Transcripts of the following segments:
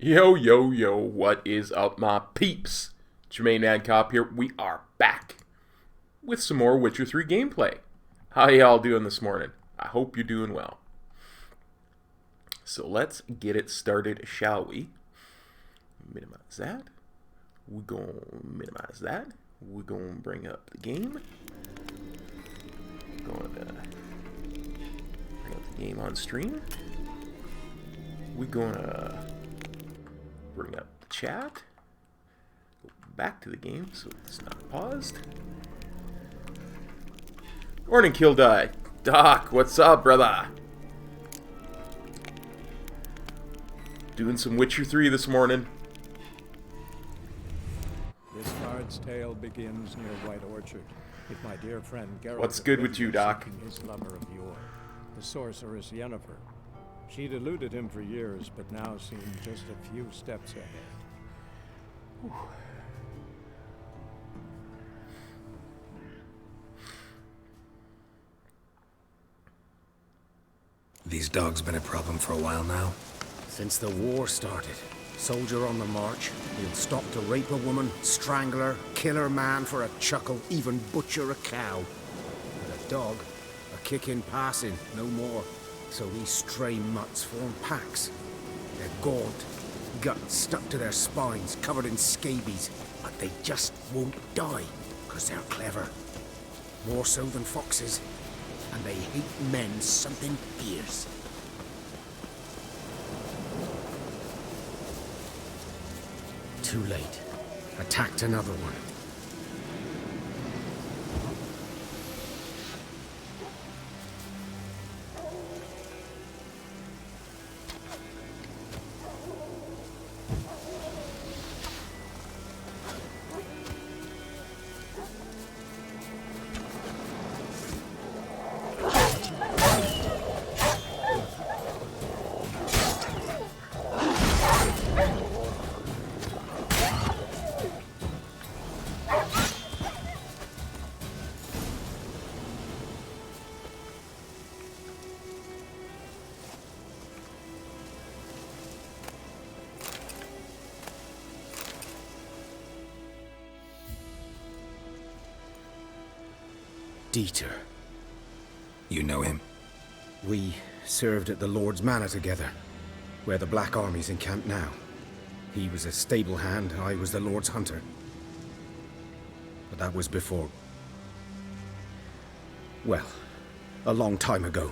Yo, yo, yo, what is up, my peeps? Jermaine Madcop here. We are back with some more Witcher 3 gameplay. How y'all doing this morning? I hope you're doing well. So let's get it started, shall we? Minimize that. We're going to minimize that. We're going to bring up the game. Going to bring up the game on stream. We're going to bring up the chat. Go back to the game so it's not paused. Morning, Kildye. Doc, what's up, brother? Doing some Witcher 3 this morning. This bard's tale begins near White Orchard with my dear friend Geralt. What's good with you, Doc? His lover of yore, the sorceress Yennefer. She'd eluded him for years, but now seemed just a few steps ahead. Whew. These dogs been a problem for a while now? Since the war started. Soldier on the march. He'll stop to rape a woman, strangle her, kill her man for a chuckle, even butcher a cow. But a dog, a kick in passing, no more. So these stray mutts form packs. They're gaunt, guts stuck to their spines, covered in scabies. But they just won't die, because they're clever. More so than foxes. And they hate men something fierce. Too late. Attacked another one. Dieter. You know him? We served at the Lord's Manor together, where the Black Army's encamped now. He was a stable hand, I was the Lord's hunter. But that was before... well, a long time ago.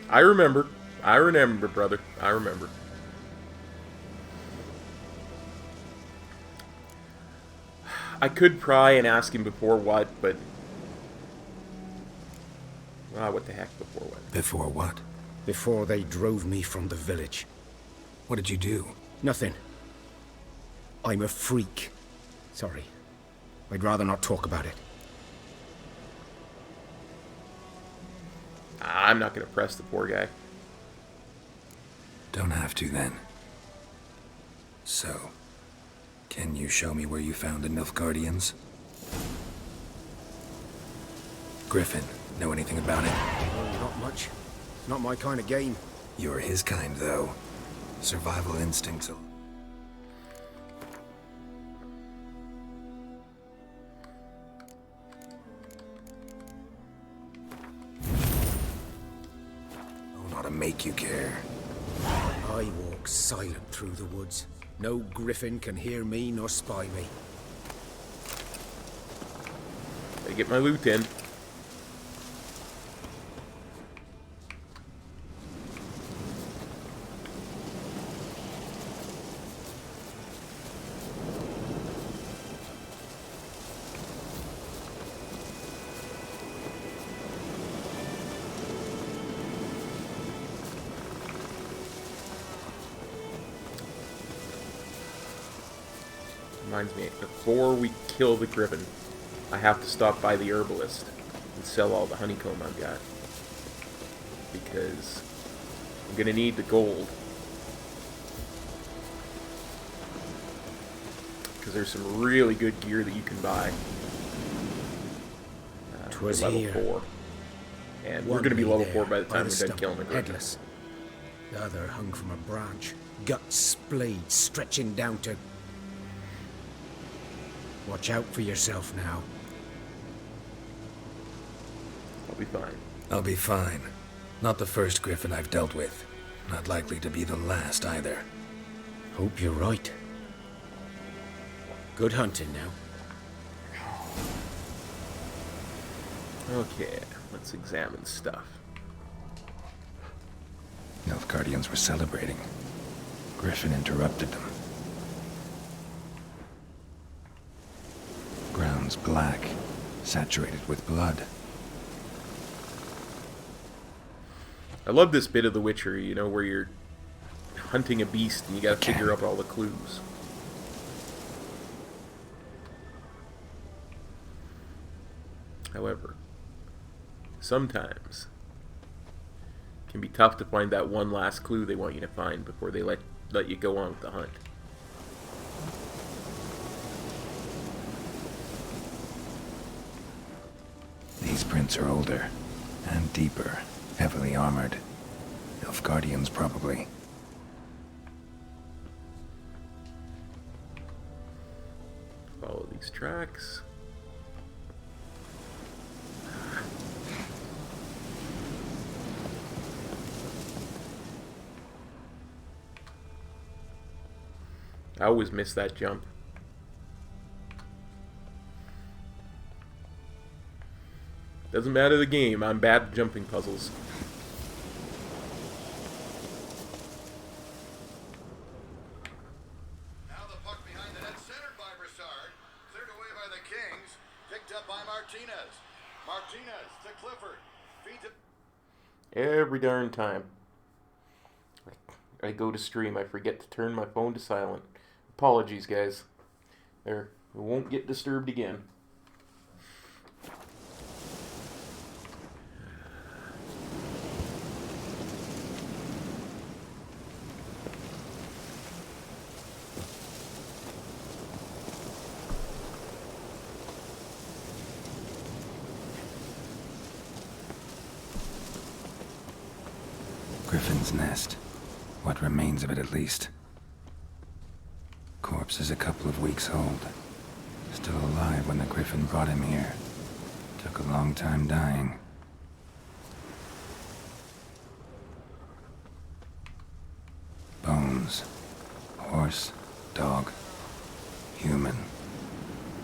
I remember, brother. I remember. I could pry and ask him before what, but... what the heck, before what? Before what? Before they drove me from the village. What did you do? Nothing. I'm a freak. Sorry. I'd rather not talk about it. I'm not going to press the poor guy. Don't have to then. So, can you show me where you found the Nilfgaardians? Griffin, know anything about it? Oh, not much. Not my kind of game. You're his kind, though. Survival instincts. Ought to make you care. I walk silent through the woods. No griffin can hear me nor spy me. Gotta get my loot in. Reminds me, before we kill the griffin, I have to stop by the herbalist and sell all the honeycomb I've got. Because I'm going to need the gold. Because there's some really good gear that you can buy. For level 4. And we're going to be level 4 by the time we're done killing the griffin. Headless. The other hung from a branch. Gut splayed, stretching down to... Watch out for yourself now. I'll be fine. I'll be fine. Not the first griffin I've dealt with. Not likely to be the last either. Hope you're right. Good hunting now. Okay, let's examine stuff. Nilfgaardians were celebrating. Griffin interrupted them. Ground's black, saturated with blood. I love this bit of The Witcher, you know, where you're hunting a beast and you gotta figure out all the clues. However, sometimes it can be tough to find that one last clue they want you to find before they let you go on with the hunt. These prints are older and deeper, heavily armored. Nilfgaardians, probably. Follow these tracks. I always miss that jump. Doesn't matter the game, I'm bad at jumping puzzles. Now the puck behind the net, centered by Broussard, cleared away by the Kings, picked up by Martinez. Martinez to Clifford, feeds it. Every darn time I go to stream, I forget to turn my phone to silent. Apologies, guys. There, we won't get disturbed again. Griffin's nest. What remains of it, at least. Corpse is a couple of weeks old. Still alive when the griffin brought him here. Took a long time dying. Bones. Horse, dog, human.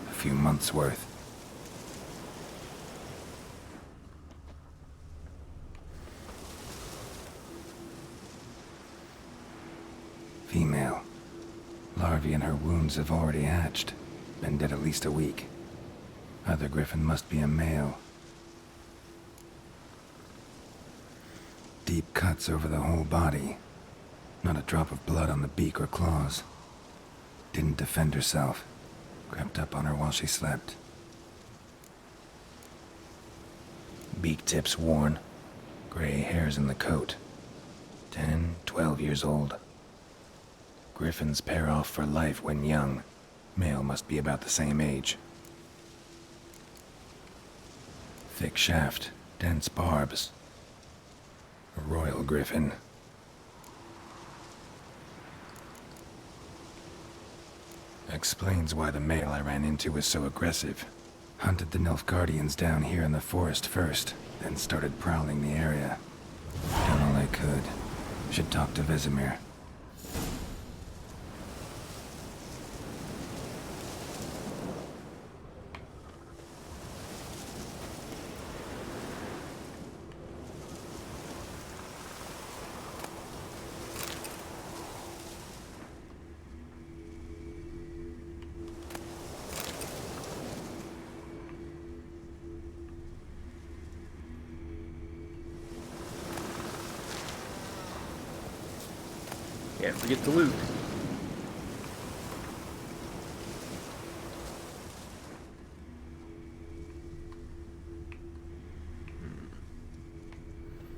A few months' worth. Female. Larvae in her wounds have already hatched. been dead at least a week. Either griffin must be a male. Deep cuts over the whole body. Not a drop of blood on the beak or claws. Didn't defend herself. Crept up on her while she slept. Beak tips worn. Gray hairs in the coat. 10, 12 years old. Griffins pair off for life when young. Male must be about the same age. Thick shaft, dense barbs. A royal griffin. Explains why the male I ran into was so aggressive. Hunted the Nilfgaardians down here in the forest first, then started prowling the area. Done all I could. Should talk to Vizima. Can't forget to loot.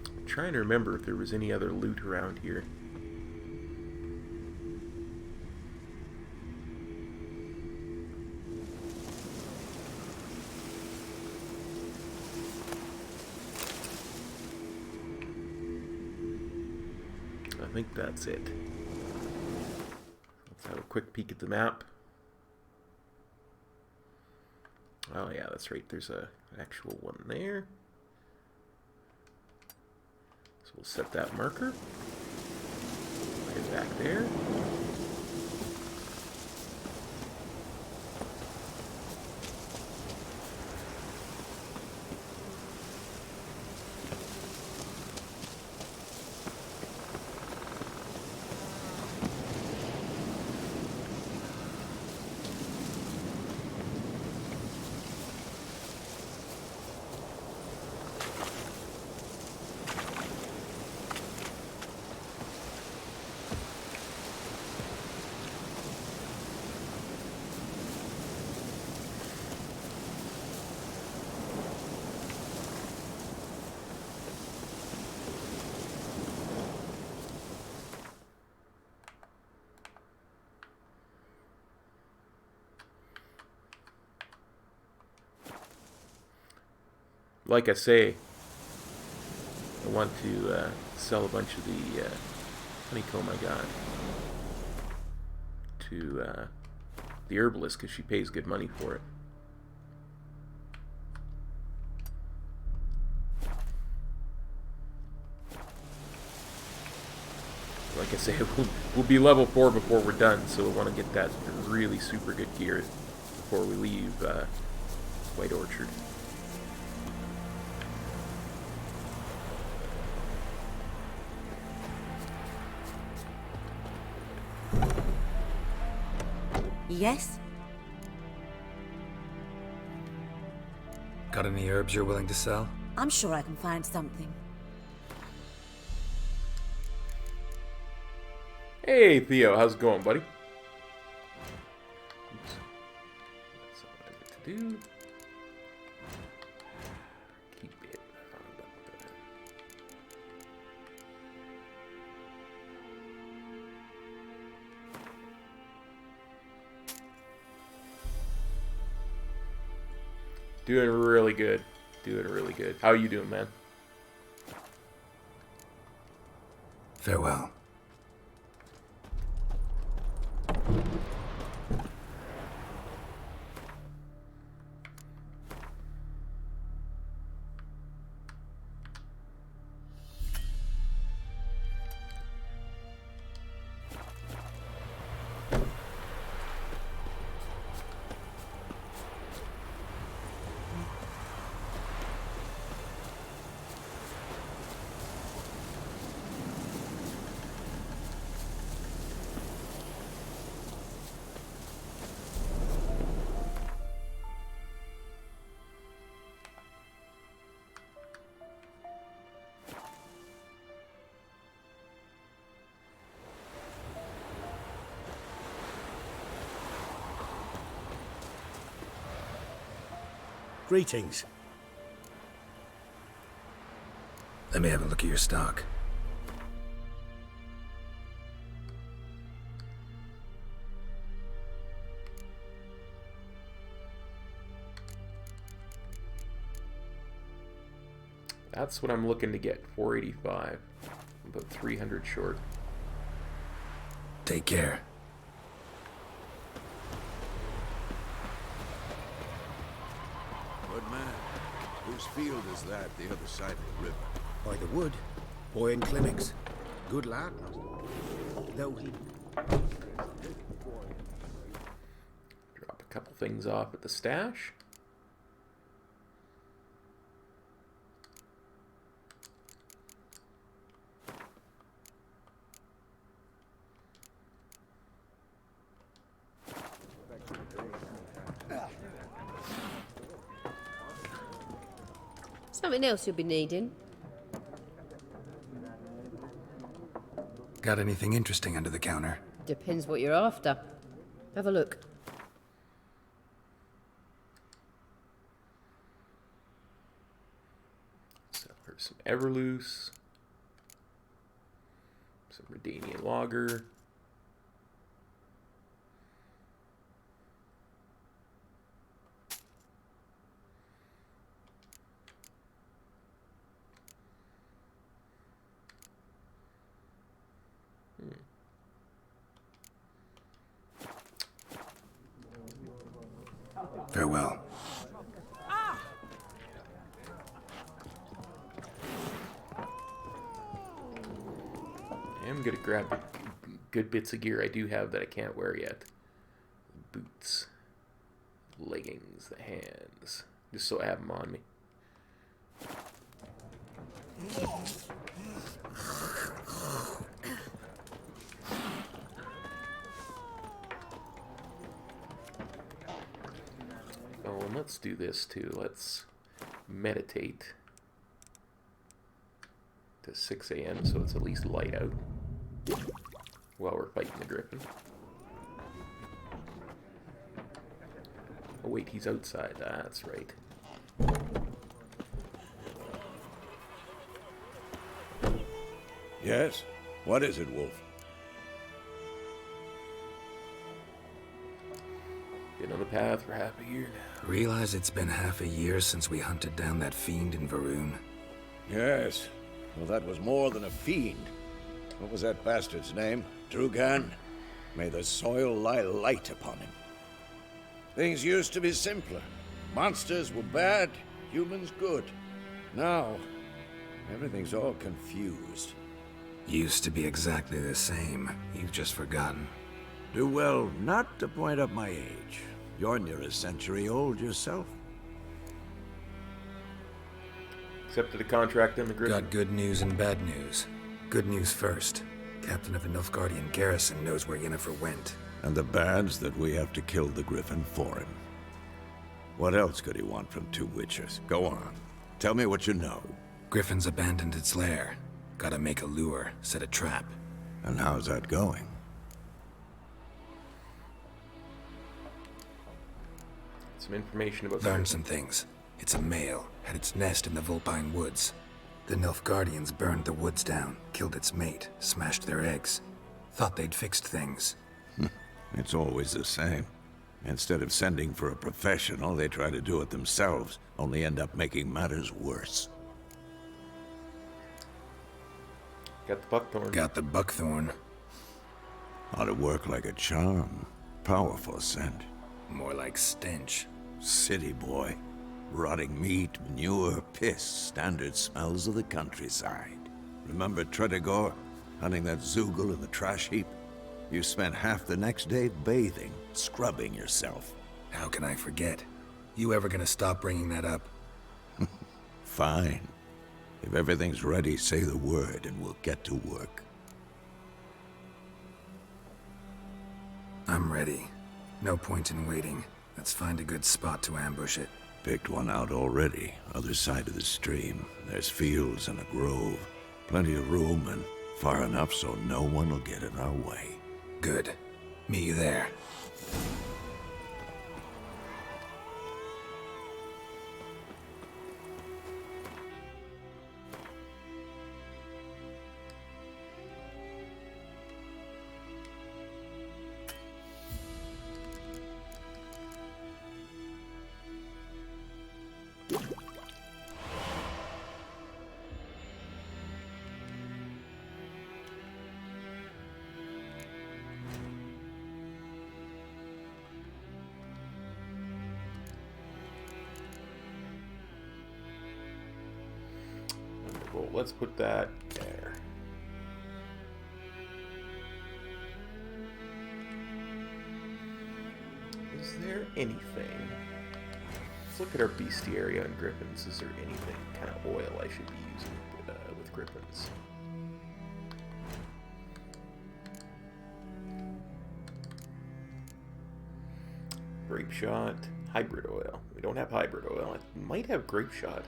I'm trying to remember if there was any other loot around here. I think that's it. Let's have a quick peek at the map. Oh yeah, that's right. There's an actual one there. So we'll set that marker. Right back there. Like I say, I want to sell a bunch of the honeycomb I got to the herbalist because she pays good money for it. Like I say, we'll be level 4 before we're done, so we want to get that really super good gear before we leave White Orchard. Yes? Got any herbs you're willing to sell? I'm sure I can find something. Hey Theo, how's it going, buddy? Oops. That's all I need to do. Keep it on the button. Doing really good. Doing really good. How you doing, man? Farewell. Greetings. Let me have a look at your stock. That's what I'm looking to get. 485. About 300 short. Take care. Good man. Whose field is that the other side of the river? By the wood. Boy in clinics. Good lad. Though he... Drop a couple things off at the stash. Something else you'll be needing? Got anything interesting under the counter? Depends what you're after. Have a look. Sell her some Everloose. Some Redanian Lager. Farewell. I'm gonna grab the good bits of gear I do have that I can't wear yet. Boots, leggings, the hands, just so I have them on me. Oh, and let's do this too. Let's meditate to 6 a.m. so it's at least light out while we're fighting the griffin. Oh wait, he's outside. That's right. Yes? What is it, Wolf? Been on the path for half a year now. Realize it's been half a year since we hunted down that fiend in Varun. Yes. Well, that was more than a fiend. What was that bastard's name? Drugan? May the soil lie light upon him. Things used to be simpler. Monsters were bad, humans good. Now, everything's all confused. Used to be exactly the same. You've just forgotten. Do well not to point up my age. You're near a century old yourself. Accepted a contract in the griffin. Got good news and bad news. Good news first. Captain of the Nilfgaardian garrison knows where Yennefer went. And the bad's that we have to kill the griffin for him. What else could he want from two witchers? Go on. Tell me what you know. Griffin's abandoned its lair. Gotta make a lure, set a trap. And how's that going? Some information about Learned some things. It's a male, had its nest in the Vulpine Woods. The Nilfgaardians burned the woods down, killed its mate, smashed their eggs. Thought they'd fixed things. It's always the same. Instead of sending for a professional, they try to do it themselves, only end up making matters worse. Got the buckthorn. Got the buckthorn. Ought to work like a charm. Powerful scent. More like stench. City boy. Rotting meat, manure, piss, standard smells of the countryside. Remember Tredegor, hunting that Zoogle in the trash heap? You spent half the next day bathing, scrubbing yourself. How can I forget? You ever gonna stop bringing that up? Fine. If everything's ready, say the word and we'll get to work. I'm ready. No point in waiting. Let's find a good spot to ambush it. Picked one out already, other side of the stream. There's fields and a grove. Plenty of room and far enough so no one will get in our way. Good. Meet you there. let's put that there. Is there anything? Let's look at our bestiaria and griffins. Is there anything kind of oil I should be using with griffins? Grape shot, hybrid oil. We don't have hybrid oil. I might have grape shot.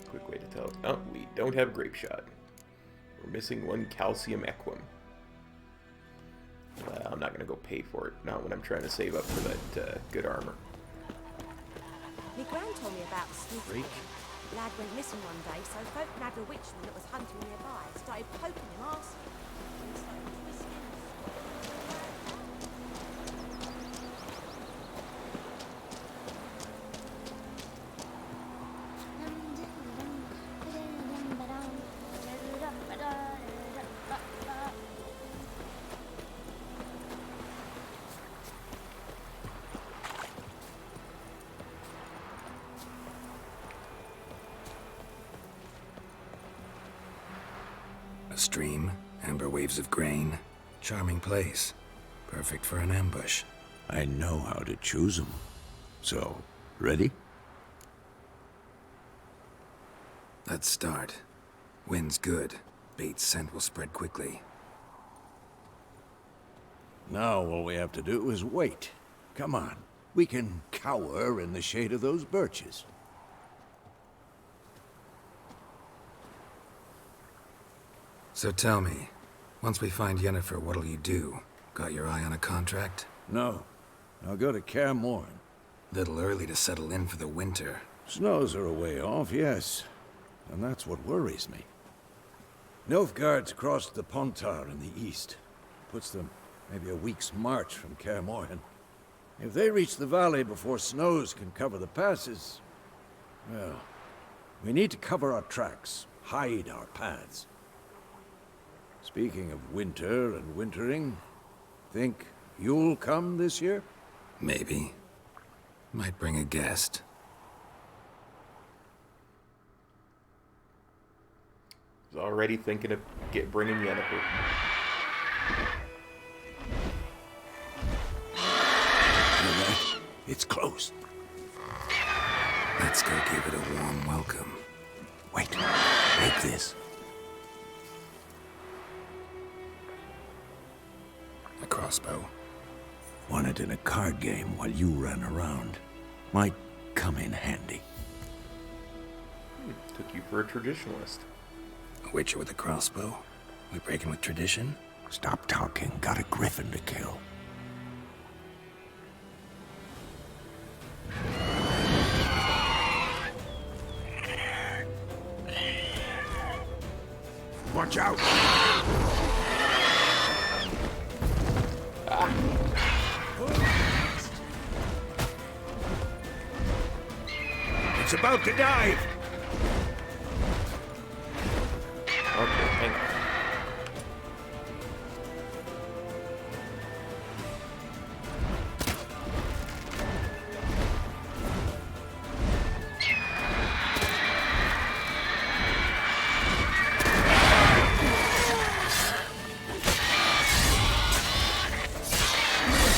Quick way to tell. Oh, we don't have grape shot. We're missing one calcium equum. I'm not going to go pay for it. Not when I'm trying to save up for that good armor. My gran told me about the sneaky. Lad went missing one day, so folk nabbed a witchman that was hunting nearby. Started poking him, asking. He started twisting A stream, amber waves of grain. Charming place. Perfect for an ambush. I know how to choose them. So, ready? Let's start. Wind's good. Bait's scent will spread quickly. Now all we have to do is wait. Come on. We can cower in the shade of those birches. So tell me, once we find Yennefer, what'll you do? Got your eye on a contract? No. I'll go to Kaer Morhen. Little early to settle in for the winter. Snows are a way off, yes. And that's what worries me. Nilfgaard's crossed the Pontar in the east. Puts them maybe a week's march from Kaer Morhen. If they reach the valley before snows can cover the passes, well, we need to cover our tracks, hide our paths. Speaking of winter and wintering, think you'll come this year? Maybe. Might bring a guest. I was already thinking of bringing Yennefer. You're right. It's close. Let's go give it a warm welcome. Wait. Take this. A crossbow. Won it in a card game while you ran around. Might come in handy. Took you for a traditionalist. A witcher with a crossbow? We breaking with tradition? Stop talking. Got a griffin to kill. Watch out! It's about to dive! Okay, hang on.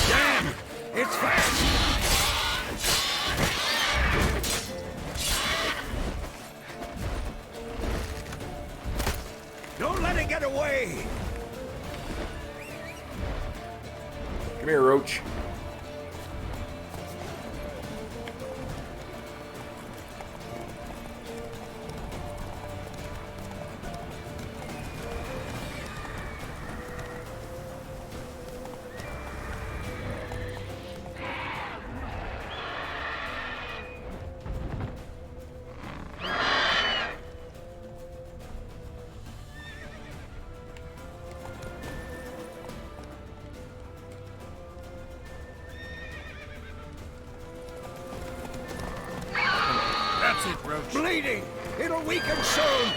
Damn! It's fast! Don't let it get away! Come here, Roach. That's it, Roach. Bleeding! It'll weaken soon!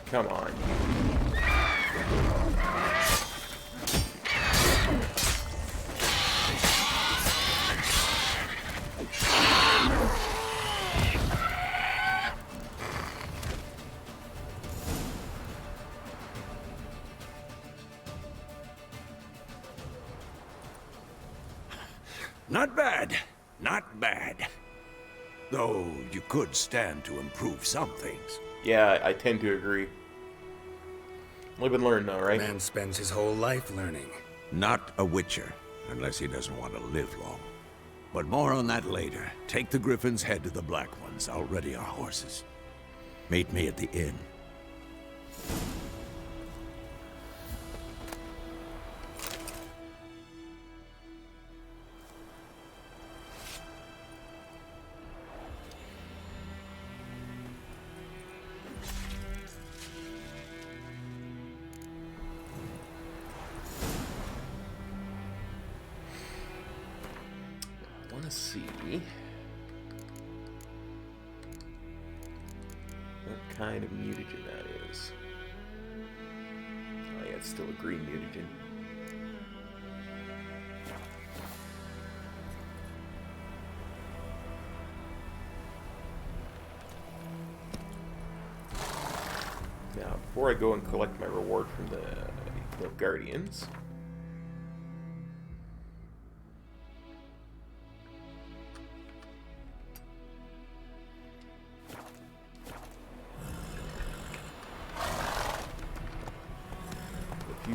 Come on. Not bad. Not bad. Though you could stand to improve some things. Yeah, I tend to agree. Live and learn, though, right? Man spends his whole life learning. Not a witcher, unless he doesn't want to live long. But more on that later. Take the Griffin's head to the Black Ones. I'll ready our horses. Meet me at the inn. I want to see what kind of mutagen that is. Oh yeah, it's still a green mutagen. Now, before I go and collect my reward from the Guardians,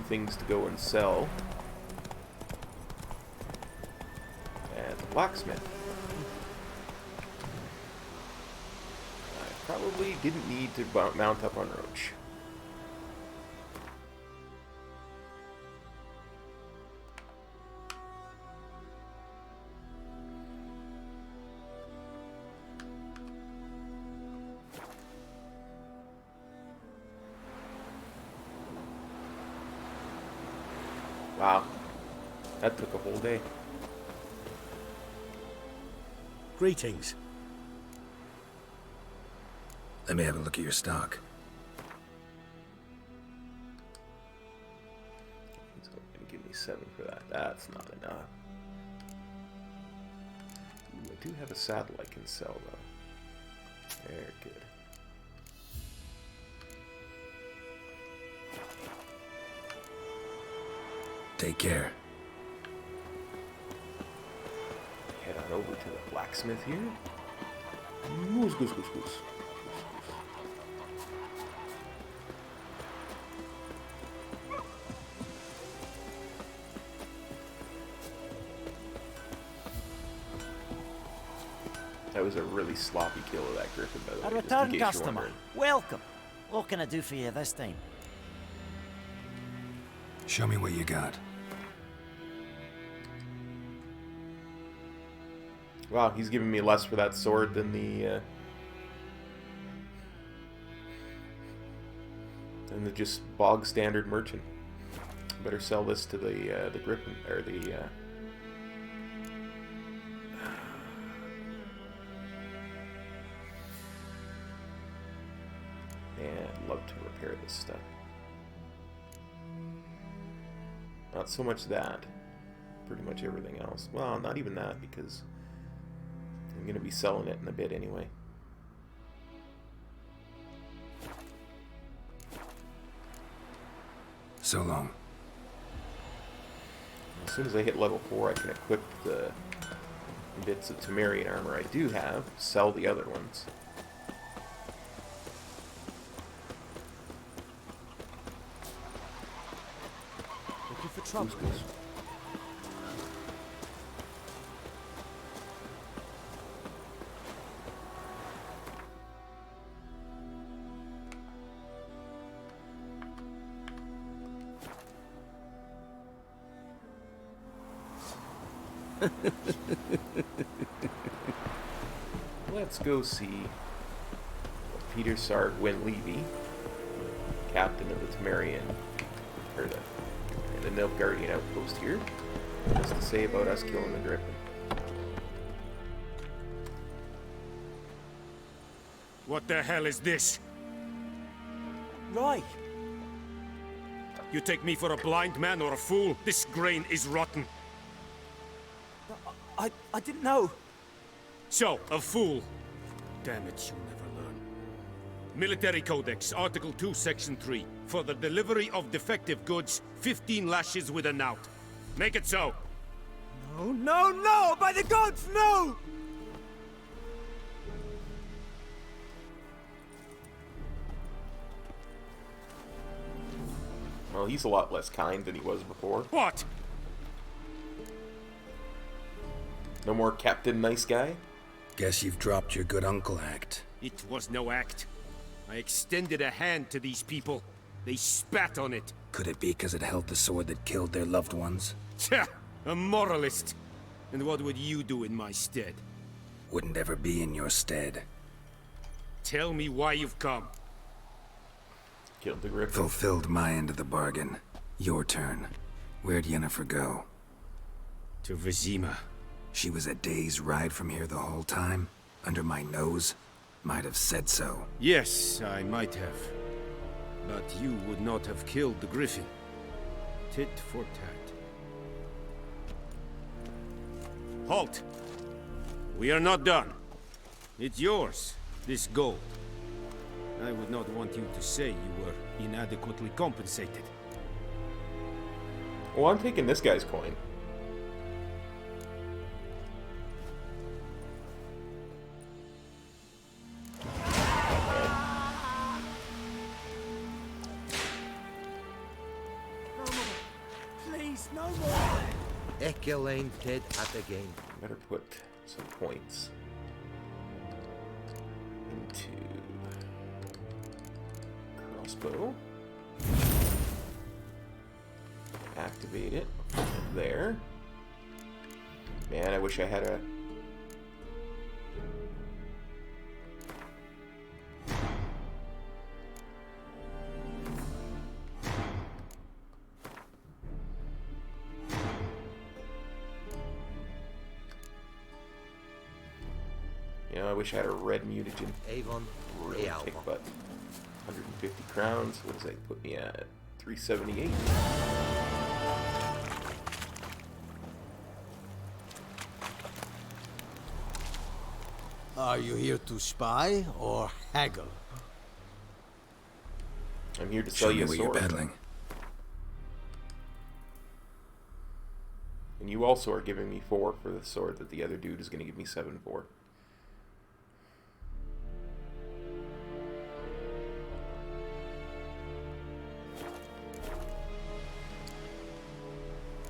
things to go and sell at the blacksmith. I probably didn't need to mount up on Roach. Wow, that took a whole day. Greetings. Let me have a look at your stock. He's gonna give me 7 for that. That's not enough. Ooh, I do have a saddle I can sell though. Very good. Take care. Head on over to the blacksmith here. Goose, goose, goose, goose. That was a really sloppy kill of that griffin, by the way. A just in return case you're customer. wondering. Welcome. What can I do for you this time? Show me what you got. Wow, he's giving me less for that sword than the just bog standard merchant. Better sell this to the griffin or the. Man, I'd love to repair this stuff. Not so much that. Pretty much everything else. Well, not even that because I'm going to be selling it in a bit anyway. So long. As soon as I hit level 4, I can equip the bits of Temerian armor I do have, sell the other ones. Looking for trouble? Goose. Let's go see Peter Sard Winlevy, captain of the Temerian, or the Nilfgaardian outpost here, has to say about us killing the griffin. What the hell is this? Right. You take me for a blind man or a fool? This grain is rotten. I didn't know. So, a fool. Damn it, you'll never learn. Military Codex, Article 2, Section 3. For the delivery of defective goods, 15 lashes with a knout. Make it so. No, no, no! By the gods, no! Well, he's a lot less kind than he was before. What? No more Captain Nice Guy? Guess you've dropped your good uncle act. It was no act. I extended a hand to these people. They spat on it. Could it be because it held the sword that killed their loved ones? Tja, a moralist. And what would you do in my stead? Wouldn't ever be in your stead. Tell me why you've come. Killed the griffin. Fulfilled my end of the bargain. Your turn. Where'd Yennefer go? To Vizima. She was a day's ride from here the whole time? Under my nose? Might have said so. Yes, I might have. But you would not have killed the griffin. Tit for tat. Halt! We are not done. It's yours, this gold. I would not want you to say you were inadequately compensated. Well, I'm taking this guy's coin. Please, no more! Echelane dead at the game. Better put some points into crossbow. Activate it there. Man, I wish I had a... You know, I wish I had a red mutagen. Avon, Really kick butt. 150 crowns. What does that put me at? 378. Are you here to spy or haggle? I'm here to Show sell me you a what you're sword. peddling. And you also are giving me 4 for the sword that the other dude is going to give me 7 for.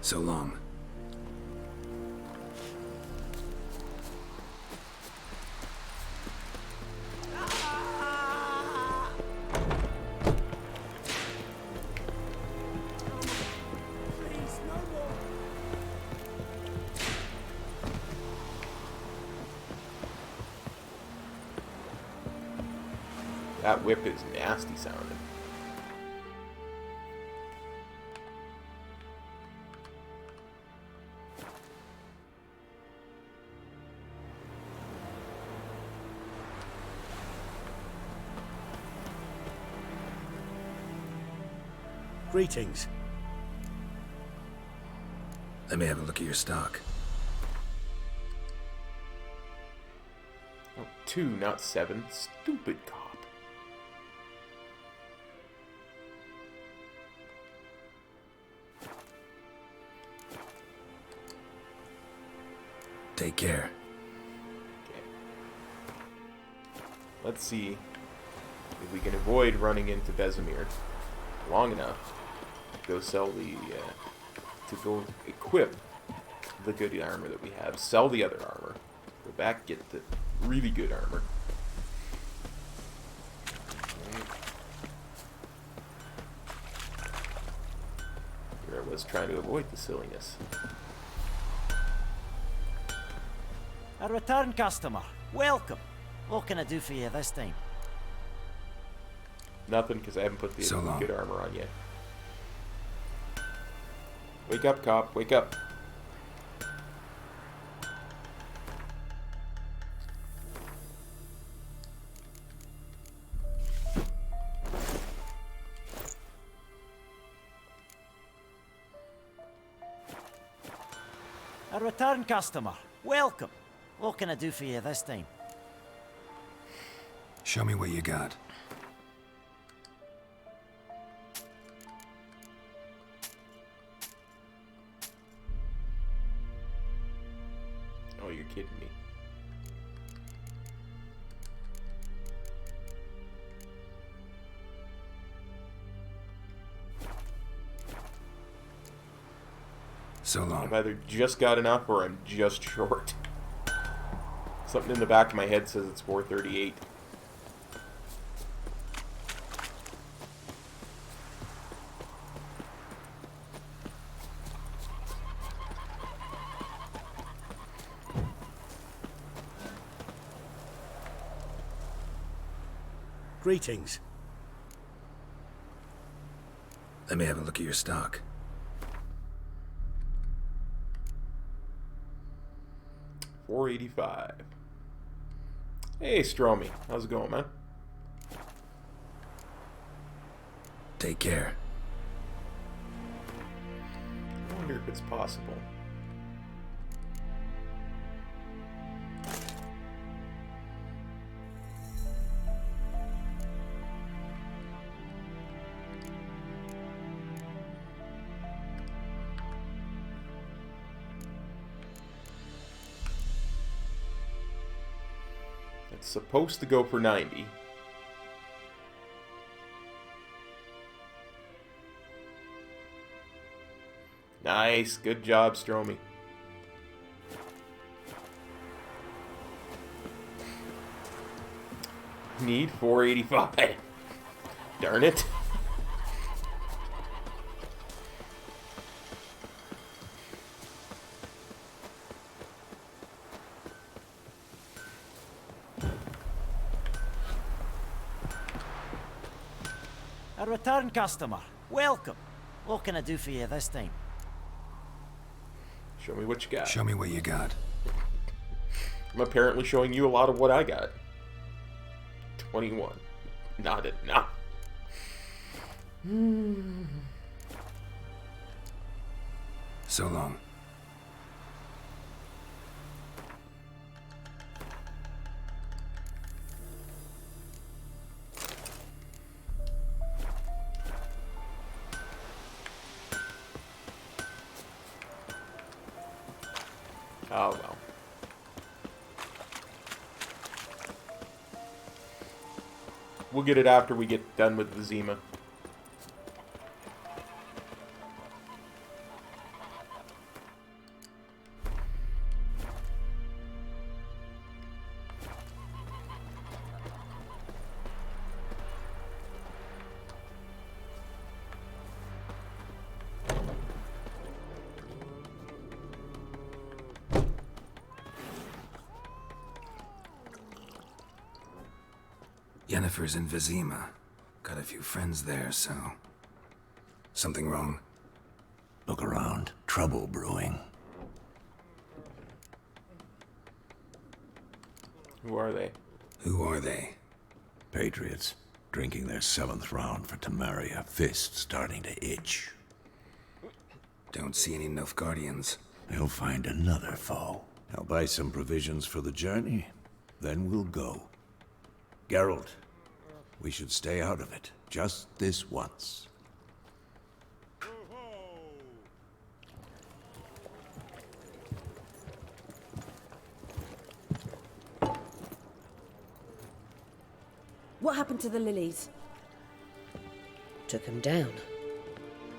So long. That whip is nasty sounding. Greetings. Let me have a look at your stock. Oh, 2, not 7. Stupid cop. Take care. Okay. Let's see if we can avoid running into Vesemir long enough to go sell the, to go equip the good armor that we have, sell the other armor, go back, get the really good armor. Here I was trying to avoid the silliness. A return customer. Welcome. What can I do for you this time? Nothing, because I haven't put the So long. good armor on yet. Wake up, cop. Wake up. A return customer. Welcome. What can I do for you this time? Show me what you got. Oh, you're kidding me. So long. I've either just got enough or I'm just short. Something in the back of my head says it's 438. Greetings. Let me have a look at your stock. $485. Hey, Stromy. How's it going, man? Take care. I wonder if it's possible. It's supposed to go for 90. Nice, good job, Stromy. Need 485. Darn it. A return customer. Welcome. What can I do for you this time? Show me what you got. Show me what you got. I'm apparently showing you a lot of what I got. 21. Not enough. So long. Oh, well. We'll get it after we get done with Vizima. Yennefer's in Vizima. Got a few friends there, so... Something wrong? Look around. Trouble brewing. Who are they? Who are they? Patriots. Drinking their 7th round for Tamaria. Fist starting to itch. Don't see any Nilfgaardians. They'll find another foe. I'll buy some provisions for the journey. Then we'll go. Geralt, we should stay out of it. Just this once. What happened to the lilies? Took him down.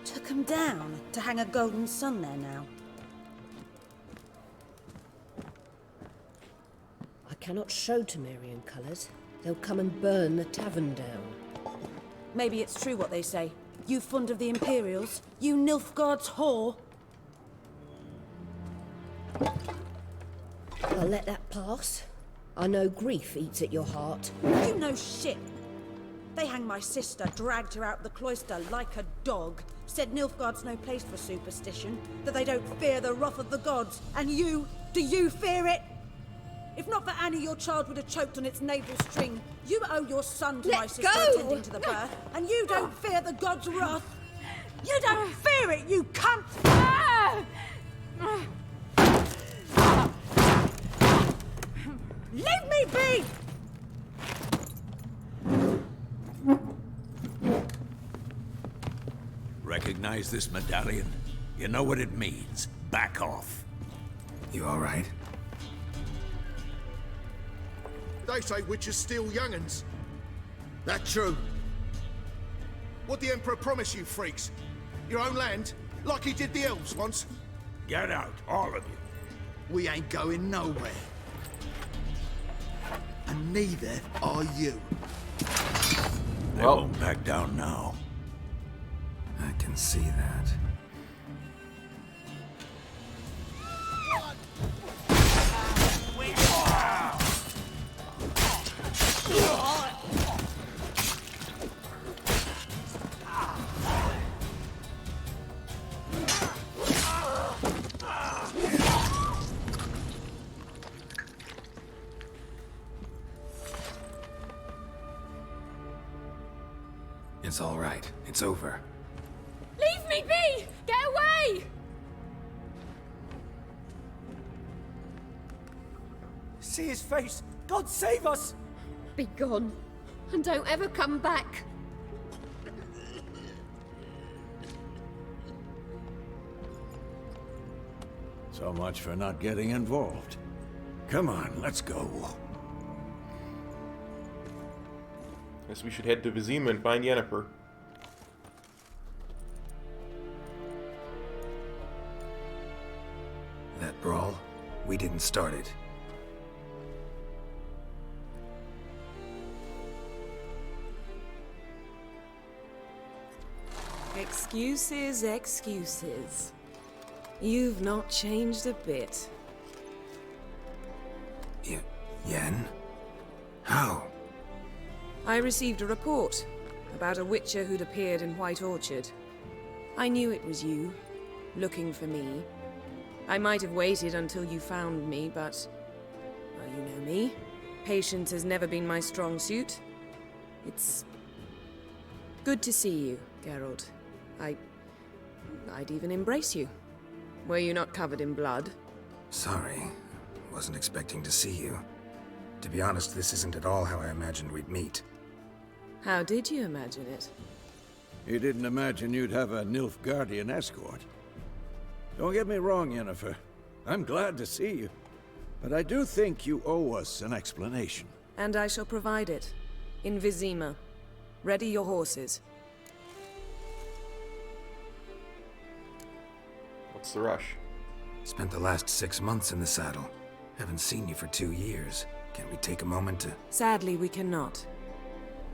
Took them down to hang a golden sun there now. I cannot show Temerian colours. They'll come and burn the tavern down. Maybe it's true what they say. You fond of the Imperials? You Nilfgaard's whore? I'll let that pass. I know grief eats at your heart. You know shit. They hanged my sister, dragged her out the cloister like a dog. Said Nilfgaard's no place for superstition, that they don't fear the wrath of the gods. And you, do you fear it? If not for Annie, your child would have choked on its navel string. You owe your son to my sister attending to the birth, and you don't fear the gods' wrath. You don't fear it, you cunt! Leave me be! Recognize this medallion? You know what it means. Back off. You all right? They say witches steal young'uns. That true? What the Emperor promise you, freaks? Your own land? Like he did the elves once? Get out, all of you. We ain't going nowhere. And neither are you. They won't back down now. I can see that. It's all right. It's over. Leave me be! Get away! See his face! God save us! Be gone, and don't ever come back. So much for not getting involved. Come on, let's go. Guess we should head to Vizima and find Yennefer. That brawl, we didn't start it. Excuses, excuses. You've not changed a bit. Yen? How? I received a report about a witcher who'd appeared in White Orchard. I knew it was you, looking for me. I might have waited until you found me, but... well, you know me. Patience has never been my strong suit. It's... good to see you, Geralt. I'd even embrace you. Were you not covered in blood? Sorry. Wasn't expecting to see you. To be honest, this isn't at all how I imagined we'd meet. How did you imagine it? You didn't imagine you'd have a Nilfgaardian escort. Don't get me wrong, Yennefer. I'm glad to see you. But I do think you owe us an explanation. And I shall provide it. In Vizima. Ready your horses. What's the rush? Spent the last 6 months in the saddle. Haven't seen you for 2 years. Can we take a moment to... Sadly, we cannot.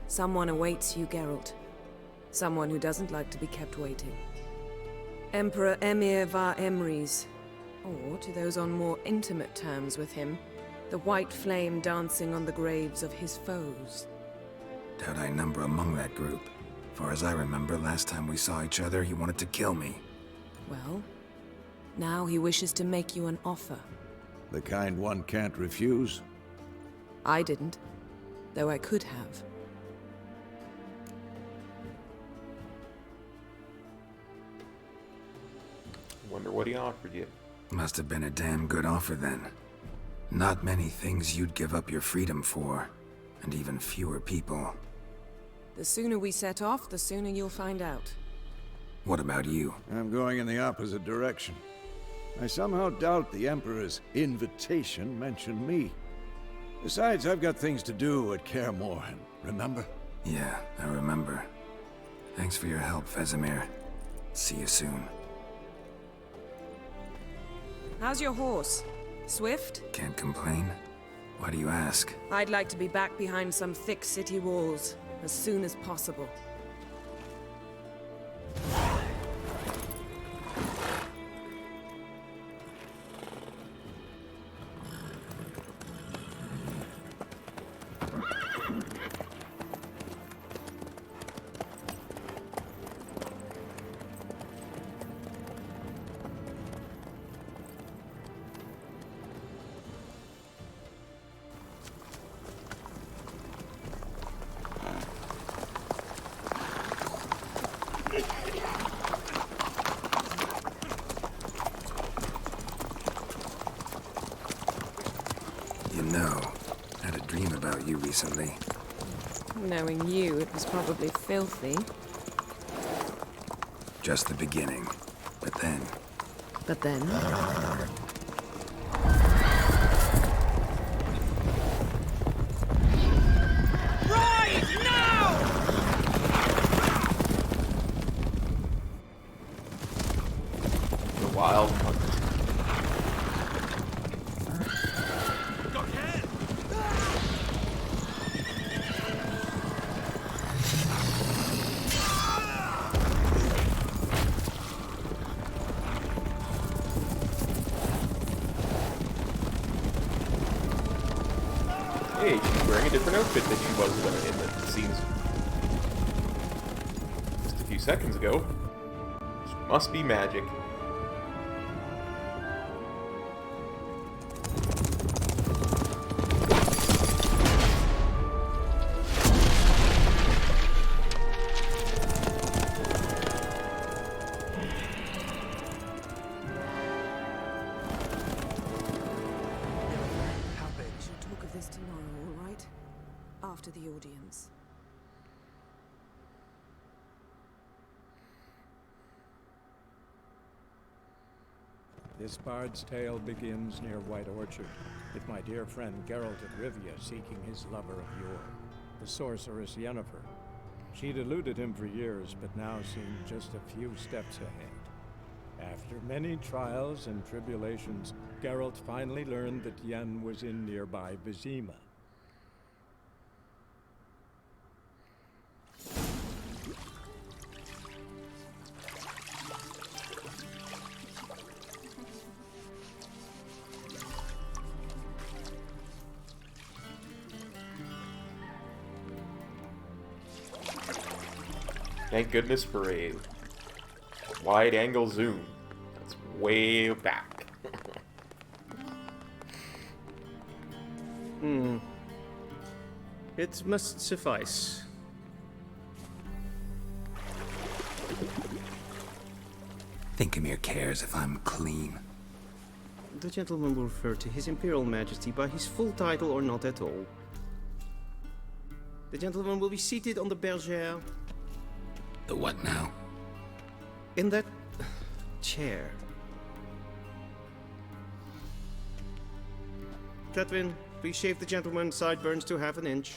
Someone awaits you, Geralt. Someone who doesn't like to be kept waiting. Emperor Emir var Emrys. Or, to those on more intimate terms with him, the white flame dancing on the graves of his foes. Doubt I number among that group. Far as I remember, last time we saw each other, he wanted to kill me. Well, now he wishes to make you an offer. The kind one can't refuse? I didn't, though I could have. Wonder what he offered you. Must have been a damn good offer then. Not many things you'd give up your freedom for, and even fewer people. The sooner we set off, the sooner you'll find out. What about you? I'm going in the opposite direction. I somehow doubt the Emperor's invitation mentioned me. Besides, I've got things to do at Kaer Morhen, remember? Yeah, I remember. Thanks for your help, Vesemir. See you soon. How's your horse? Swift? Can't complain. Why do you ask? I'd like to be back behind some thick city walls as soon as possible. recently. Knowing you, it was probably filthy. Just the beginning. But then... But then? Right now! The wild hunt. Hey, she's wearing a different outfit than she was in the scenes just a few seconds ago. This must be magic. After the audience. This bard's tale begins near White Orchard, with my dear friend Geralt of Rivia seeking his lover of yore, the sorceress Yennefer. She'd eluded him for years, but now seemed just a few steps ahead. After many trials and tribulations, Geralt finally learned that Yen was in nearby Vizima. Thank goodness for a wide-angle zoom. That's way back. It must suffice. Thinkamere cares if I'm clean. The gentleman will refer to His Imperial Majesty by his full title or not at all. The gentleman will be seated on the bergère. The what now? In that chair. Catwin, please shave the gentleman's sideburns to half an inch.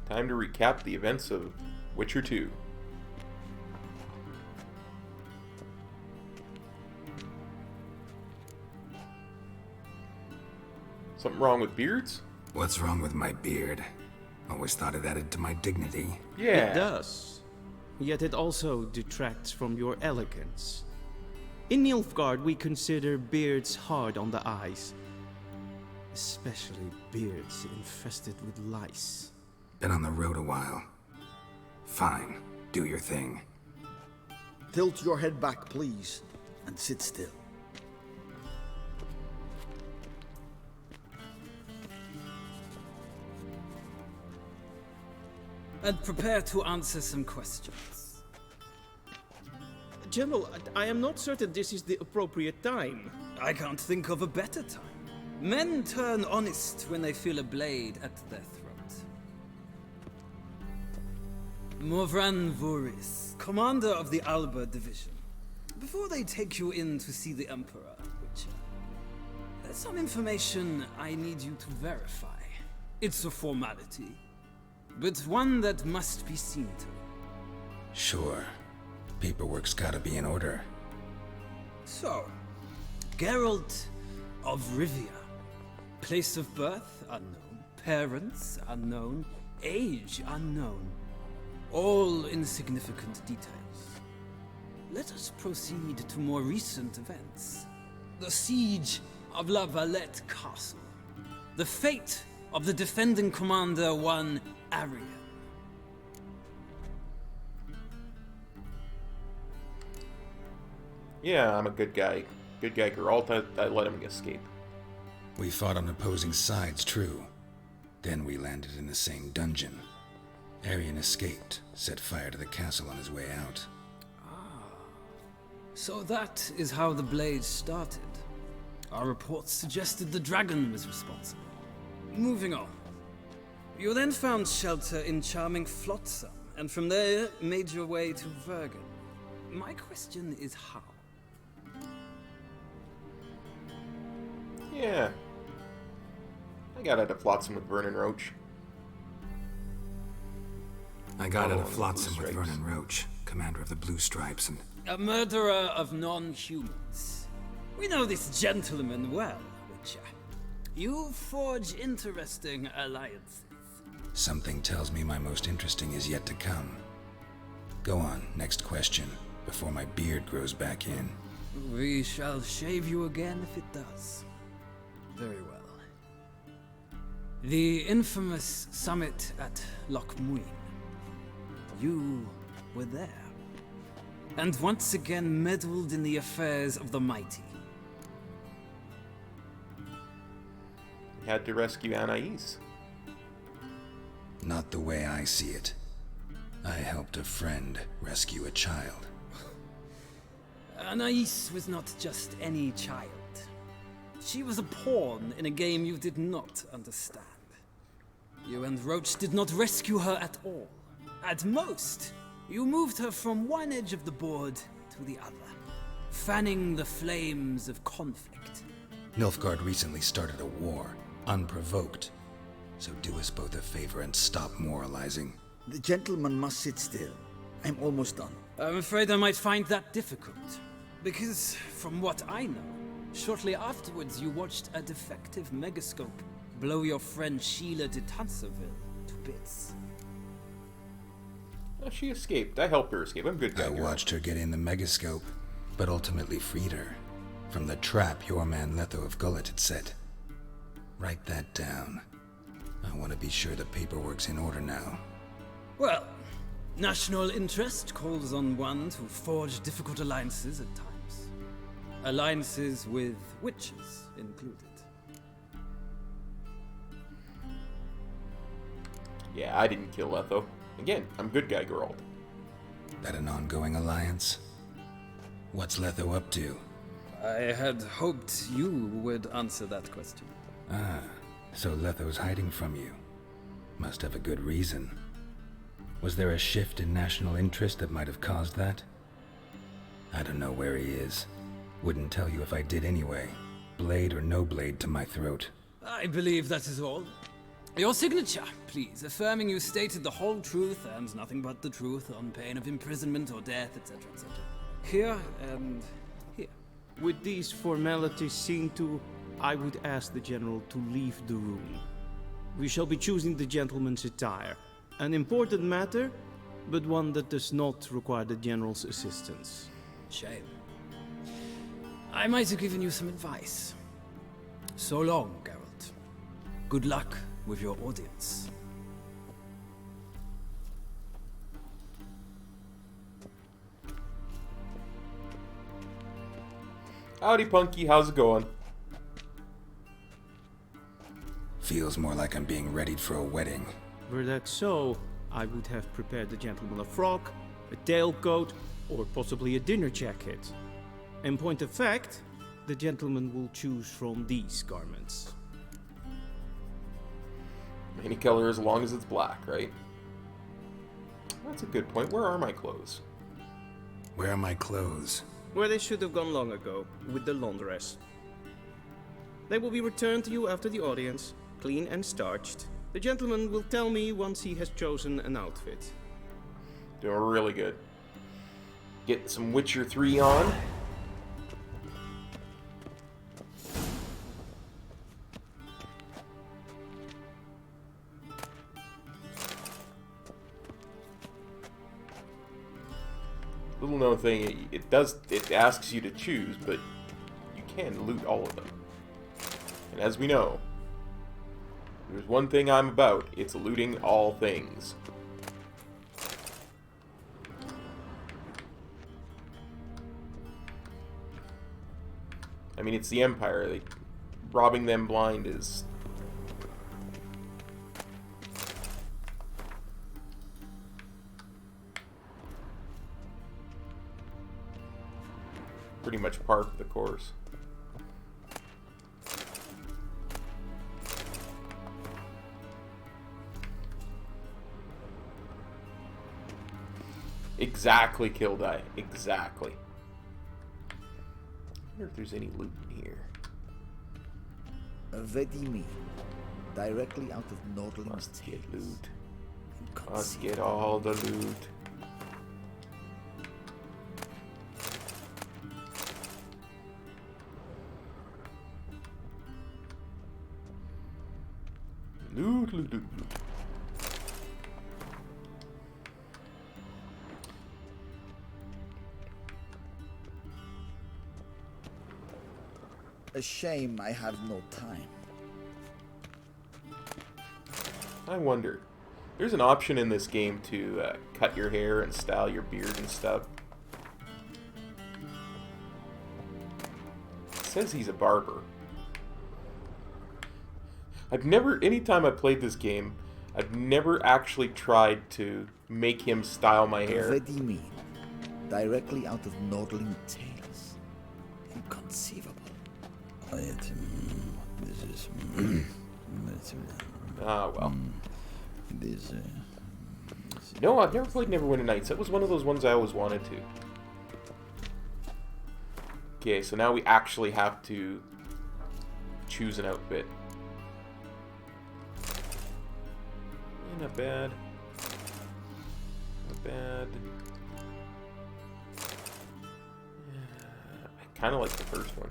Time to recap the events of Witcher 2. Something wrong with beards? What's wrong with my beard? Always thought it added to my dignity. Yeah. It does. Yet it also detracts from your elegance. In Nilfgaard, we consider beards hard on the eyes. Especially beards infested with lice. Been on the road a while. Fine. Do your thing. Tilt your head back, please, and sit still. And prepare to answer some questions. General, I am not certain this is the appropriate time. I can't think of a better time. Men turn honest when they feel a blade at their throat. Morvran Vuris, commander of the Alba division. Before they take you in to see the Emperor, Witcher, there's some information I need you to verify. It's a formality, but one that must be seen to. Sure. Paperwork's gotta be in order. So, Geralt of Rivia. Place of birth unknown. Parents unknown. Age unknown. All insignificant details. Let us proceed to more recent events. The siege of La Valette Castle. The fate of the defending commander, one Arian. Yeah, I'm a good guy. Good guy, Geralt. I let him escape. We fought on opposing sides, true. Then we landed in the same dungeon. Arian escaped, set fire to the castle on his way out. So that is how the blade started. Our reports suggested the dragon was responsible. Moving on. You then found shelter in charming Flotsam, and from there made your way to Vergen. My question is how? Yeah. I got out of Flotsam with Vernon Roach. I got out Oh, of Flotsam Blue with Stripes. Vernon Roach, commander of the Blue Stripes, and A murderer of non-humans. We know this gentleman well, Witcher. You forge interesting alliances. something tells me my most interesting is yet to come. Go on, next question, before my beard grows back in. We shall shave you again if it does. Very well. The infamous summit at Loch Muin. You were there. And once again meddled in the affairs of the mighty. Had to rescue Anais. Not the way I see it. I helped a friend rescue a child. Anais was not just any child. She was a pawn in a game you did not understand. You and Roach did not rescue her at all. At most, you moved her from one edge of the board to the other, fanning the flames of conflict. Nilfgaard recently started a war, unprovoked. So do us both a favor and stop moralizing. The gentleman must sit still. I'm almost done. I'm afraid I might find that difficult. Because, from what I know, shortly afterwards you watched a defective megascope blow your friend Sheila de Tanserville to bits. Oh, she escaped. I helped her escape. I'm good guy. I watched her get in the megascope, but ultimately freed her from the trap your man Letho of Gullet had set. Write that down. I want to be sure the paperwork's in order now. Well, national interest calls on one to forge difficult alliances at times. Alliances with witches included. Yeah, I didn't kill Letho. Again, I'm good guy, Geralt. That an ongoing alliance? What's Letho up to? I had hoped you would answer that question. Ah, so Letho's hiding from you. Must have a good reason. Was there a shift in national interest that might have caused that? I don't know where he is. Wouldn't tell you if I did anyway. Blade or no blade to my throat. I believe that is all. Your signature, please, affirming you stated the whole truth and nothing but the truth on pain of imprisonment or death, etc., etc. Here and here. With these formalities seen to, I would ask the general to leave the room. We shall be choosing the gentleman's attire. An important matter, but one that does not require the general's assistance. Shame. I might have given you some advice. So long, Geralt. Good luck with your audience. Howdy, Punky. How's it going? Feels more like I'm being readied for a wedding. Were that so, I would have prepared the gentleman a frock, a tailcoat, or possibly a dinner jacket. In point of fact, the gentleman will choose from these garments. Any color as long as it's black, right? That's a good point. Where are my clothes? Where are my clothes? Where they should have gone long ago, with the laundress. They will be returned to you after the audience, clean and starched. The gentleman will tell me once he has chosen an outfit. Doing really good. Getting some Witcher 3 on. Little known thing, it asks you to choose, but you can loot all of them. And as we know, there's one thing I'm about, it's looting all things. I mean, it's the Empire. Robbing them blind is... pretty much par for the course. Exactly, Kill Die. Exactly. I wonder if there's any loot in here. Vizima, directly out of Nordling's Must get tales. loot. Must get all the loot. Loot, loot, loot, loot. A shame I have no time. I wonder. There's an option in this game to cut your hair and style your beard and stuff. It says he's a barber. I've never, anytime I played this game, I've never actually tried to make him style my hair. Vizima, directly out of Nordling tales. Inconceivable. Ah, well. No, I've never played Neverwinter Nights. That was one of those ones I always wanted to. Okay, so now we actually have to choose an outfit. Yeah, not bad. Not bad. I kind of like the first one.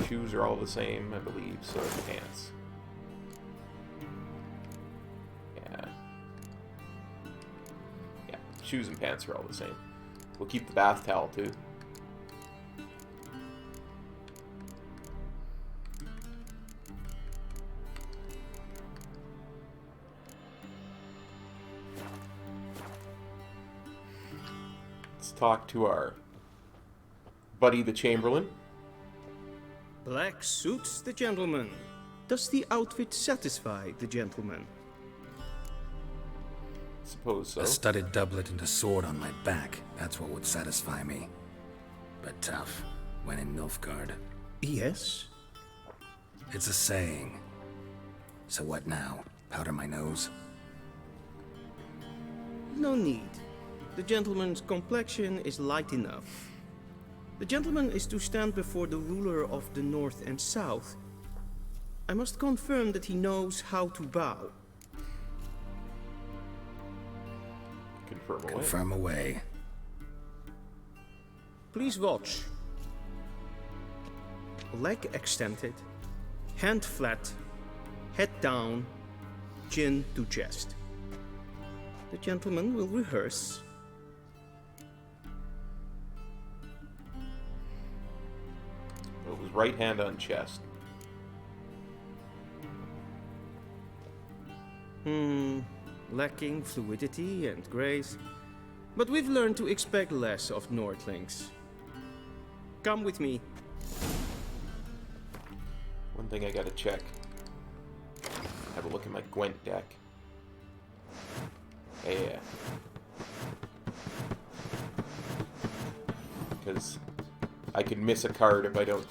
Shoes are all the same, I believe, so are the pants. Yeah, shoes and pants are all the same. We'll keep the bath towel, too. Let's talk to our buddy, the Chamberlain. Black suits the gentleman. Does the outfit satisfy the gentleman? Suppose so. A studded doublet and a sword on my back. That's what would satisfy me. But tough, when in Nilfgaard. Yes? It's a saying. So what now? Powder my nose? No need. The gentleman's complexion is light enough. The gentleman is to stand before the ruler of the North and South. I must confirm that he knows how to bow. Confirm away. Confirm away. Please watch. Leg extended, hand flat, head down, chin to chest. The gentleman will rehearse. It was right hand on chest. Lacking fluidity and grace. But we've learned to expect less of Nordlings. Come with me. One thing I gotta check. Have a look at my Gwent deck. Yeah. Because I could miss a card if I don't...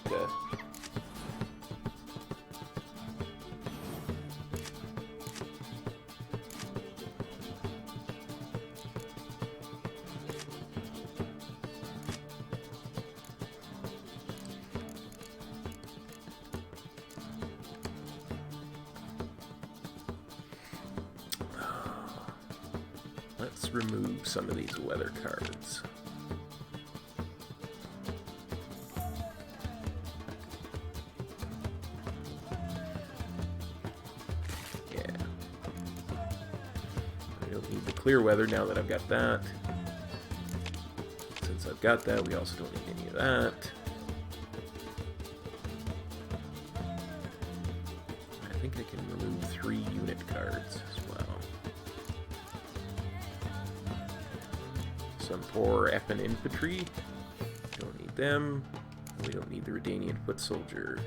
Let's remove some of these weather cards. Yeah. I don't need the clear weather now that I've got that. Since I've got that, we also don't need any of that. I think I can remove 3 unit cards as well. Some poor effing infantry. Don't need them. We don't need the Redanian foot soldier.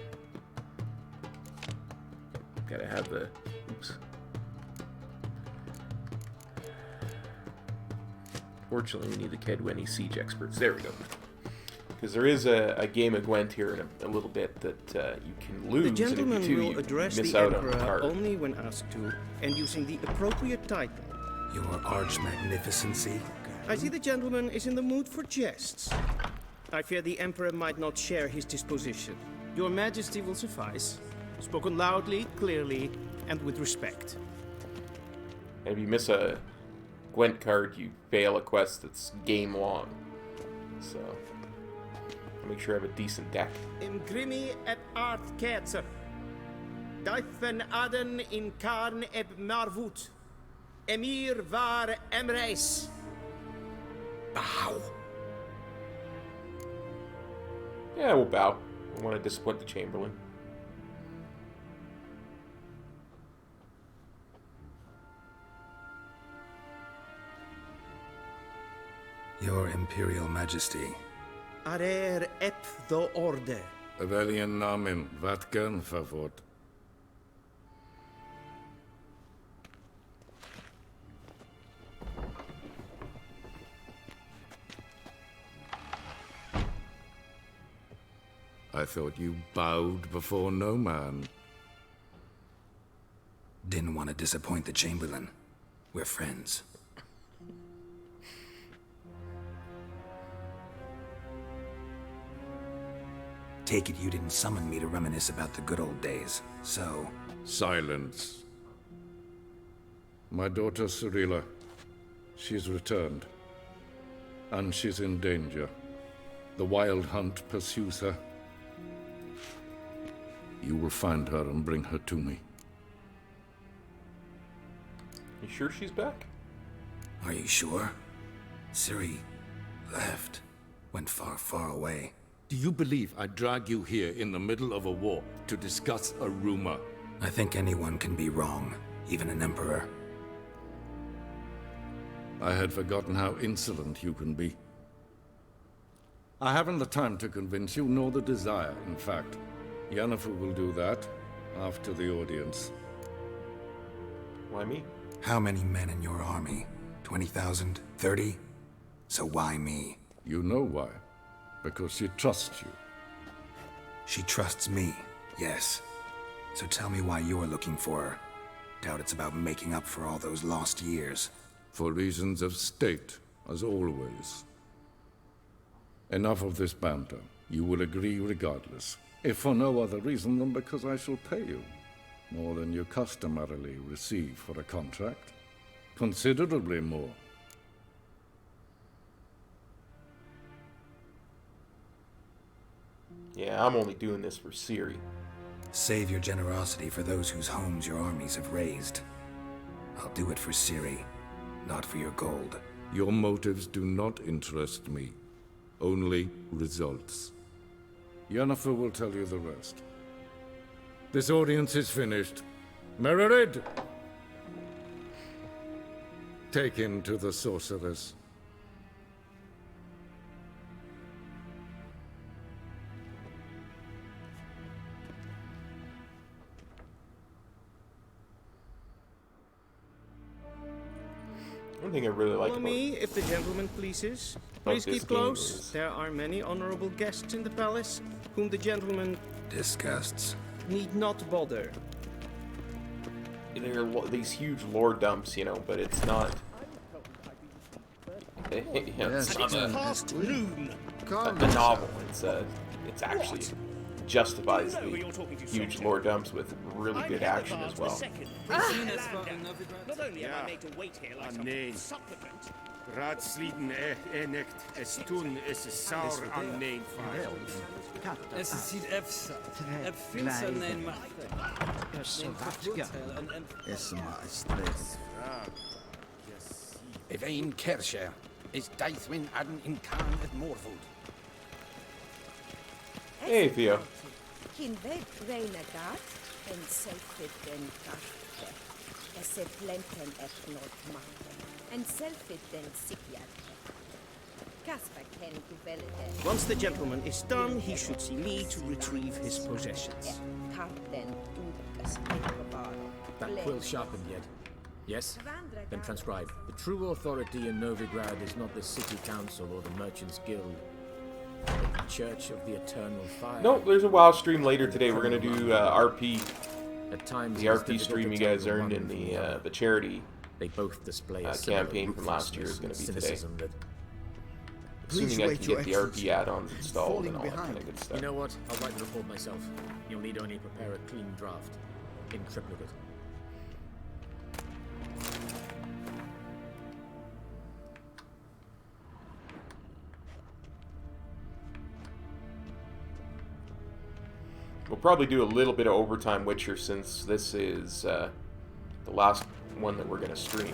Gotta have the... Oops. Fortunately, we need the Kedwenny siege experts. There we go. Because there is a game of Gwent here in a little bit that you can lose. The gentleman and if you do, will address miss the out on Emperor the card. only when asked to, and using the appropriate title. Your arch-magnificency? I see the gentleman is in the mood for jests. I fear the Emperor might not share his disposition. Your Majesty will suffice. Spoken loudly, clearly, and with respect. And if you miss a Gwent card, you fail a quest that's game long. So, I'll make sure I have a decent deck. In grimi et art ketzer. Daifen aden in karn eb marvut. Emir var emreis. Bow. Yeah, we'll bow. I want to disappoint the Chamberlain. Your Imperial Majesty. Arer ep do orde. Velian namen, vatkan favort. I thought you bowed before no man. Didn't want to disappoint the Chamberlain. We're friends. Take it you didn't summon me to reminisce about the good old days, so... Silence. My daughter Cyrilla, she's returned. And she's in danger. The Wild Hunt pursues her. You will find her and bring her to me. You sure she's back? Are you sure? Ciri left. Went far, far away. Do you believe I drag you here in the middle of a war to discuss a rumor? I think anyone can be wrong, even an emperor. I had forgotten how insolent you can be. I haven't the time to convince you, nor the desire, in fact. Yennefer will do that after the audience. Why me? How many men in your army? 20,000? 30? So why me? You know why. Because she trusts you. She trusts me, yes. So tell me why you're looking for her. Doubt it's about making up for all those lost years. For reasons of state, as always. Enough of this banter. You will agree regardless. If for no other reason than because I shall pay you. More than you customarily receive for a contract. Considerably more. Yeah, I'm only doing this for Ciri. Save your generosity for those whose homes your armies have razed. I'll do it for Ciri, not for your gold. Your motives do not interest me. Only results. Yennefer will tell you the rest. This audience is finished. Mererid! Take him to the sorceress. One thing I really like Follow about me, if the gentleman pleases. Please keep close. There are many honorable guests in the palace, whom the gentleman... disgusts. ...need not bother. They're these huge lore dumps, you know, but it's not... it's not past noon. a novel. It's actually justifies the huge lore dumps with really good action as well. Not only am I made to wait here like some supplicant. Raadsleden enecht es tun es saur an nein fire. Es ziet efsa. Het vindt zijn nein macht. Es maar stress. If een kersje is Deithwin adden in Khan at Morvood. Hey, Theo. Kin weg renegat en selfit den karte. Esse plenten et not machte. En selfit den sikjate. Kasper ken guvelde. Once the gentleman is done, he should see me to retrieve his possessions. Karten dukas ekobaro. That quill sharpened yet? Yes? Then transcribe. The true authority in Novigrad is not the city council or the merchants guild, but the Church of the Eternal Fire. Nope, there's a WoW stream later today. We're gonna do RP. At times, the RP stream you guys earned in the charity They both display a campaign from last year is going to be today. That... Assuming I can get the RP add-ons installed and all that kind of good stuff. You know what? I'll write the report myself. You'll need only prepare a clean draft. In triplicate. We'll probably do a little bit of overtime Witcher since this is the last one that we're going to stream.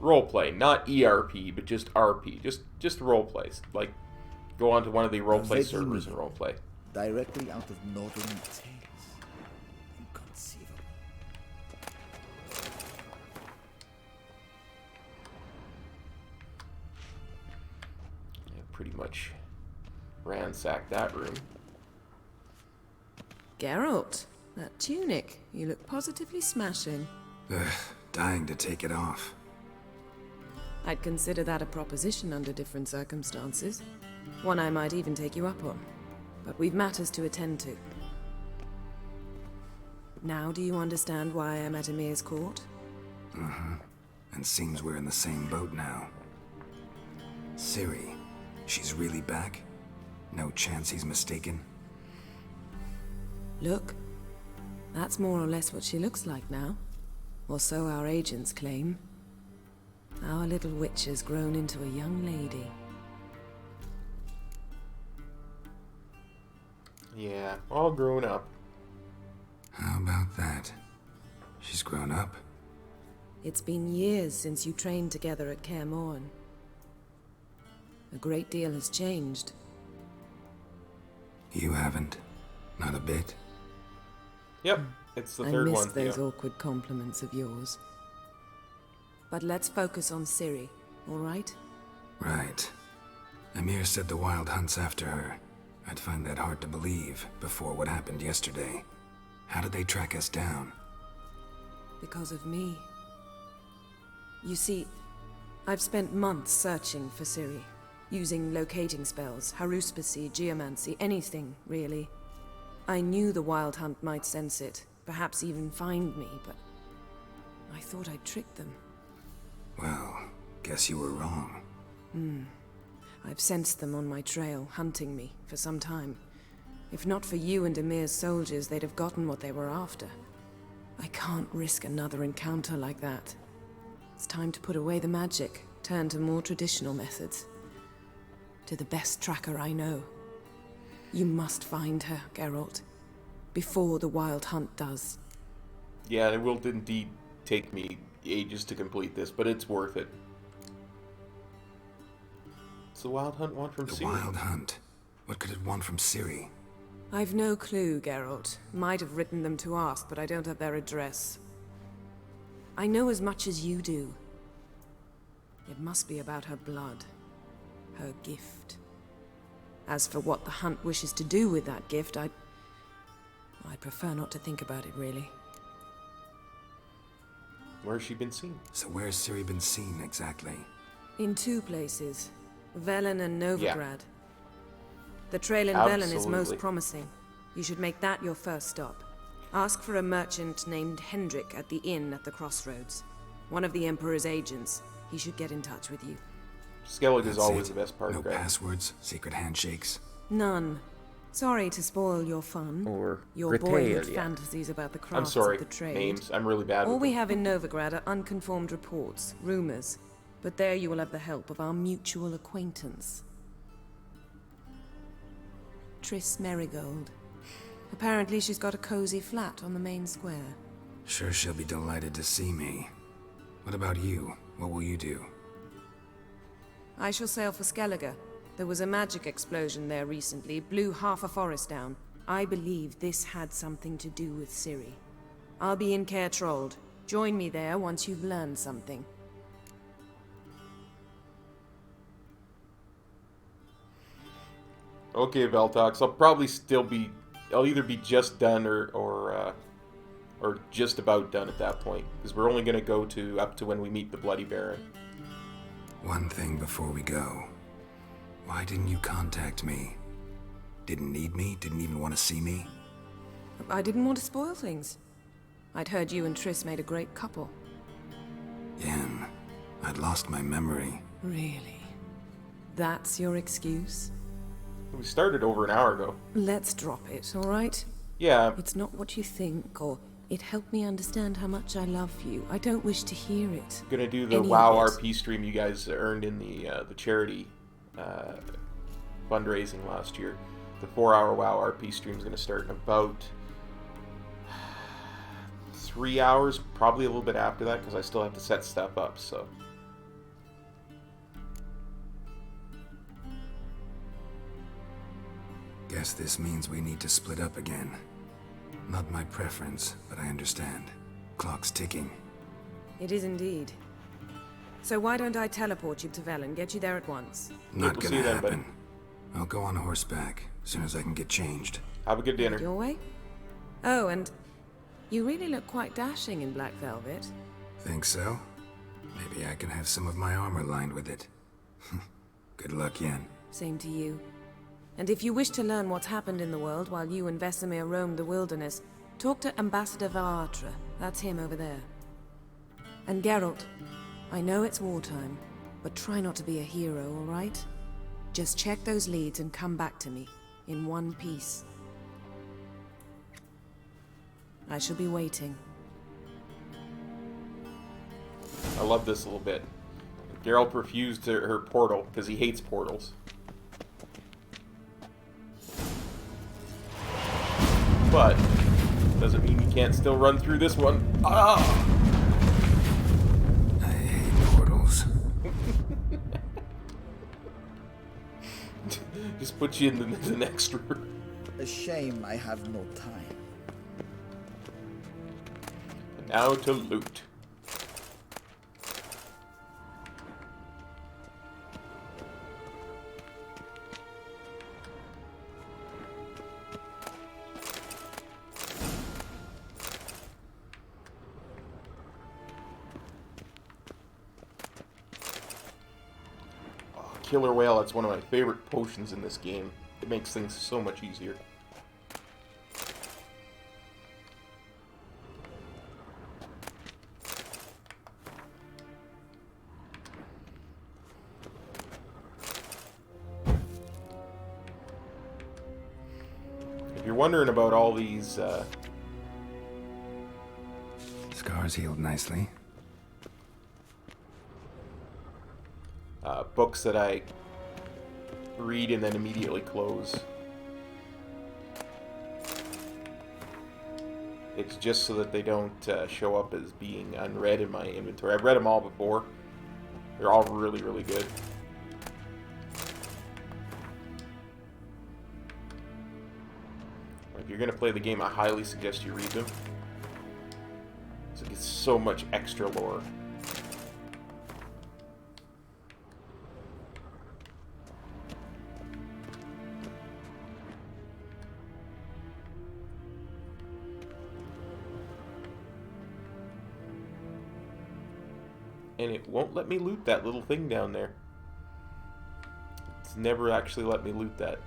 Roleplay, not ERP, but just RP, just roleplays. Like, go onto one of the roleplay servers and roleplay. Directly out of northern tales. Inconceivable. Yeah, pretty much ransacked that room. Geralt, that tunic, you look positively smashing. Ugh, dying to take it off. I'd consider that a proposition under different circumstances. One I might even take you up on. But we've matters to attend to. Now do you understand why I'm at Emir's court? Uh-huh. And seems we're in the same boat now. Ciri, she's really back? No chance he's mistaken? Look, that's more or less what she looks like now. Or so our agents claim. Our little witch has grown into a young lady. Yeah, all grown up. How about that? She's grown up? It's been years since you trained together at Kaer Morhen. A great deal has changed. You haven't? Not a bit? Yep, it's the third one. I missed those awkward compliments of yours. But let's focus on Ciri, all right? Right. Emir said the Wild Hunt's after her. I'd find that hard to believe before what happened yesterday. How did they track us down? Because of me. You see, I've spent months searching for Ciri, using locating spells, haruspicy, geomancy, anything, really. I knew the Wild Hunt might sense it, perhaps even find me, but I thought I'd tricked them. Well, guess you were wrong. I've sensed them on my trail, hunting me, for some time. If not for you and Emir's soldiers, they'd have gotten what they were after. I can't risk another encounter like that. It's time to put away the magic, turn to more traditional methods. To the best tracker I know. You must find her, Geralt. Before the Wild Hunt does. Yeah, it will indeed take me ages to complete this, but it's worth it. What's the Wild Hunt want from Ciri? The Wild Hunt? What could it want from Ciri? I've no clue, Geralt. Might have written them to ask, but I don't have their address. I know as much as you do. It must be about her blood. Her gift. As for what the Hunt wishes to do with that gift, I'd prefer not to think about it, really. Where's she been seen? So where's Ciri been seen, exactly? In two places. Velen and Novigrad. Yeah. The trail in Velen is Absolutely. most promising. You should make that your first stop. Ask for a merchant named Hendrik at the inn at the crossroads. One of the Emperor's agents. He should get in touch with you. Skellig is That's always it. the best part No of that. passwords, secret handshakes. None. Sorry to spoil your fun. Or your boyhood Retalia. fantasies about the I'm crafts sorry, of the trade. names. I'm really bad All with we them. have in Novigrad are unconformed reports, rumors. But there you will have the help of our mutual acquaintance. Triss Merigold. Apparently she's got a cozy flat on the main square. Sure she'll be delighted to see me. What about you? What will you do? I shall sail for Skellige. There was a magic explosion there recently, blew half a forest down. I believe this had something to do with Ciri. I'll be in Caer Trold. Join me there once you've learned something. Okay, Veltox. I'll probably still be... I'll either be just done or just about done at that point. Because we're only going to go to up to when we meet the Bloody Baron. One thing before we go. Why didn't you contact me? Didn't need me? Didn't even want to see me? I didn't want to spoil things. I'd heard you and Triss made a great couple. Yen, I'd lost my memory. Really? That's your excuse? We started over an hour ago. Let's drop it, all right? Yeah. It's not what you think, or it helped me understand how much I love you. I don't wish to hear it. Gonna do the WoW RP stream you guys earned in the charity fundraising last year. The 4-hour WoW RP stream is gonna start in about 3 hours, probably a little bit after that, because I still have to set stuff up. So. Guess this means we need to split up again. Not my preference, but I understand. Clock's ticking. It is indeed. So why don't I teleport you to Velen, get you there at once? Not gonna happen. I'll go on horseback, as soon as I can get changed. Have a good dinner. Your way? Oh, and you really look quite dashing in black velvet. Think so? Maybe I can have some of my armor lined with it. Good luck, Yen. Same to you. And if you wish to learn what's happened in the world while you and Vesemir roamed the wilderness, talk to Ambassador Varatra. That's him over there. And Geralt, I know it's wartime, but try not to be a hero, all right? Just check those leads and come back to me, in one piece. I shall be waiting. I love this little bit. Geralt refused her portal, because he hates portals. But doesn't mean you can't still run through this one. Ah! I hate portals. Just put you in the next room. A shame I have no time. And now to loot. Killer Whale, that's one of my favorite potions in this game. It makes things so much easier. If you're wondering about all these... Scars healed nicely. Books that I read and then immediately close. It's just so that they don't show up as being unread in my inventory. I've read them all before. They're all really, really good. If you're going to play the game, I highly suggest you read them. So it gets so much extra lore. And it won't let me loot that little thing down there. It's never actually let me loot that.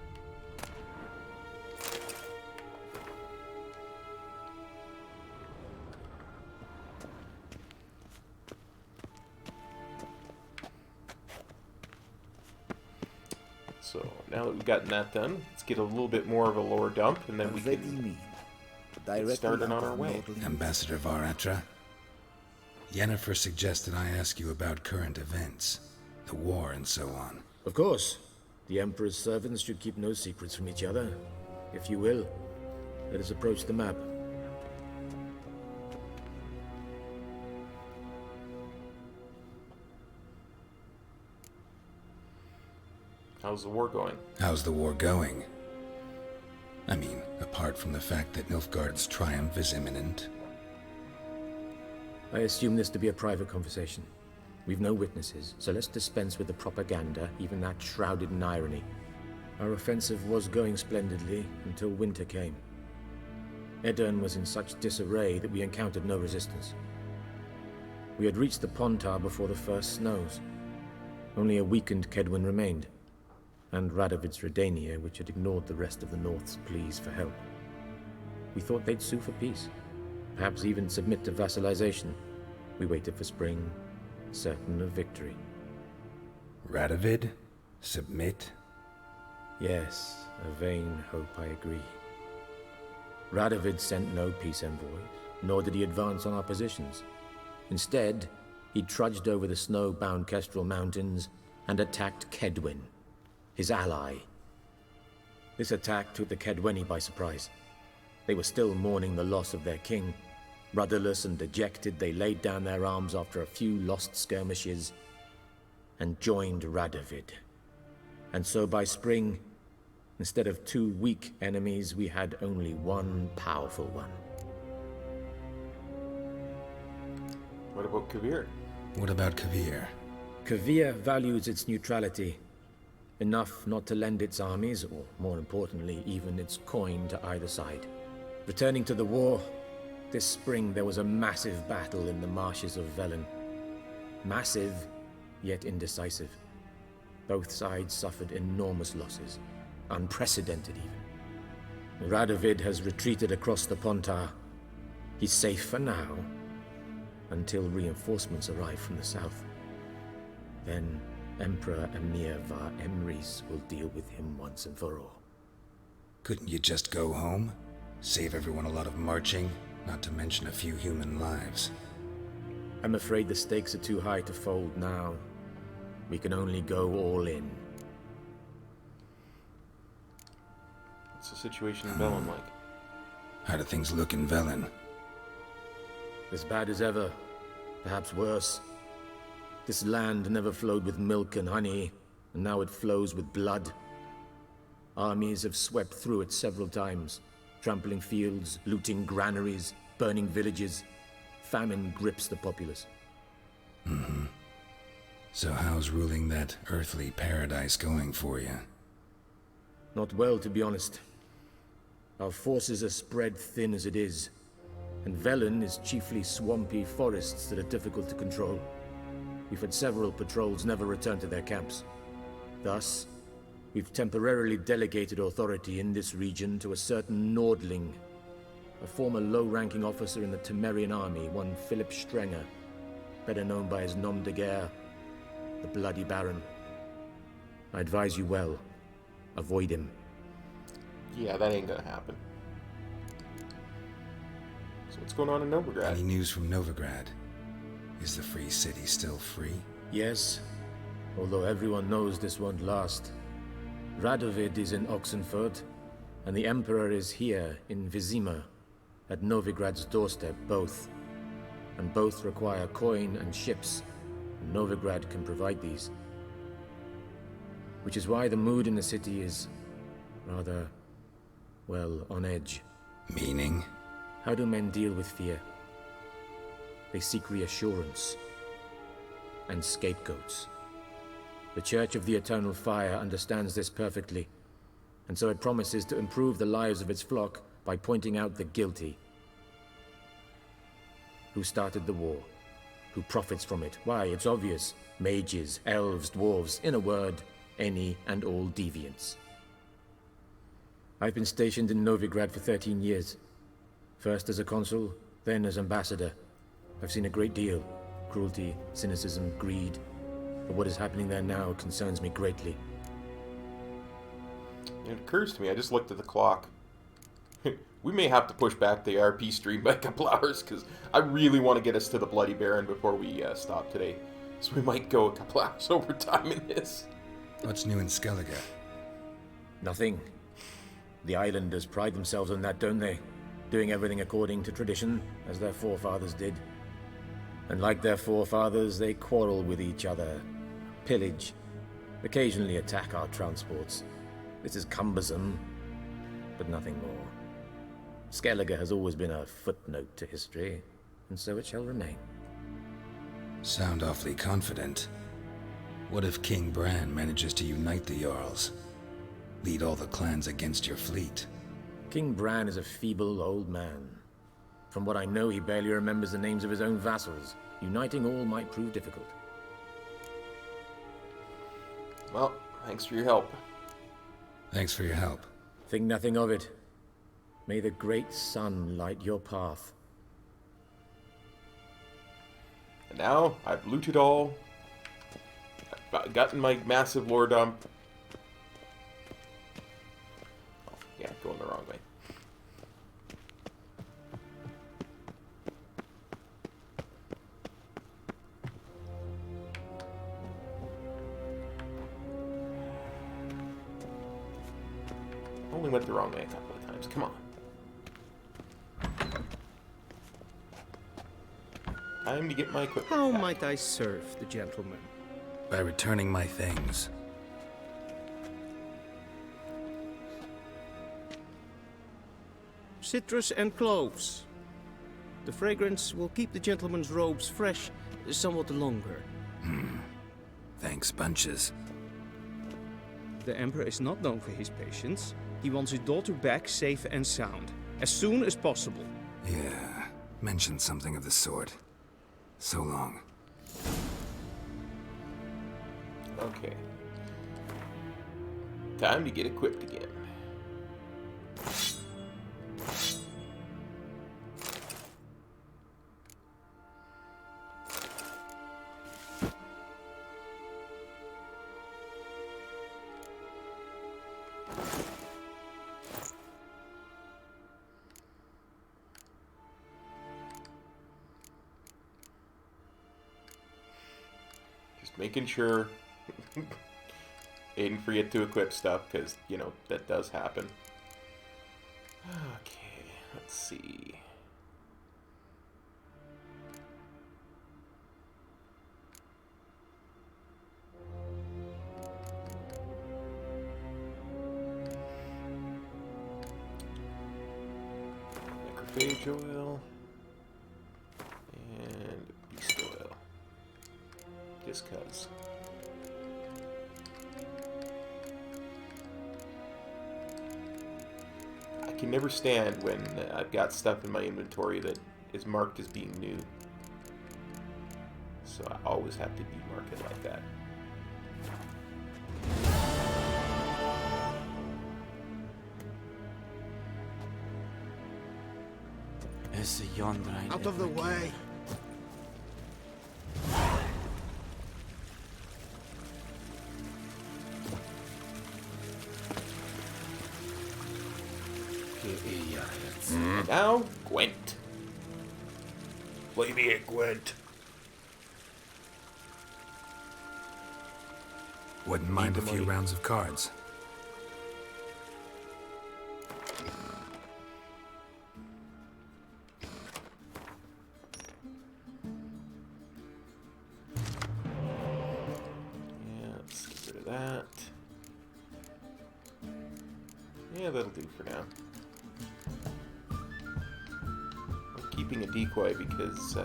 So now that we've gotten that done, let's get a little bit more of a lore dump, and then we can get started on our way. Ambassador Varatra, Yennefer suggested I ask you about current events, the war and so on. Of course. The Emperor's servants should keep no secrets from each other. If you will, let us approach the map. How's the war going? How's the war going? I mean, apart from the fact that Nilfgaard's triumph is imminent. I assume this to be a private conversation. We've no witnesses, so let's dispense with the propaganda, even that shrouded in irony. Our offensive was going splendidly until winter came. Edirne was in such disarray that we encountered no resistance. We had reached the Pontar before the first snows. Only a weakened Kedwin remained, and Radovid's Redania, which had ignored the rest of the North's pleas for help. We thought they'd sue for peace, perhaps even submit to vassalization. We waited for spring, certain of victory. Radovid? Submit? Yes, a vain hope, I agree. Radovid sent no peace envoys, nor did he advance on our positions. Instead, he trudged over the snow-bound Kestrel Mountains and attacked Kedwin, his ally. This attack took the Kedweni by surprise. They were still mourning the loss of their king. Rudderless and dejected, they laid down their arms after a few lost skirmishes and joined Radovid. And so by spring, instead of 2 weak enemies, we had only one powerful one. What about Kavir? What about Kavir? Kavir values its neutrality, enough not to lend its armies, or more importantly, even its coin to either side. Returning to the war, this spring there was a massive battle in the marshes of Velen. Massive, yet indecisive. Both sides suffered enormous losses, unprecedented even. Radovid has retreated across the Pontar. He's safe for now, until reinforcements arrive from the south. Then Emperor Emir var Emrys will deal with him once and for all. Couldn't you just go home? Save everyone a lot of marching, not to mention a few human lives. I'm afraid the stakes are too high to fold now. We can only go all in. What's the situation in Velen like? How do things look in Velen? As bad as ever, perhaps worse. This land never flowed with milk and honey, and now it flows with blood. Armies have swept through it several times, trampling fields, looting granaries, burning villages. Famine grips the populace. Mm-hmm. So how's ruling that earthly paradise going for you? Not well, to be honest. Our forces are spread thin as it is, and Velen is chiefly swampy forests that are difficult to control. We've had several patrols never return to their camps. Thus, we've temporarily delegated authority in this region to a certain Nordling, a former low-ranking officer in the Temerian army, one Philip Strenger, better known by his nom de guerre, the Bloody Baron. I advise you well. Avoid him. Yeah, that ain't gonna happen. So what's going on in Novigrad? Any news from Novigrad? Is the free city still free? Yes, although everyone knows this won't last. Radovid is in Oxenfurt, and the Emperor is here in Vizima, at Novigrad's doorstep, both. And both require coin and ships, and Novigrad can provide these. Which is why the mood in the city is rather, well, on edge. Meaning? How do men deal with fear? They seek reassurance and scapegoats. The Church of the Eternal Fire understands this perfectly, and so it promises to improve the lives of its flock by pointing out the guilty. Who started the war? Who profits from it? Why, it's obvious. Mages, elves, dwarves, in a word, any and all deviants. I've been stationed in Novigrad for 13 years. First as a consul, then as ambassador. I've seen a great deal. Cruelty, cynicism, greed. But what is happening there now concerns me greatly. It occurs to me, I just looked at the clock. We may have to push back the RP stream by a couple hours, because I really want to get us to the Bloody Baron before we stop today. So we might go a couple hours over time in this. What's new in Skellige? Nothing. The islanders pride themselves on that, don't they? Doing everything according to tradition, as their forefathers did. And like their forefathers, they quarrel with each other, pillage, occasionally attack our transports. This is cumbersome, but nothing more. Skellige has always been a footnote to history, and so it shall remain. Sound awfully confident. What if King Bran manages to unite the Jarls? Lead all the clans against your fleet? King Bran is a feeble old man. From what I know, he barely remembers the names of his own vassals. Uniting all might prove difficult. Well, thanks for your help. Thanks for your help. Think nothing of it. May the great sun light your path. And now, I've looted all. I've gotten my massive lore dump. Oh, yeah, going the wrong way. Only went the wrong way a couple of times. Come on. Time to get my equipment How back. might I serve the gentleman? By returning my things. Citrus and cloves. The fragrance will keep the gentleman's robes fresh somewhat longer. Thanks, bunches. The Emperor is not known for his patience. He wants his daughter back safe and sound, as soon as possible. Yeah, mentioned something of the sort. So long. Okay. Time to get equipped again. Just making sure I didn't forget to equip stuff, because, you know, that does happen. Okay, let's see. Necrophage oil. And beast oil. Just cuz. I can never stand when I've got stuff in my inventory that is marked as being new. So I always have to demark it like that. Out of the way. And now, Gwent. Play me at Gwent. Wouldn't mind a few rounds of cards. Yeah, let's get rid of that. Yeah, that'll do for now. I'm keeping a decoy because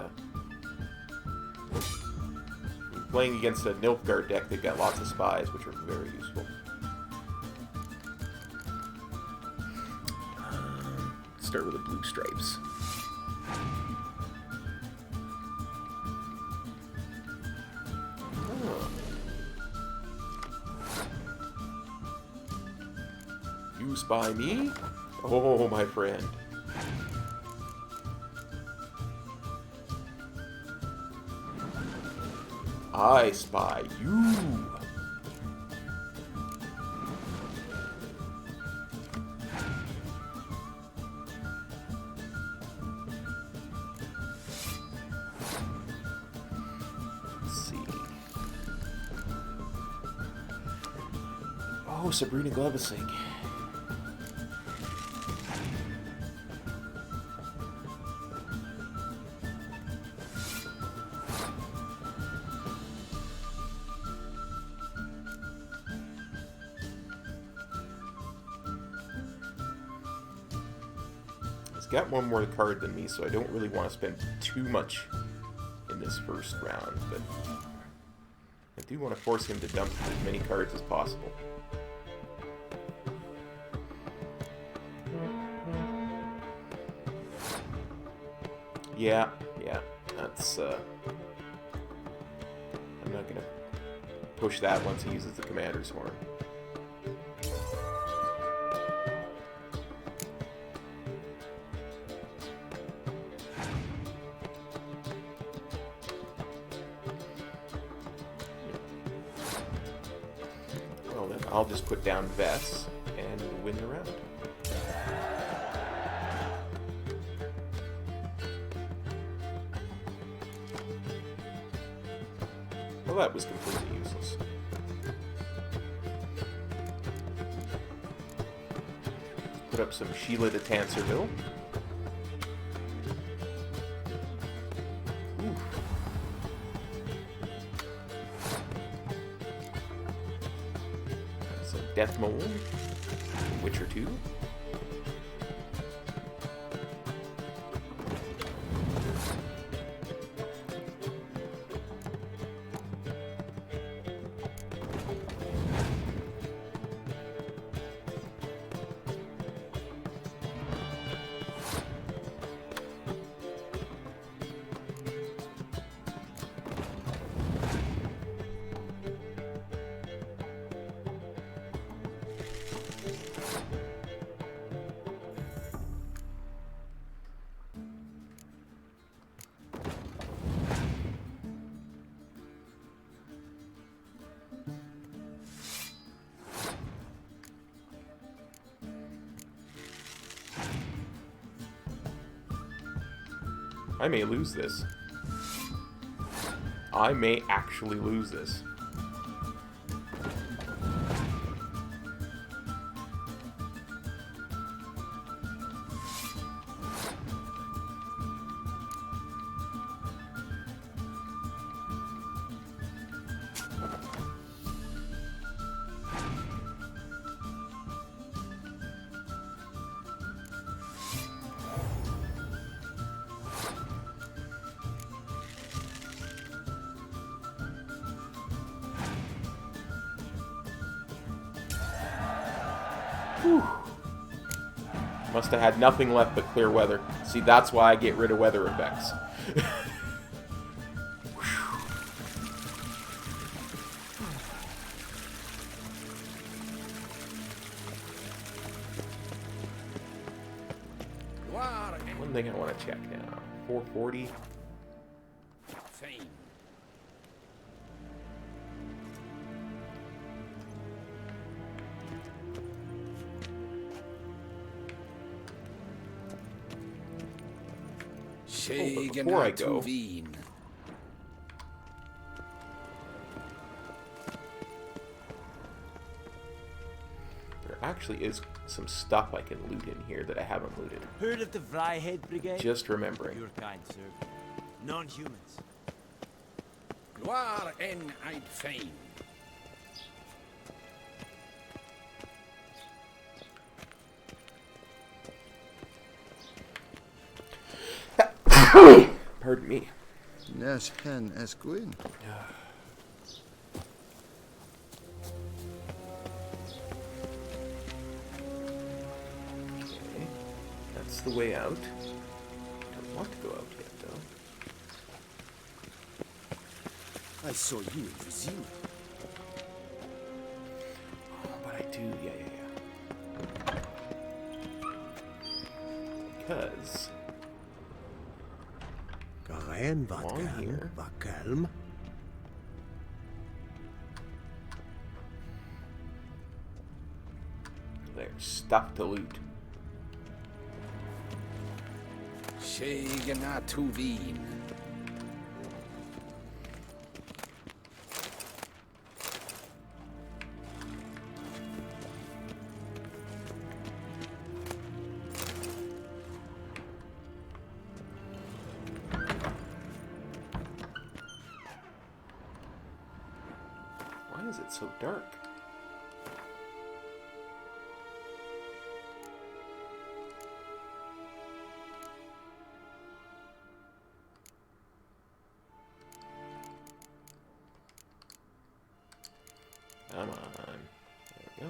playing against a Nilfgaard deck, they've got lots of spies, which are very useful. Start with the blue stripes. Oh. You spy me? Oh, my friend. I spy you. Let's see. Oh, Sabrina Glevisig. Got one more card than me, so I don't really want to spend too much in this first round, but I do want to force him to dump as many cards as possible. Yeah, that's, I'm not gonna push that once he uses the commander's horn. Well then, I'll just put down Vess and win the round. Well, that was completely useless. Put up some Sheila de Tanserville. Ooh. Some Death Mold. Witcher 2. I may lose this. I may actually lose this. Whew. Must have had nothing left but clear weather. See, that's why I get rid of weather effects. One thing I want to check now. 440. Oh, before I go, there actually is some stuff I can loot in here that I haven't looted. Heard of the Vryhead Brigade? Just remembering. Your kind, sir. Non-humans. Gloire en I'd fain. Pardon me. Yes, hen as Gwyn. Okay, that's the way out. Don't want to go out yet, though. I saw you in Vizima. Oh, but I do, yeah. Because along here, there's stuff to loot. Tuvin. Why is it so dark? Come on. There we go.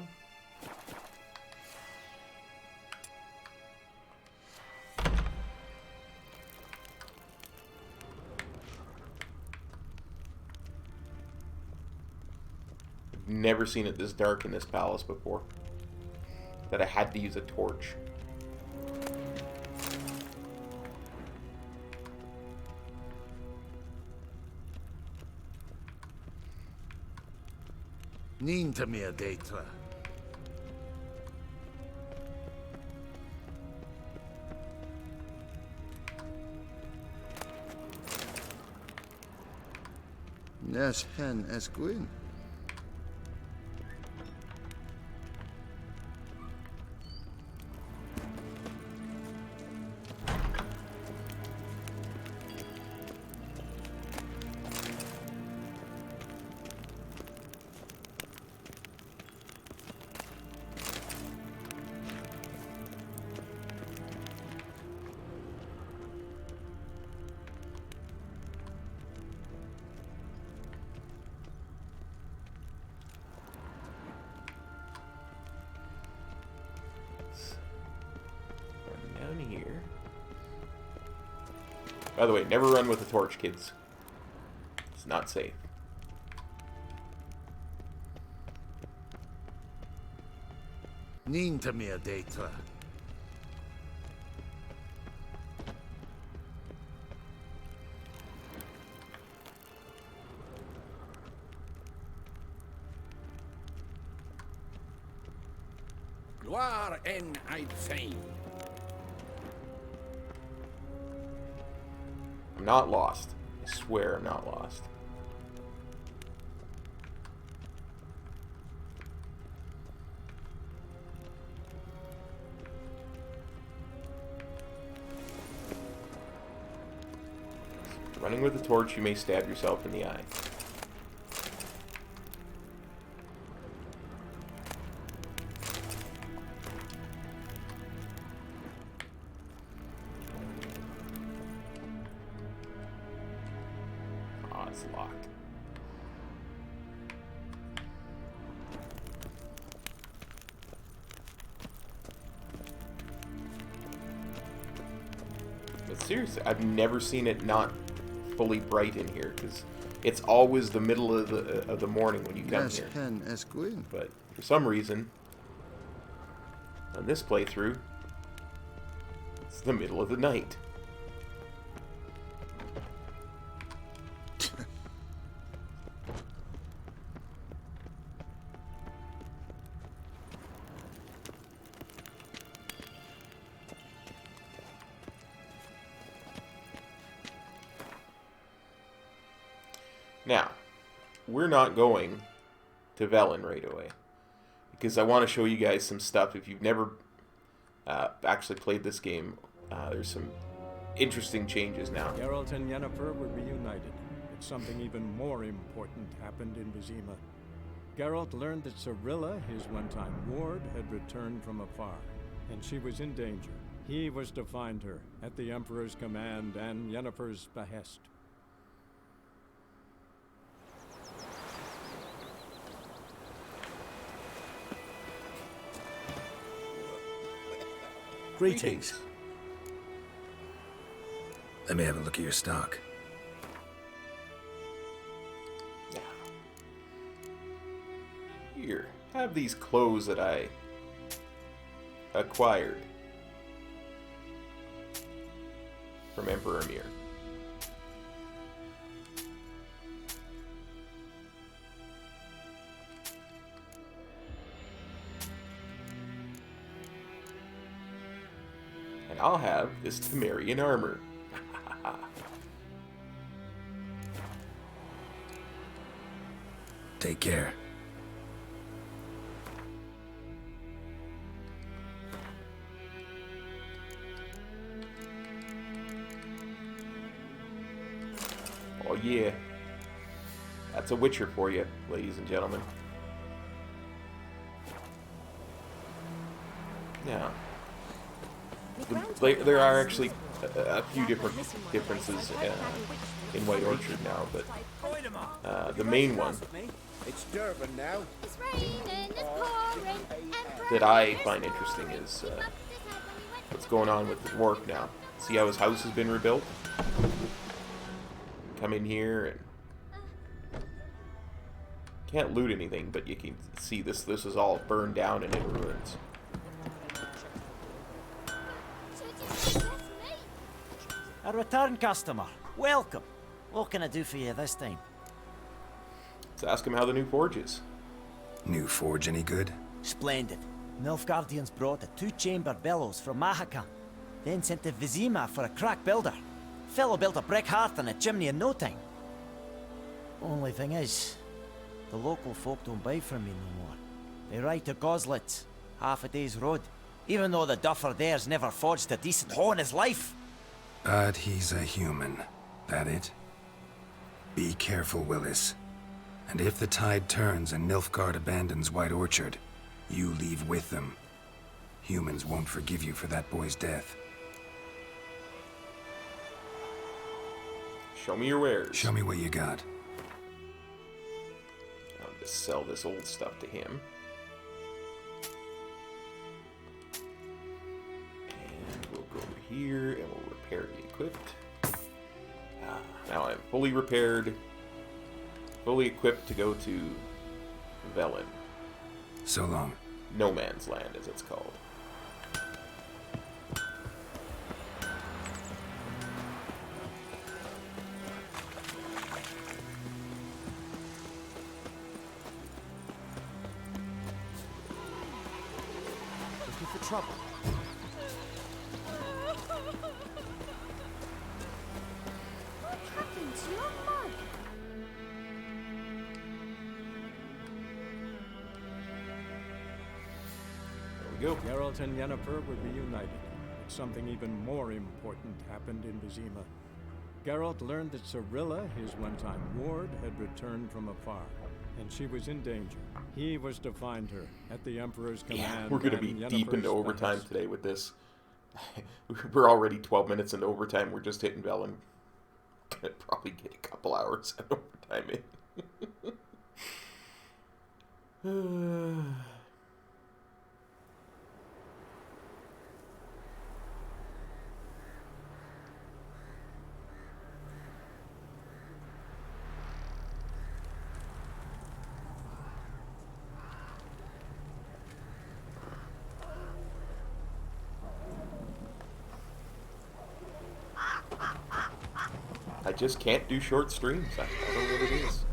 never seen it this dark in this palace before. That I had to use a torch. Ninta mia detra. Nes hen es gwyn. Run down here. By the way, never run with a torch, kids. It's not safe. Ninta mia detra. Gloire en I'd fain. I'm not lost. I swear I'm not lost. Running with a torch, you may stab yourself in the eye. Oh, it's locked. But seriously, I've never seen it not fully bright in here, because it's always the middle of the morning when you come here. But for some reason, on this playthrough, it's the middle of the night. Now, we're not going to Velen right away, because I want to show you guys some stuff. If you've never actually played this game, there's some interesting changes now. Geralt and Yennefer were reunited, but something even more important happened in Vizima. Geralt learned that Cirilla, his one-time ward, had returned from afar, and she was in danger. He was to find her, at the Emperor's command and Yennefer's behest. Greetings. Let me have a look at your stock. Here, have these clothes that I acquired from Emperor Emir. And I'll have this Temerian armor. Take care. Oh yeah. That's a Witcher for you, ladies and gentlemen. Now, there are actually a few differences in White Orchard now, but the main one It's Durban now. that I find interesting is what's going on with the dwarf now. See how his house has been rebuilt? Come in here and Can't loot anything, but you can see this. This is all burned down and in ruins. A return customer. Welcome. What can I do for you this time? Let's ask him how the new forge is. New forge any good? Splendid. Nilfgaardians brought a 2-chamber bellows from Mahakam, then sent to Vizima for a crack builder. Fellow built a brick hearth and a chimney in no time. Only thing is, the local folk don't buy from me no more. They ride to Goslitz, half a day's road, even though the duffer there's never forged a decent hoe in his life. But he's a human. That it? Be careful, Willis. And if the tide turns and Nilfgaard abandons White Orchard, you leave with them. Humans won't forgive you for that boy's death. Show me your wares. Show me what you got. I'll just sell this old stuff to him. And we'll go over here and we'll repair the equipped. Now I'm fully repaired, fully equipped to go to Velen. So long. No Man's Land, as it's called. Looking for trouble. What happened to your mug? There we go. Geralt and Yennefer were reunited. But something even more important happened in Vizima. Geralt learned that Cirilla, his one-time ward, had returned from afar, and she was in danger. He was to find her at the Emperor's command. Yeah, we're going to be deep into Yennefer's overtime behest. today with this. We're already 12 minutes into overtime. We're just hitting Velen. Gonna probably get a couple hours of overtime in. I just can't do short streams. I don't know what it is.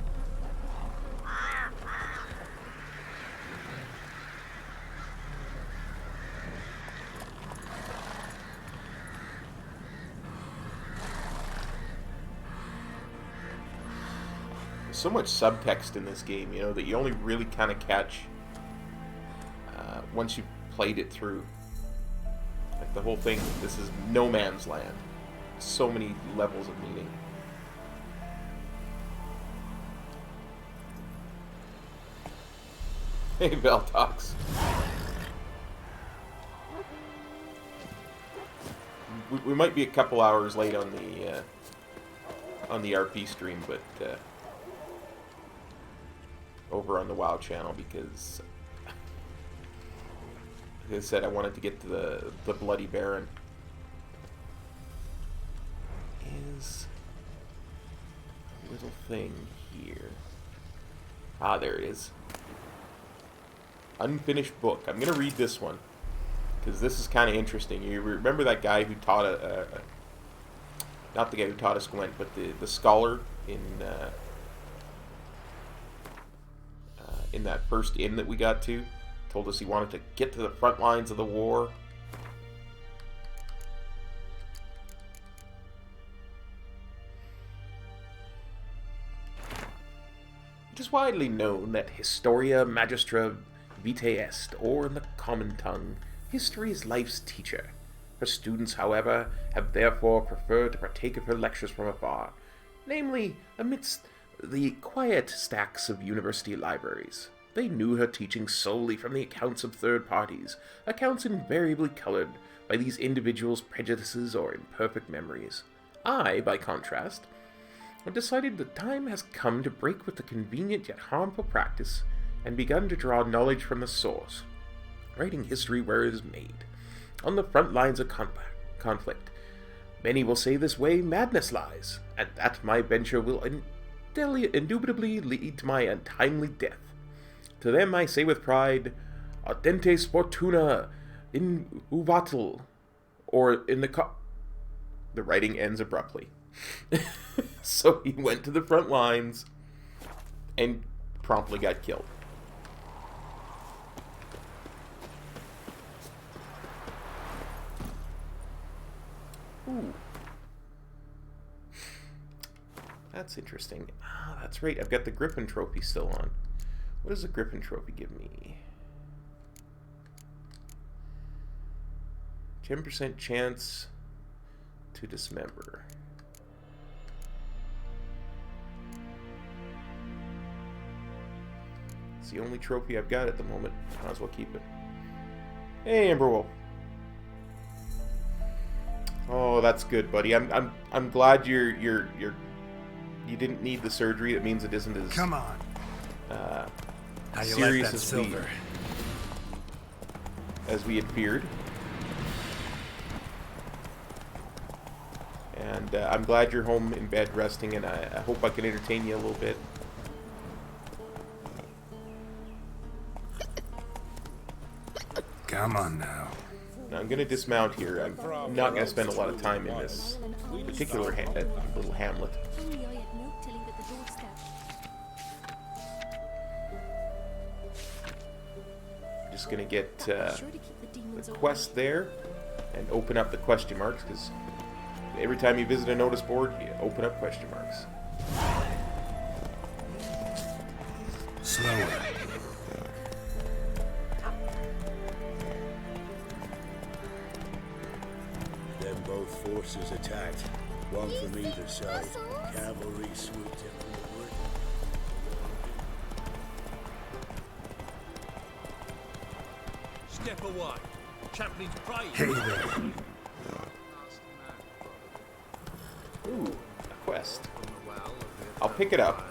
There's so much subtext in this game, you know, that you only really kind of catch once you've played it through. Like the whole thing, this is no man's land. So many levels of meaning. Hey, Veltox. We might be a couple hours late on the RP stream, but over on the WoW channel because, like I said, I wanted to get to the Bloody Baron. Is a little thing here. Ah, there it is. Unfinished book. I'm gonna read this one because this is kind of interesting. You remember that guy who taught not the guy who taught us Gwent, but the scholar in that first inn that we got to, told us he wanted to get to the front lines of the war. It is widely known that Historia Magistra Vitae Est, or in the common tongue, history is life's teacher. Her students, however, have therefore preferred to partake of her lectures from afar, namely, amidst the quiet stacks of university libraries. They knew her teaching solely from the accounts of third parties, accounts invariably colored by these individuals' prejudices or imperfect memories. I, by contrast, have decided the time has come to break with the convenient yet harmful practice and begun to draw knowledge from the source, writing history where it is made, on the front lines of conflict. Many will say this way madness lies, and that my venture will indubitably lead to my untimely death. To them I say with pride, Audentes fortuna in uvatel, or in the The writing ends abruptly. So he went to the front lines and promptly got killed. Ooh. That's interesting. Ah, that's right. I've got the Griffin trophy still on. What does the Griffin trophy give me? 10% chance to dismember. It's the only trophy I've got at the moment. Might as well keep it. Hey, Amberwolf. Oh, that's good, buddy. I'm glad you didn't need the surgery. It means it isn't as Come on. How you serious like that as silver? As we had feared. And I'm glad you're home in bed resting, and I hope I can entertain you a little bit. Come on now. Now I'm going to dismount here. I'm not going to spend a lot of time in this particular little hamlet. Just going to get the quest there and open up the question marks, because every time you visit a notice board, you open up question marks. Slower. Then both forces attacked, one from either side. Cavalry swooped in from the wood. Step away. Chaplain's praying. Hey there. Ooh, a quest. I'll pick it up.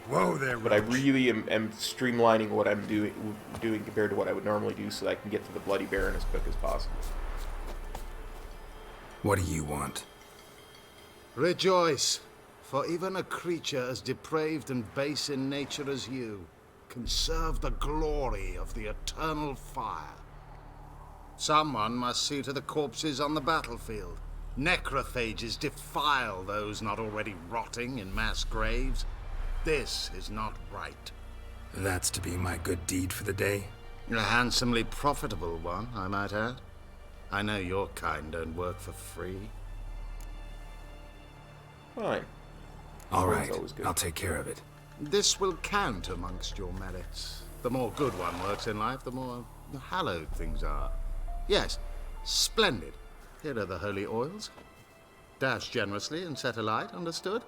Whoa there, but I really am streamlining what I'm doing compared to what I would normally do, so that I can get to the Bloody Baron as quick as possible. What do you want? Rejoice, for even a creature as depraved and base in nature as you can serve the glory of the eternal fire. Someone must see to the corpses on the battlefield. Necrophages defile those not already rotting in mass graves. This is not right. That's to be my good deed for the day? A handsomely profitable one, I might add. I know your kind don't work for free. Fine. All right, I'll take care of it. This will count amongst your merits. The more good one works in life, the more hallowed things are. Yes, splendid. Here are the holy oils. Dash generously and set alight, understood?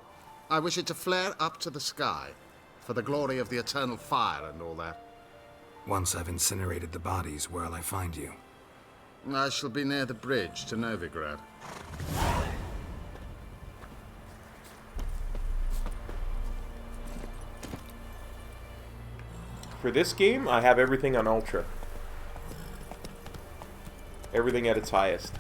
I wish it to flare up to the sky, for the glory of the eternal fire and all that. Once I've incinerated the bodies, where'll I find you? I shall be near the bridge to Novigrad. For this game, I have everything on Ultra. Everything at its highest.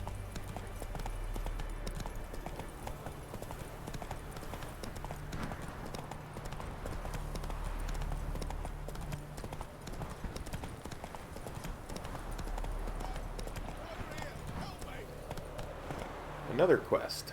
Another quest.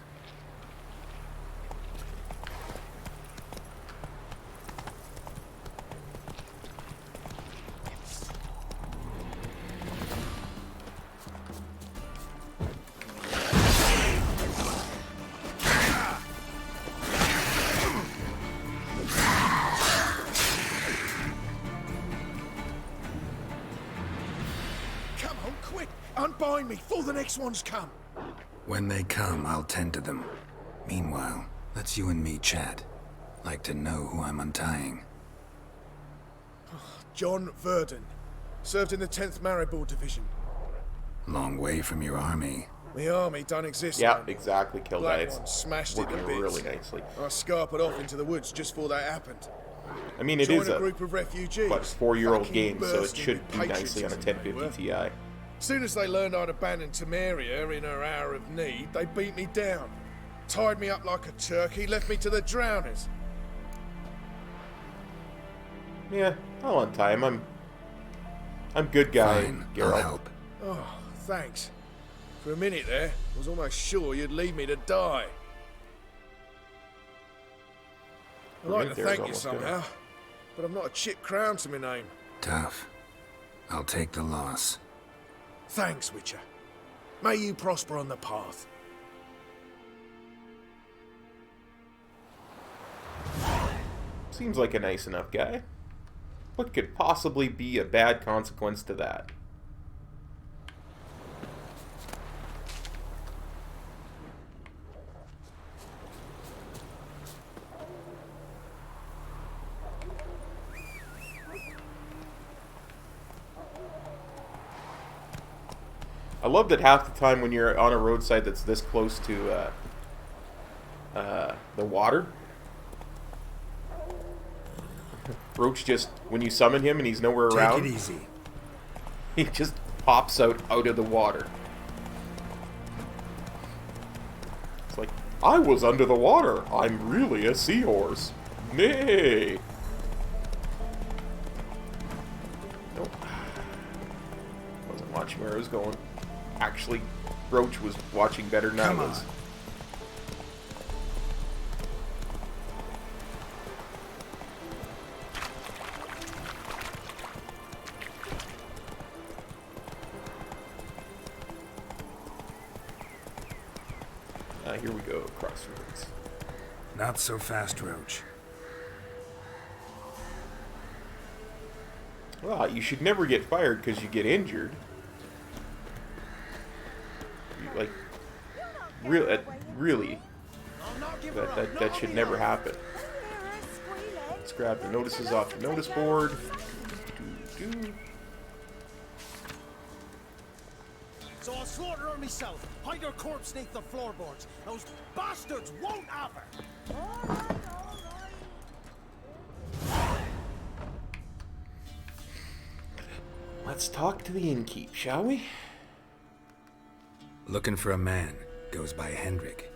Come on, quick! Unbind me before the next ones come! When they come, I'll tend to them. Meanwhile, let's you and me chat. Like to know who I'm untying. John Verdon. Served in the 10th Maribor Division. Long way from your army. The army don't exist Yeah, anymore. exactly, Kildare. Black It's one smashed it to working bits. really nicely. I scarpered off into the woods just before that happened. I mean, it Joined is a a group of refugees. 4-year-old Fucking game, so it bursting should with do nicely on a patriotism, 1050 they were. Ti. Soon as they learned I'd abandoned Temeria in her hour of need, they beat me down. Tied me up like a turkey, left me to the drowners. Yeah, I'll untie him. I'm good guy, Fine, Geralt. I'll help. Oh, thanks. For a minute there, I was almost sure you'd leave me to die. I'd like to thank you somehow, but I've not a chip crown to my name. Tough. I'll take the loss. Thanks, Witcher. May you prosper on the path. Seems like a nice enough guy. What could possibly be a bad consequence to that? I love that half the time when you're on a roadside that's this close to the water, Roach just, when you summon him and he's nowhere around, Take it easy. He just pops out of the water. It's like, I was under the water. I'm really a seahorse. Nay. Nope. Wasn't watching where I was going. Actually, Roach was watching better than I was. Here we go, crossroads. Not so fast, Roach. Well, you should never get fired because you get injured. Like, really, that should never happen. Let's grab the notices off the notice board. So I'll slaughter her myself. Hide her corpse beneath the floorboards. Those bastards won't have her. All right. Let's talk to the innkeep, shall we? Looking for a man. Goes by Hendrik.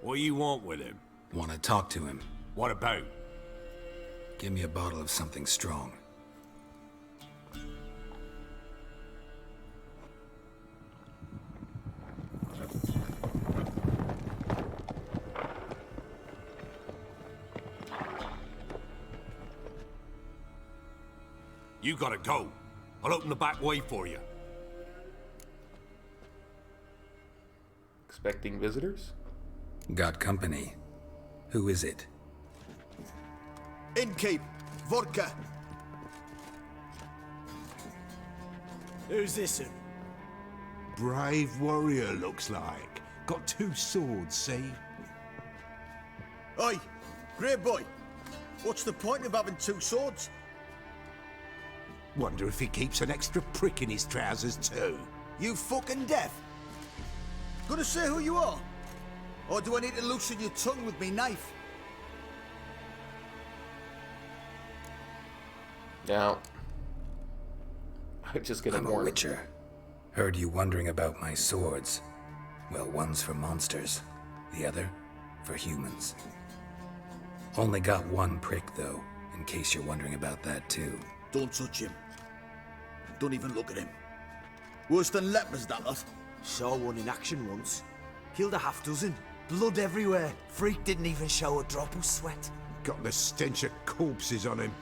What do you want with him? Want to talk to him. What about? Give me a bottle of something strong. You gotta go. I'll open the back way for you. Expecting visitors? Got company. Who is it? Innkeep, vodka. Who's this? Brave warrior, looks like. Got 2 swords, see? Oi, grey boy. What's the point of having 2 swords? Wonder if he keeps an extra prick in his trousers too. You fucking deaf? Gonna say who you are? Or do I need to loosen your tongue with me knife? Now, I'm just gonna I'm a witcher. Heard you wondering about my swords. Well, one's for monsters, the other for humans. Only got 1 prick though, in case you're wondering about that too. Don't touch him. Don't even look at him. Worse than lepers, that lot. Saw one in action once. Killed a half dozen. Blood everywhere. Freak didn't even show a drop of sweat. Got the stench of corpses on him.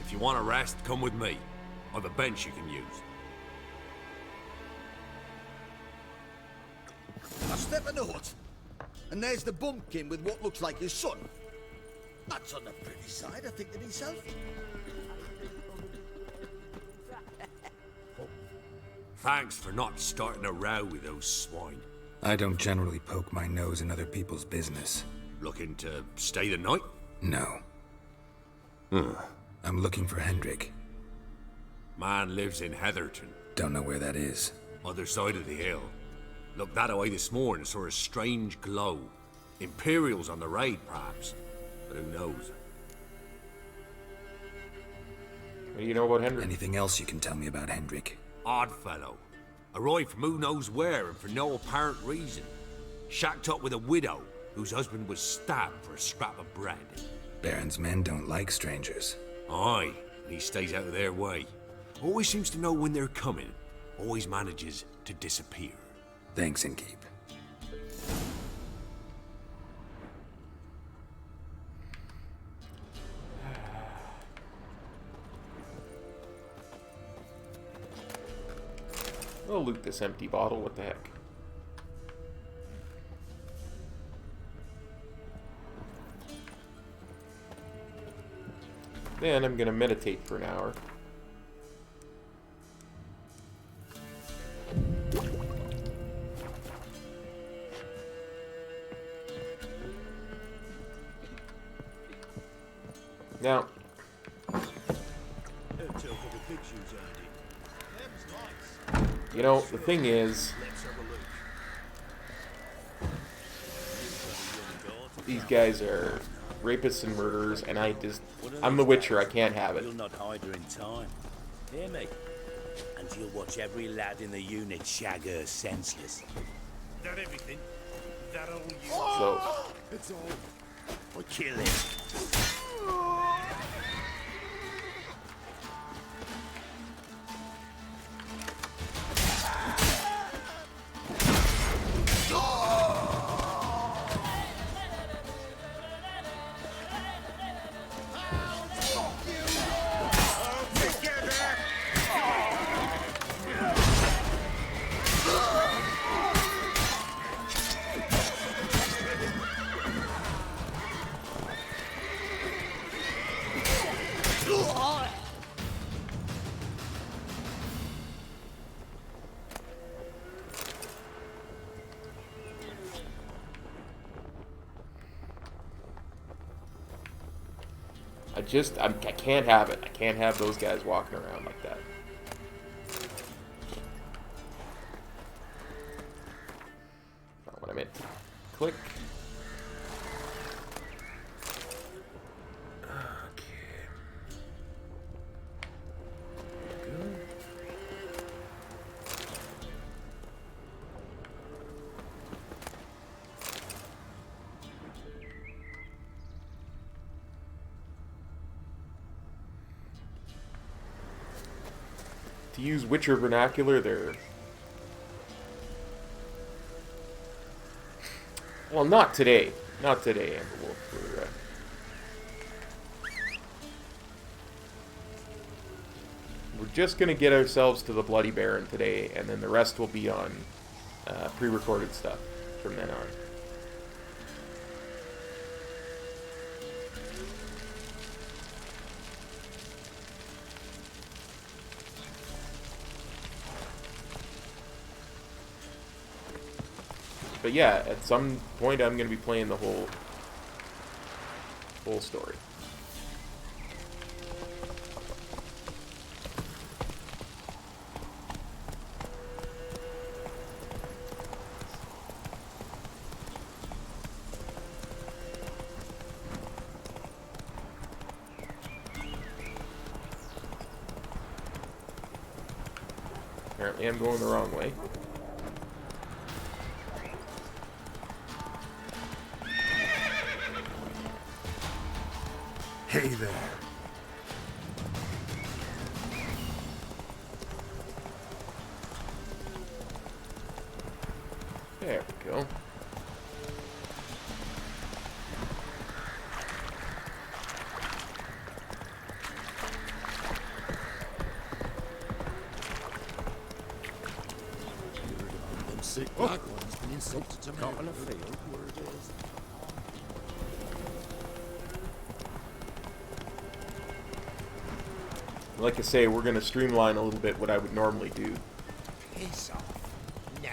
If you want a rest, come with me. I've a bench you can use. I step in the hut, and there's the bumpkin with what looks like his son. That's on the pretty side, I think to myself. Thanks for not starting a row with those swine. I don't generally poke my nose in other people's business. Looking to stay the night? No. I'm looking for Hendrik. Man lives in Heatherton. Don't know where that is. Other side of the hill. Looked that away this morning, saw a strange glow. Imperials on the raid, perhaps. But who knows? What do you know about Hendrik? Anything else you can tell me about Hendrik? Odd fellow. Arrived from who knows where and for no apparent reason. Shacked up with a widow whose husband was stabbed for a scrap of bread. Baron's men don't like strangers. Aye, he stays out of their way. Always seems to know when they're coming. Always manages to disappear. Thanks, Innkeep. I'll loot this empty bottle, what the heck. Then I'm gonna meditate for an hour. Now, you know, the thing is, these guys are rapists and murderers, and I'm the Witcher, I can't have it. You'll not hide her in time. Hear me? And you'll watch every lad in the unit shag her senseless. That everything? That all you? So, It's all. Or kill him. I can't have it. I can't have those guys walking around like that. Not what I meant to click. To use Witcher vernacular, they're... Well, not today. Not today, Amber Wolf. We're just going to get ourselves to the Bloody Baron today, and then the rest will be on pre-recorded stuff from then on. But yeah, at some point I'm going to be playing the whole story. Apparently I'm going the wrong way. Hey there. There we go. Them sick black ones been insulted to me. Caught in a field. Like I say, we're going to streamline a little bit what I would normally do. Piss off. No.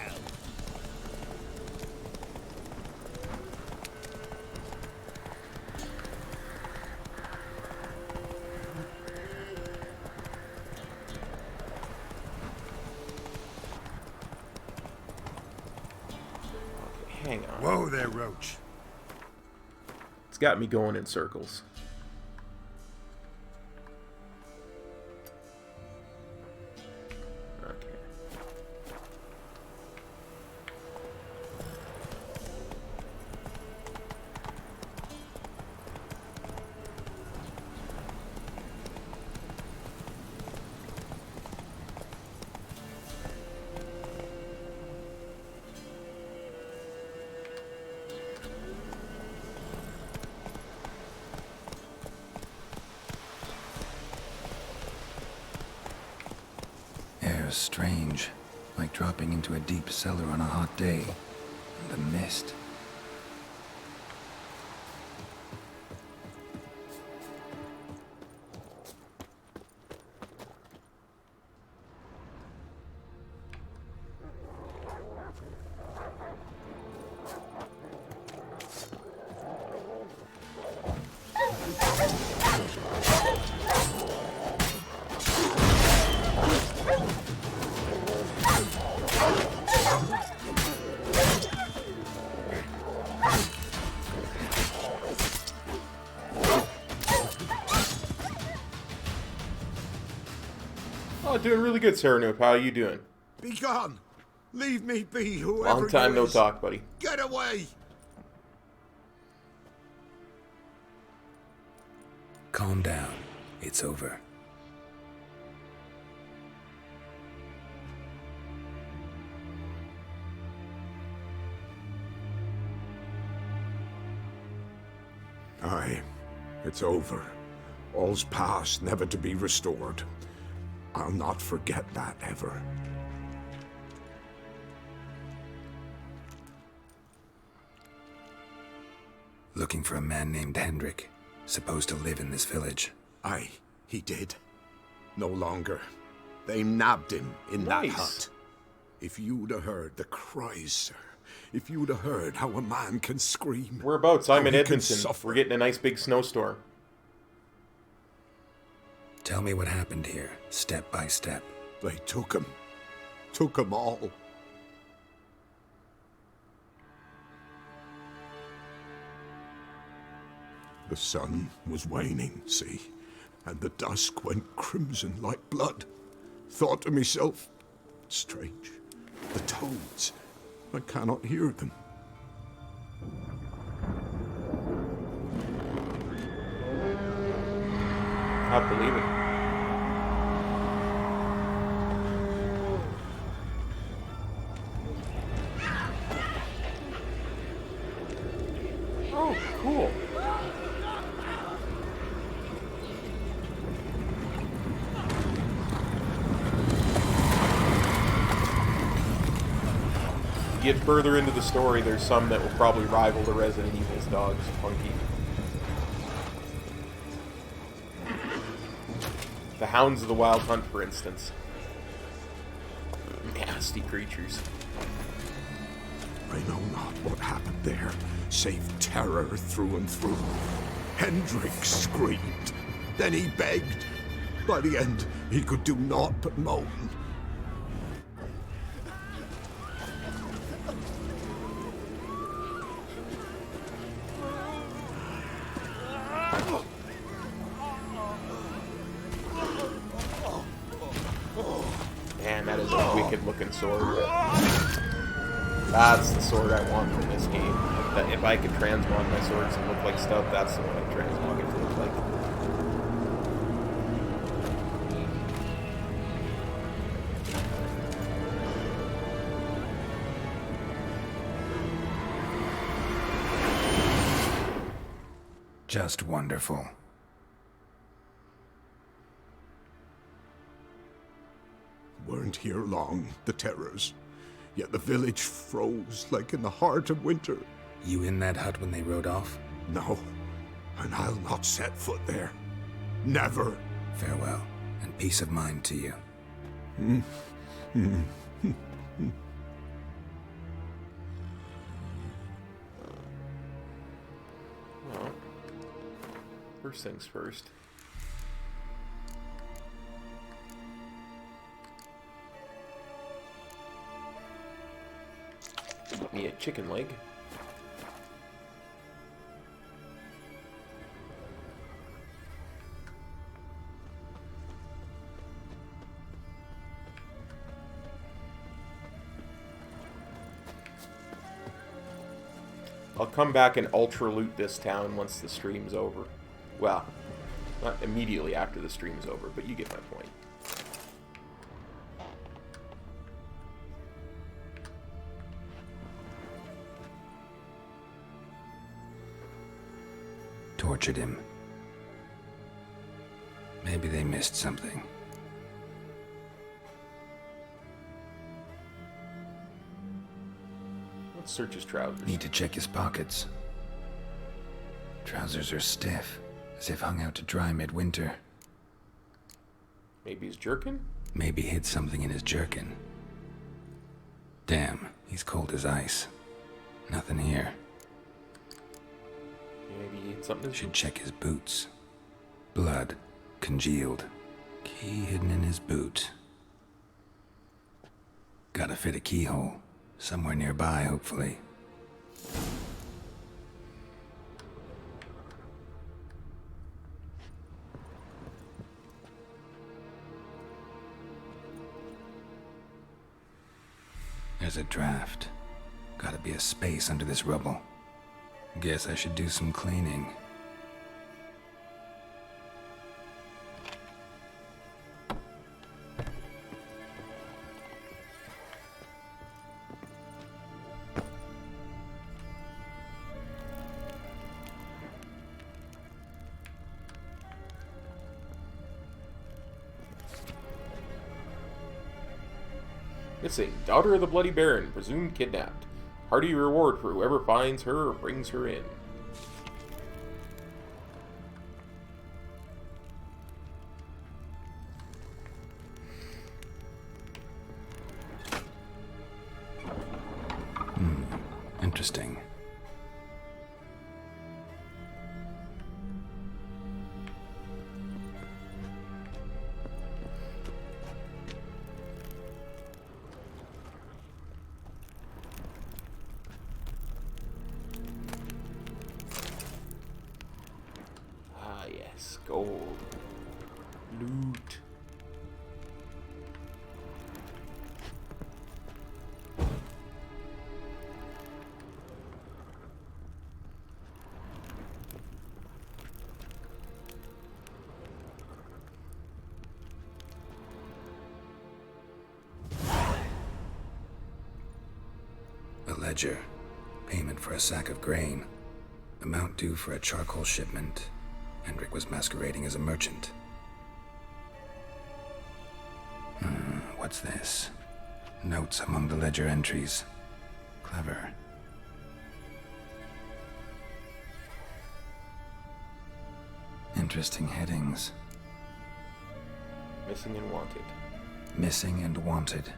Okay, hang on. Whoa there, Roach. It's got me going in circles. are strange, like dropping into a deep cellar on a hot day. And the mist. Oh, doing really good, Saranoop. How are you doing? Be gone! Leave me be, whoever Long time you no is. talk, buddy. Get away! Calm down. It's over. Aye, it's over. All's past, never to be restored. I'll not forget that ever. Looking for a man named Hendrik, supposed to live in this village. Aye, he did. No longer. They nabbed him in that Nice. hut. If you'd have heard the cries, sir. If you'd have heard how a man can scream. Whereabouts? I'm how in he can Edmonton. suffer. We're getting a nice big snowstorm. Tell me what happened here, step by step. They took him. Took him all. The sun was waning, see, and the dusk went crimson like blood. Thought to myself, strange, the toads, I cannot hear them. I believe it. Oh, cool. You get further into the story, there's some that will probably rival the Resident Evil's dogs, Funky. The Hounds of the Wild Hunt, for instance. Nasty creatures. I know not what happened there, save terror through and through. Hendrik screamed. Then he begged. By the end, he could do naught but moan. Man, that is a wicked looking sword. That's the sword I want from this game. If I could transmog my swords and look like stuff, that's the one I'd transmog it to look like. Just wonderful. Weren't here long, the terrors. Yet the village froze like in the heart of winter. You in that hut when they rode off? No, and I'll not set foot there. Never. Farewell, and peace of mind to you. Well, first things first. Eat me a chicken leg. I'll come back and ultra loot this town once the stream's over. Well, not immediately after the stream's over, but you get my point. Tortured him. Maybe they missed something. Let's search his trousers. Need to check his pockets. Trousers are stiff, as if hung out to dry midwinter. Maybe his jerkin? Maybe hid something in his jerkin. Damn, he's cold as ice. Nothing here. Maybe he hid something. Should check his boots. Blood, congealed. Key hidden in his boot. Gotta fit a keyhole. Somewhere nearby, hopefully. There's a draft. Gotta be a space under this rubble. Guess I should do some cleaning. Missing. Daughter of the Bloody Baron, presumed kidnapped. Hearty reward for whoever finds her or brings her in. Interesting. Yes, gold. Loot. A ledger. Payment for a sack of grain. Amount due for a charcoal shipment. Hendrik was masquerading as a merchant. What's this? Notes among the ledger entries. Clever. Interesting headings. Missing and wanted. Missing and wanted.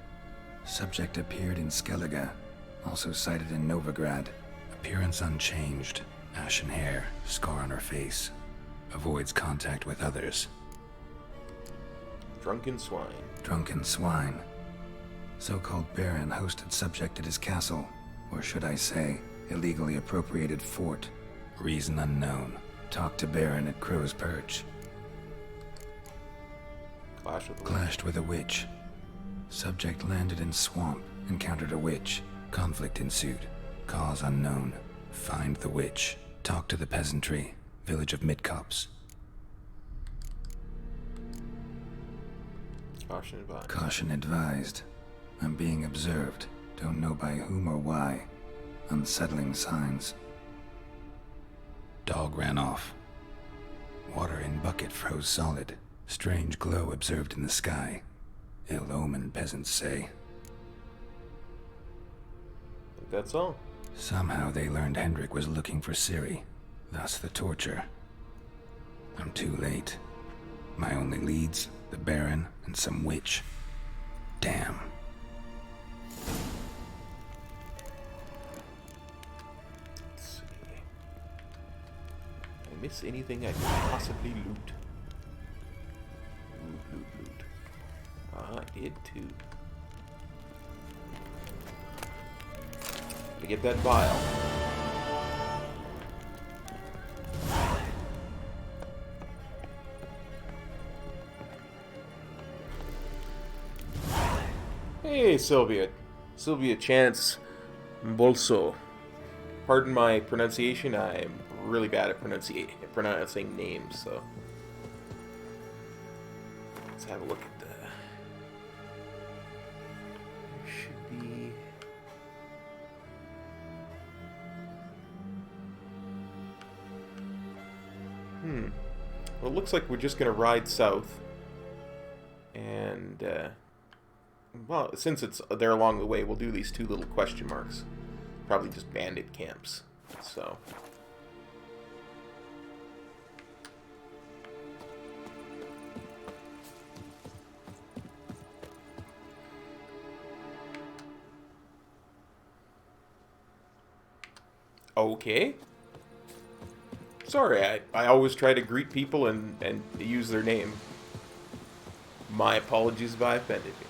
Subject appeared in Skellige. Also sighted in Novigrad. Appearance unchanged. Ashen hair. Scar on her face. Avoids contact with others. Drunken swine. Drunken swine. So-called Baron hosted subject at his castle, or should I say, illegally appropriated fort. Reason unknown. Talked to Baron at Crow's Perch. Clashed with a witch. Subject landed in swamp, encountered a witch. Conflict ensued. Cause unknown. Find the witch. Talk to the peasantry. Village of Midcops. Caution advised. Caution advised. I'm being observed. Don't know by whom or why. Unsettling signs. Dog ran off. Water in bucket froze solid. Strange glow observed in the sky. Ill omen, peasants say. Think that's all. Somehow they learned Hendrik was looking for Ciri. Thus the torture. I'm too late. My only leads, the Baron and some witch. Damn. Let's see. Did I miss anything I could possibly loot? Loot. I did too. To get that vial. Hey, Sylvia. Sylvia Chance Bolso. Pardon my pronunciation, I'm really bad at pronouncing names, so... Let's have a look at the... There should be... Well, it looks like we're just gonna ride south. And, well, since it's there along the way, we'll do these two little question marks. probably just bandit camps. So. Okay. Sorry, I always try to greet people and use their name. My apologies if I offended you.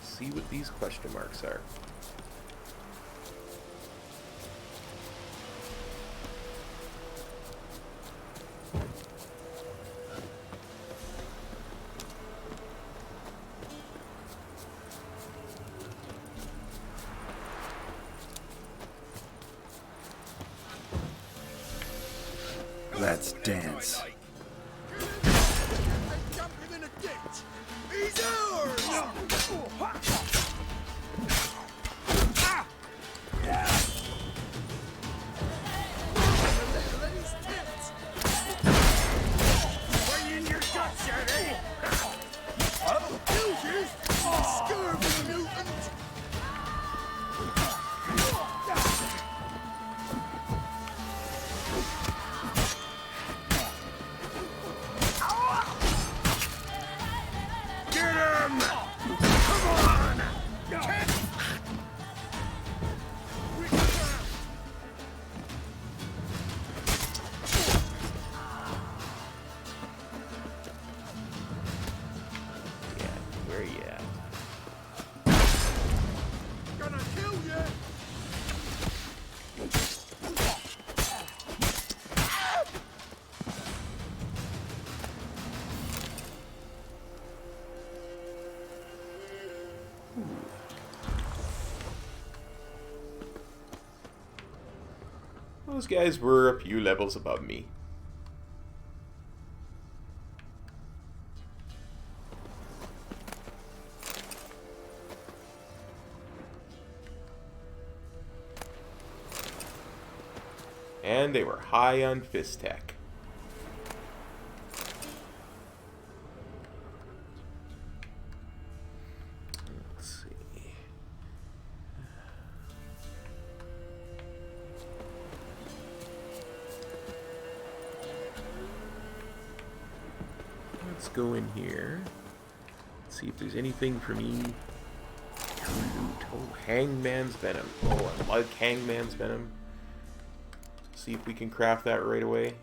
See what these question marks are. Let's dance. He's ours! Bring in your guts, Eddie! I'll kill you, scurvy mutant! Get him! Come on! Where you at? Gonna kill you! Those guys were a few levels above me. And they were high on fist tech. Let's see. Let's go in here. Let's see if there's anything for me to loot. Oh, Hangman's Venom. Oh, I like Hangman's Venom. See if we can craft that right away.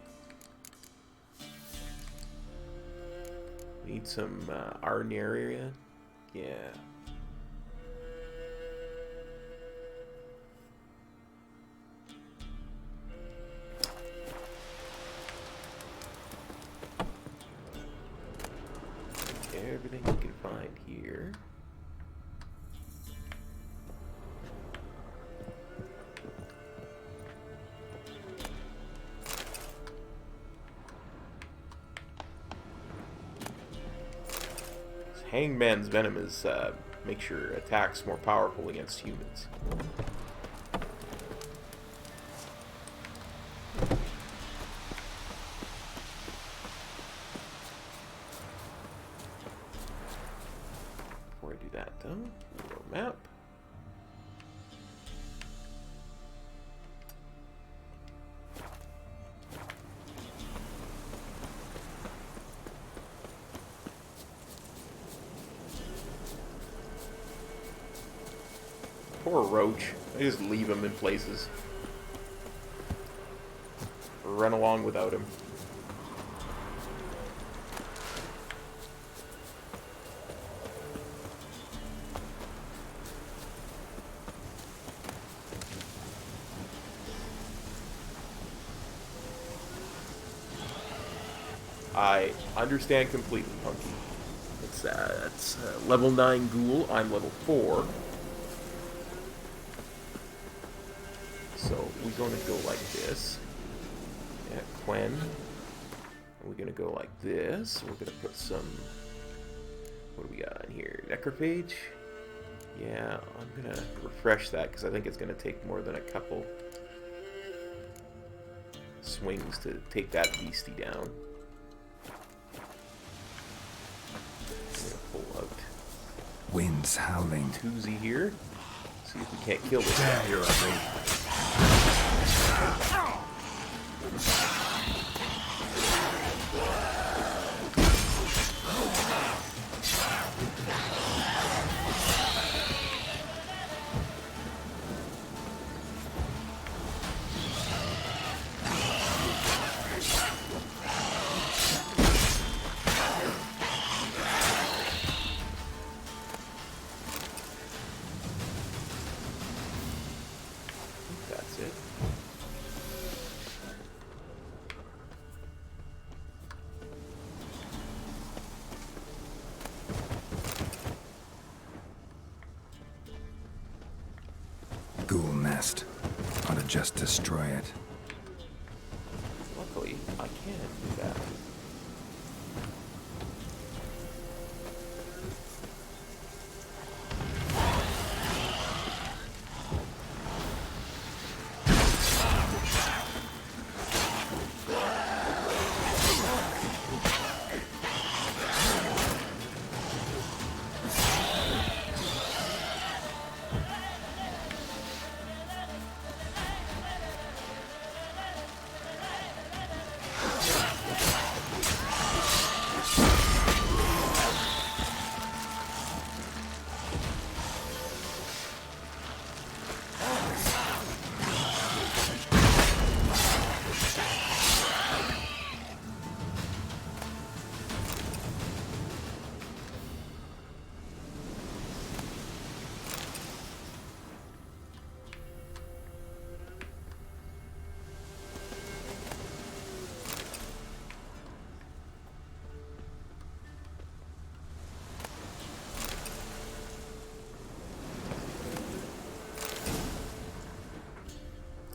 Need some iron area. Yeah. Everything we can find here. Hangman's Venom is makes your attacks more powerful against humans. Before I do that though, little map. Poor Roach. I just leave him in places. Run along without him. I understand completely, Punky. It's level 9 ghoul. I'm level 4. So we're going to go like this. Yeah, Quen. We're going to go like this. We're going to put some... What do we got in here? Necropage? Yeah, I'm going to refresh that because I think it's going to take more than a couple swings to take that beastie down. I'm going to pull out Wind's howling. Toozy here. See if we can't kill this guy here, I think. That's it. Ghoul nest. Ought to just destroy it. Luckily, I can do that.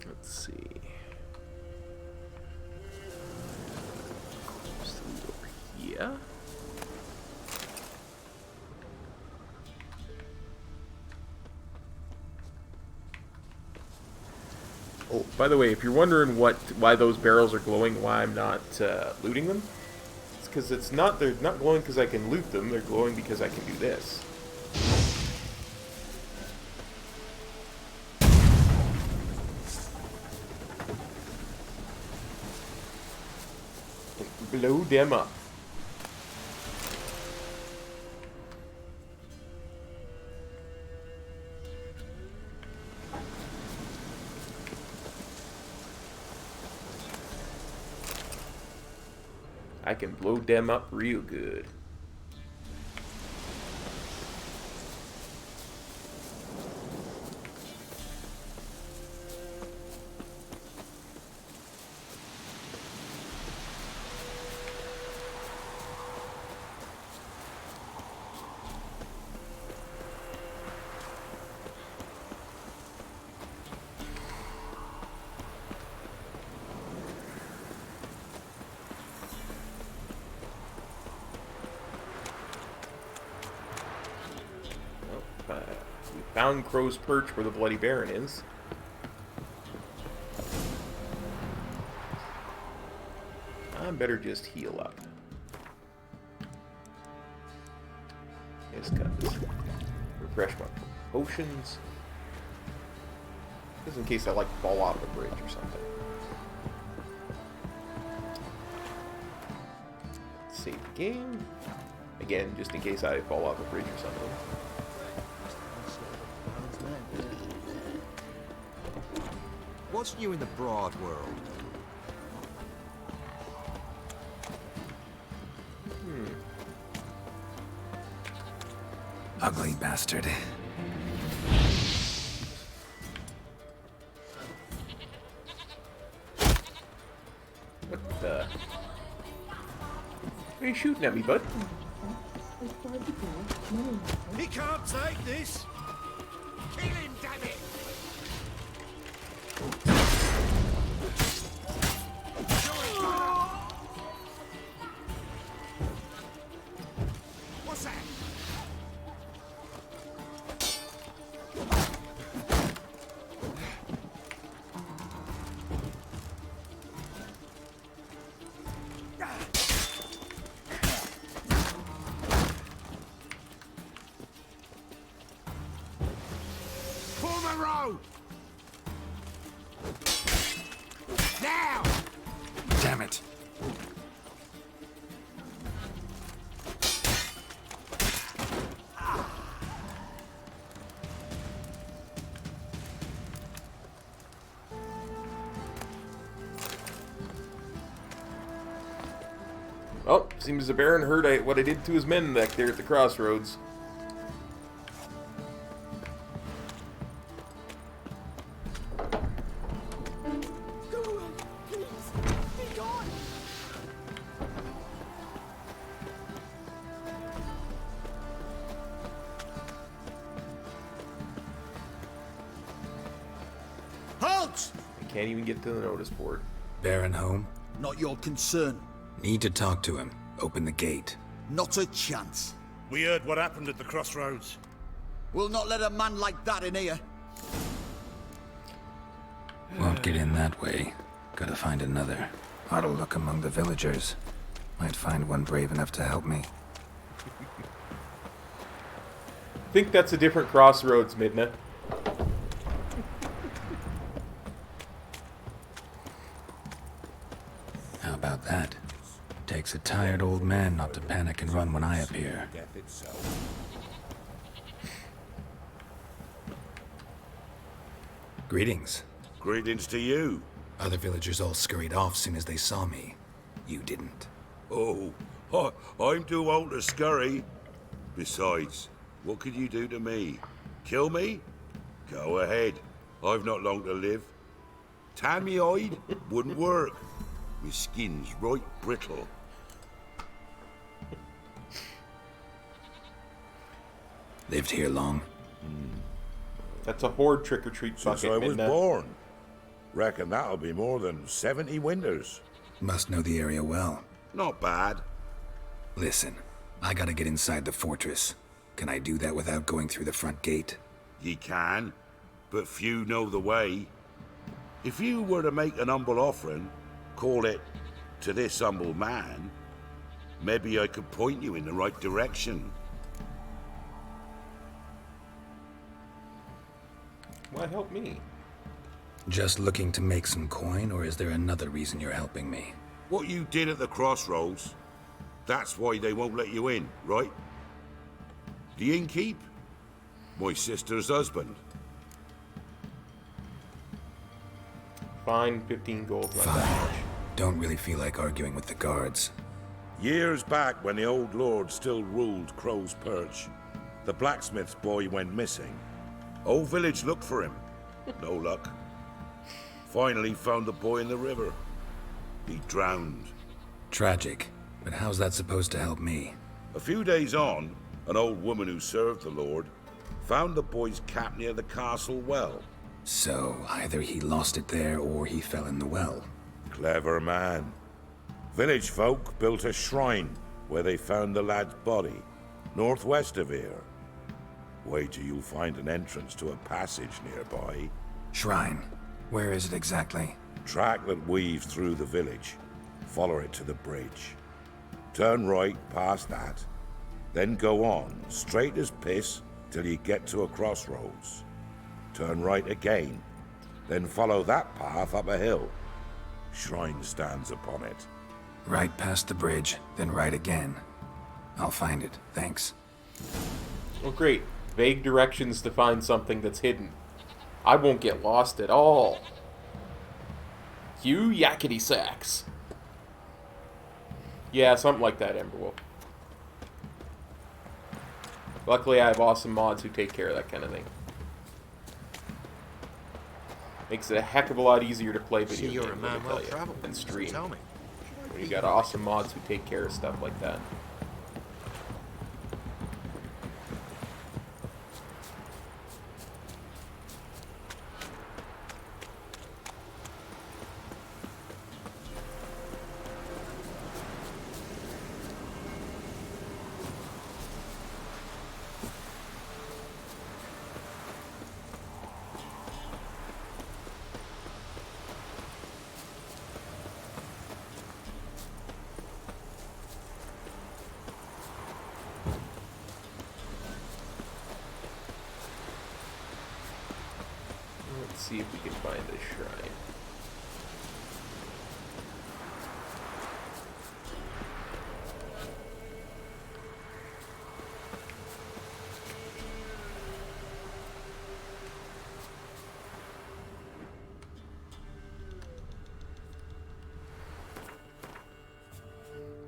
Let's see. Just over here. Oh, by the way, if you're wondering why those barrels are glowing, why I'm not looting them, it's because they're not glowing because I can loot them. They're glowing because I can do this. Blow them up. I can blow them up real good. We found Crow's Perch where the Bloody Baron is. I better just heal up. Yes, cuz. Refresh my potions. Just in case I like fall out of a bridge or something. Save the game. Again, just in case I fall off a bridge or something. What's new in the broad world? Ugly bastard. What the? Why are you shooting at me, bud? He can't take this. Kill him, damn it! What's that? Form a row! Now! Damn it. Oh, seems the Baron heard what I did to his men back there at the crossroads. Go away, please! Be gone! Halt! I can't even get to the notice board. Baron home? Not your concern. Need to talk to him. Open the gate. Not a chance. We heard what happened at the crossroads. We'll not let a man like that in here. Won't get in that way. Gotta find another. Ought to look among the villagers. Might find one brave enough to help me. Think that's a different crossroads, Midna. How about that? Takes a tired old man not to panic and run when I appear. Greetings. Greetings to you. Other villagers all scurried off soon as they saw me. You didn't. Oh, I'm too old to scurry. Besides, what could you do to me? Kill me? Go ahead. I've not long to live. Tan me hide wouldn't work. My skin's right brittle. Lived here long? That's a horde trick-or-treat bucket, Since I was Midna. born. Reckon that'll be more than 70 winters. Must know the area well. Not bad. Listen, I gotta get inside the fortress. Can I do that without going through the front gate? Ye can, but few know the way. If you were to make an humble offering, call it, to this humble man, maybe I could point you in the right direction. Why help me? Just looking to make some coin, or is there another reason you're helping me? What you did at the crossroads, that's why they won't let you in, right? The innkeep? My sister's husband. Fine, 15 gold. Not that Fine. much. Don't really feel like arguing with the guards. Years back, when the old lord still ruled Crow's Perch, the blacksmith's boy went missing. Whole village looked for him. No luck. Finally found the boy in the river. He drowned. Tragic, but how's that supposed to help me? A few days on, an old woman who served the lord found the boy's cap near the castle well. So, either he lost it there or he fell in the well. Clever man. Village folk built a shrine where they found the lad's body, northwest of here. Wait till you find an entrance to a passage nearby. Shrine. Where is it exactly? Track that weaves through the village. Follow it to the bridge. Turn right past that. Then go on, straight as piss, till you get to a crossroads. Turn right again. Then follow that path up a hill. Shrine stands upon it. Right past the bridge, then right again. I'll find it, thanks. Well, great. Vague directions to find something that's hidden. I won't get lost at all. You yakety sacks. Yeah, something like that, Emberwolf. Luckily, I have awesome mods who take care of that kind of thing. Makes it a heck of a lot easier to play video games, let me tell you, than stream. Tell me, You got awesome mods who take care of stuff like that. Let's see if we can find this shrine.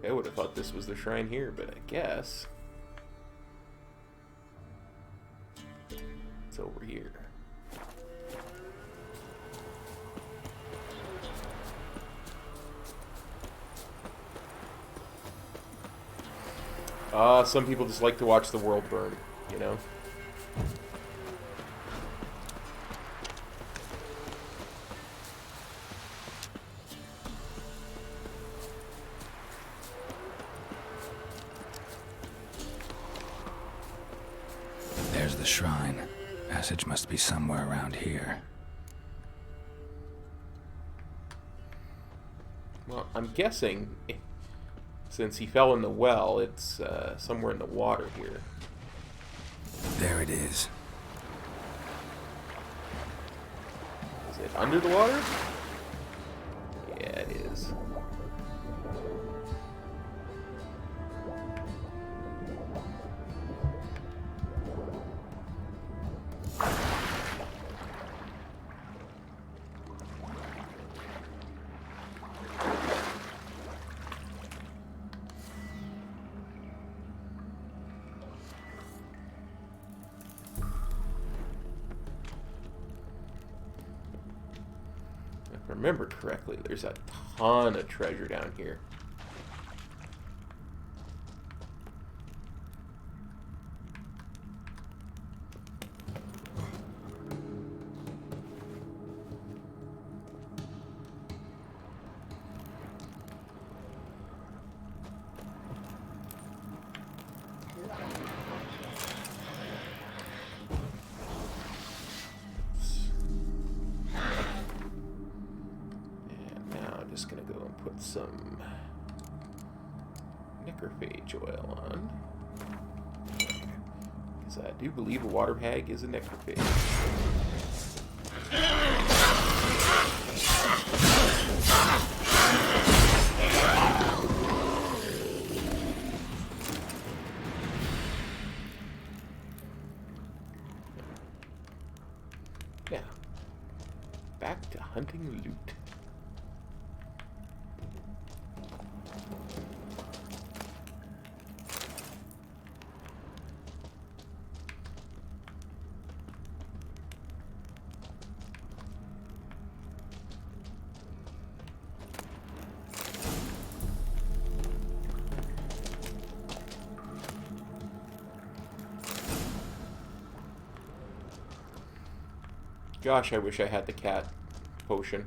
I would have thought this was the shrine here, but I guess it's over here. Some people just like to watch the world burn, you know? There's the shrine. Passage must be somewhere around here. Well, I'm guessing, since he fell in the well, it's somewhere in the water here. There it is. Is it under the water? Yeah, it is. If I remember correctly, there's a ton of treasure down here. Just gonna go and put some necrophage oil on, because I do believe a water hag is a necrophage. Yeah, back to hunting loot. Gosh, I wish I had the cat potion.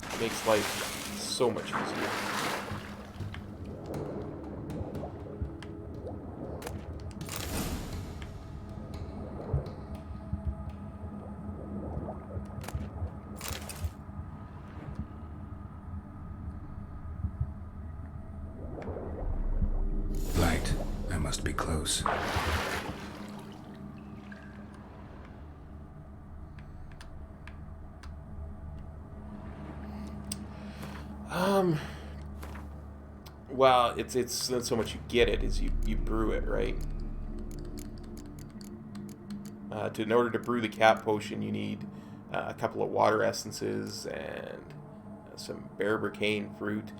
It makes life so much easier. Light. I must be close. Well, it's not so much you get it, is you brew it, right? In order to brew the cat potion, you need a couple of water essences and some berbercane fruit.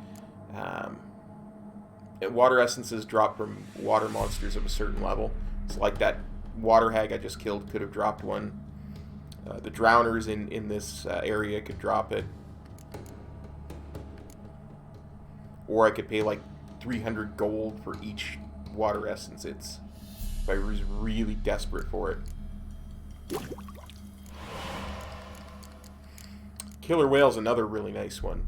And water essences drop from water monsters of a certain level. It's like that water hag I just killed could have dropped one. The drowners in this area could drop it. or I could pay like 300 gold for each water essence. If I was really desperate for it. Killer whale's another really nice one.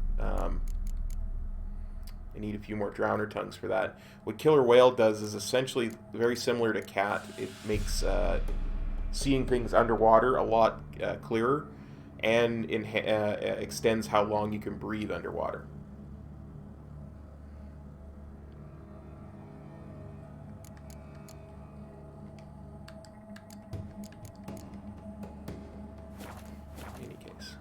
I need a few more drowner tongues for that. What killer whale does is essentially very similar to cat. It makes seeing things underwater a lot clearer, and extends how long you can breathe underwater. In any case.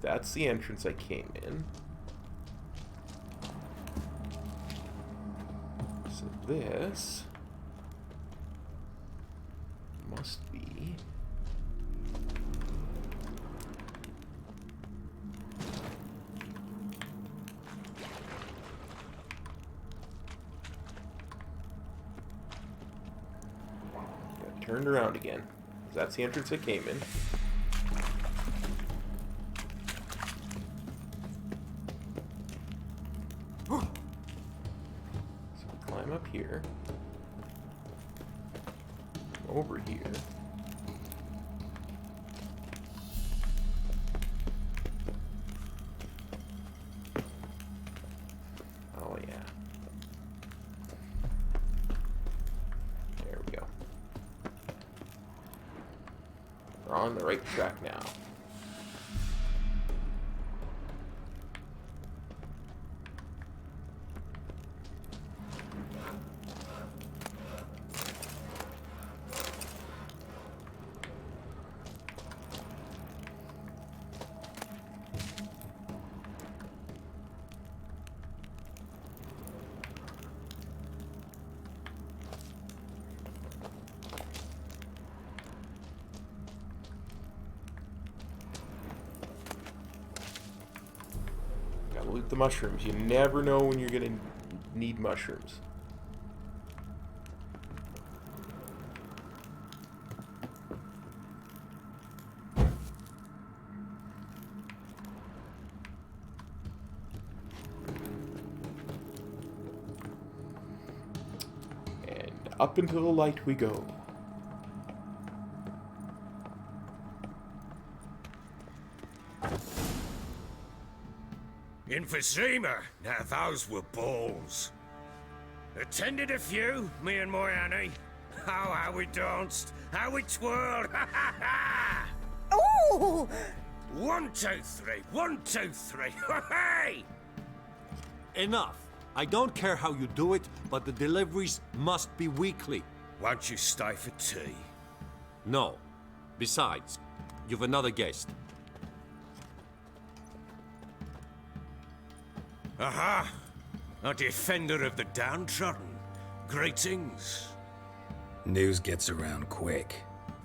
That's the entrance I came in. So this must be... Got turned around again. That's the entrance I came in. Up here, over here, oh yeah, there we go. We're on the right track now. Loot the mushrooms. You never know when you're gonna need mushrooms. And up into the light we go. In Vizima, now those were balls. Attended a few, me and my Annie. Oh, how we danced, how we twirled, ha ha ha! Oh! 1, 2, 3, 1, 2, 3, hey! Enough. I don't care how you do it, but the deliveries must be weekly. Won't you stay for tea? No. Besides, you've another guest. Aha! A defender of the downtrodden. Greetings. News gets around quick.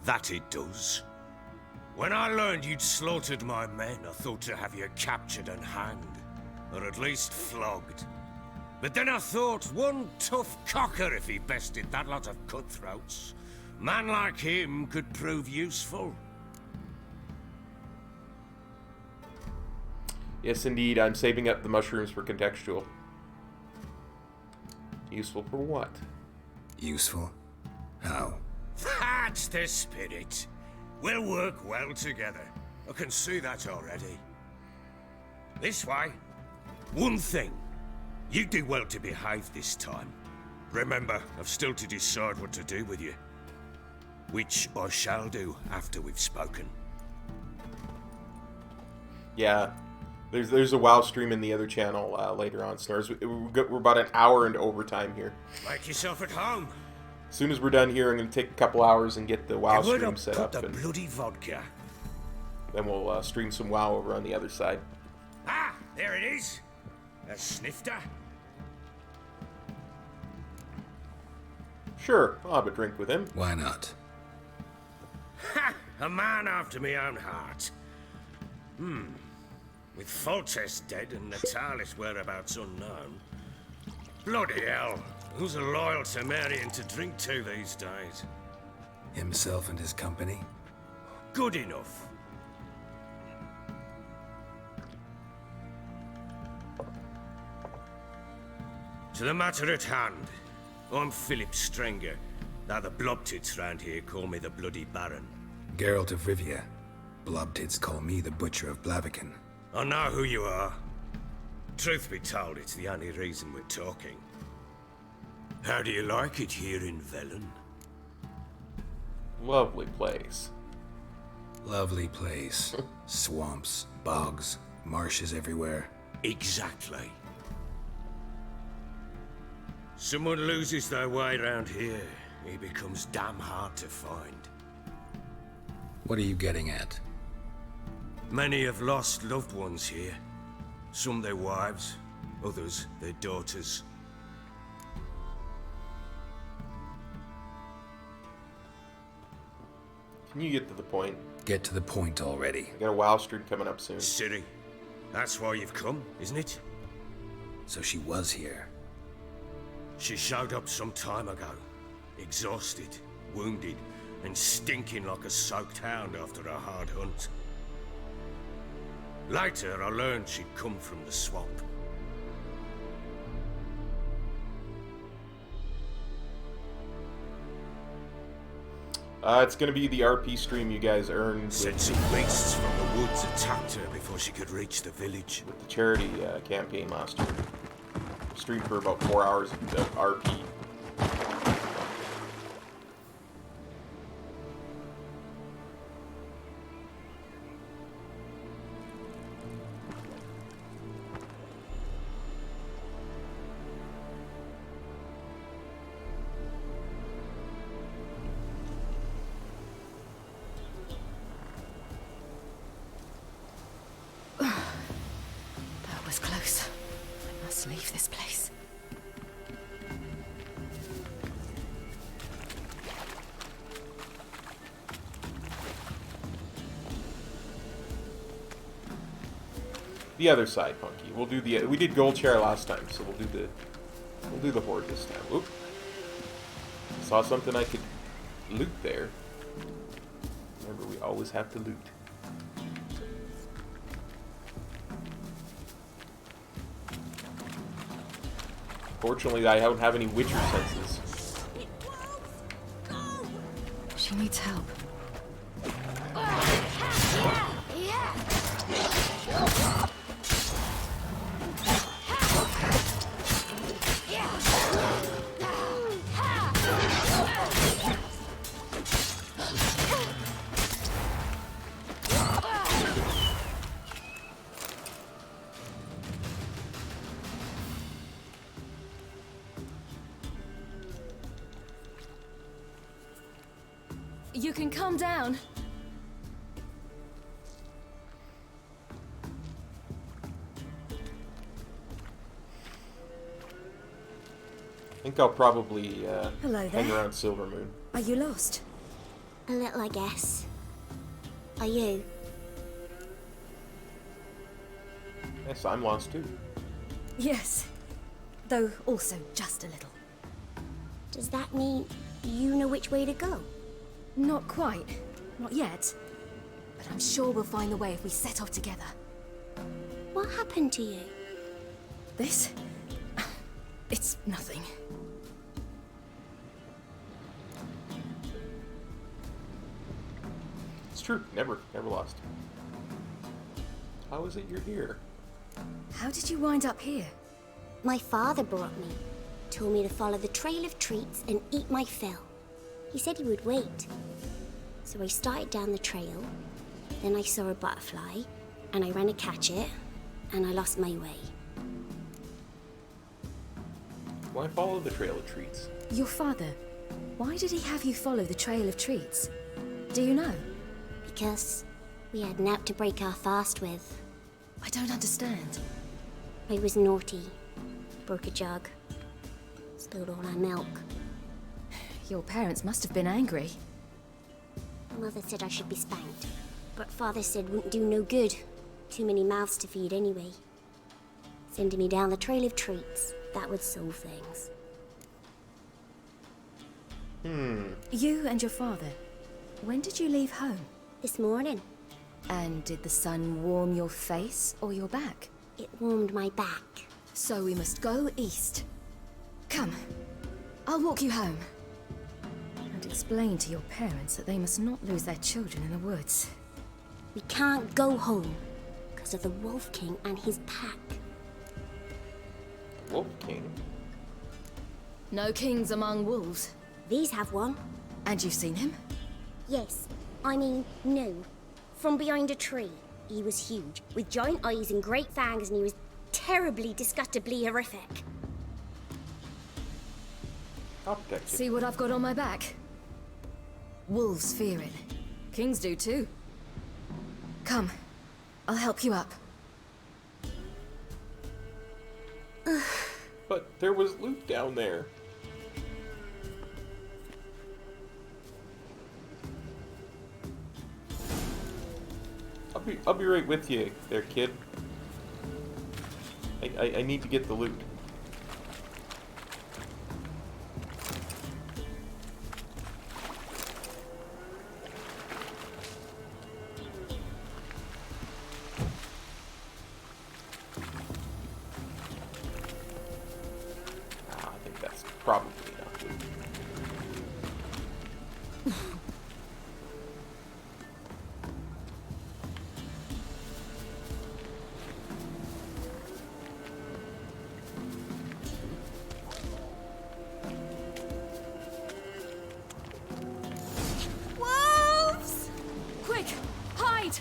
That it does. When I learned you'd slaughtered my men, I thought to have you captured and hanged. Or at least flogged. But then I thought, one tough cocker if he bested that lot of cutthroats. Man like him could prove useful. Yes, indeed. I'm saving up the mushrooms for contextual. Useful for what? Useful? How? That's the spirit. We'll work well together. I can see that already. This way. One thing. You do well to behave this time. Remember, I've still to decide what to do with you. Which I shall do after we've spoken. Yeah. There's a WoW stream in the other channel later on, Snores. We're about an hour into overtime here. Make yourself at home. As soon as we're done here, I'm going to take a couple hours and get the WoW stream set up. The bloody vodka. Then we'll stream some WoW over on the other side. Ah, there it is. A snifter. Sure, I'll have a drink with him. Why not? Ha! A man after my own heart. With Foltest dead and Natalis whereabouts unknown. Bloody hell. Who's a loyal Temerian to drink to these days? Himself and his company? Good enough. To the matter at hand. I'm Philip Strenger. Now the blobtits round here call me the Bloody Baron. Geralt of Rivia. Blobtits call me the Butcher of Blaviken. I know who you are. Truth be told, it's the only reason we're talking. How do you like it here in Velen? Lovely place. Lovely place. Swamps, bogs, marshes everywhere. Exactly. Someone loses their way around here, he becomes damn hard to find. What are you getting at? Many have lost loved ones here. Some their wives, others their daughters. Can you get to the point? Get to the point already. I got a WoW stream coming up soon. City. That's why you've come, isn't it? So she was here. She showed up some time ago. Exhausted, wounded, and stinking like a soaked hound after a hard hunt. Later, I learned she'd come from the swamp. It's going to be the RP stream you guys earned. Said some beasts from the woods attacked her before she could reach the village. With the charity campaign last year. Streamed for about 4 hours of RP. That was close. I must leave this place. The other side, Punky. We'll do the. We did Gold Chair last time, so we'll do the Horde this time. Oop. Saw something I could loot there. Remember, we always have to loot. Fortunately, I don't have any Witcher senses. She needs help. You can calm down. I think I'll probably Hello there. hang around Silvermoon. Are you lost? A little, I guess. Are you? Yes, I'm lost too. Yes. Though also just a little. Does that mean you know which way to go? Not quite. Not yet. But I'm sure we'll find the way if we set off together. What happened to you? This? It's nothing. It's true. Never lost. How is it you're here? How did you wind up here? My father brought me. Told me to follow the trail of treats and eat my fill. He said he would wait. So I started down the trail. Then I saw a butterfly, and I ran to catch it. and I lost my way. Why follow the trail of treats? Your father, why did he have you follow the trail of treats? Do you know? Because we had naught to break our fast with. I don't understand. I was naughty. Broke a jug. Spilled all our milk. Your parents must have been angry. Mother said I should be spanked, but Father said wouldn't do no good. Too many mouths to feed anyway. Sending me down the trail of treats, that would solve things. You and your father, when did you leave home? This morning. And did the sun warm your face or your back? It warmed my back. So we must go east. Come, I'll walk you home. And explain to your parents that they must not lose their children in the woods. We can't go home because of the Wolf King and his pack. Wolf King? No kings among wolves. These have one. And you've seen him? Yes. I mean, no. From behind a tree. He was huge, with giant eyes and great fangs, and he was terribly, disgustingly horrific. I'll protect you. See what I've got on my back? Wolves fear it. Kings do too. Come, I'll help you up. But there was loot down there. I'll be right with you there, kid. I need to get the loot. I think that's probably enough loot. Wolves! Quick, hide!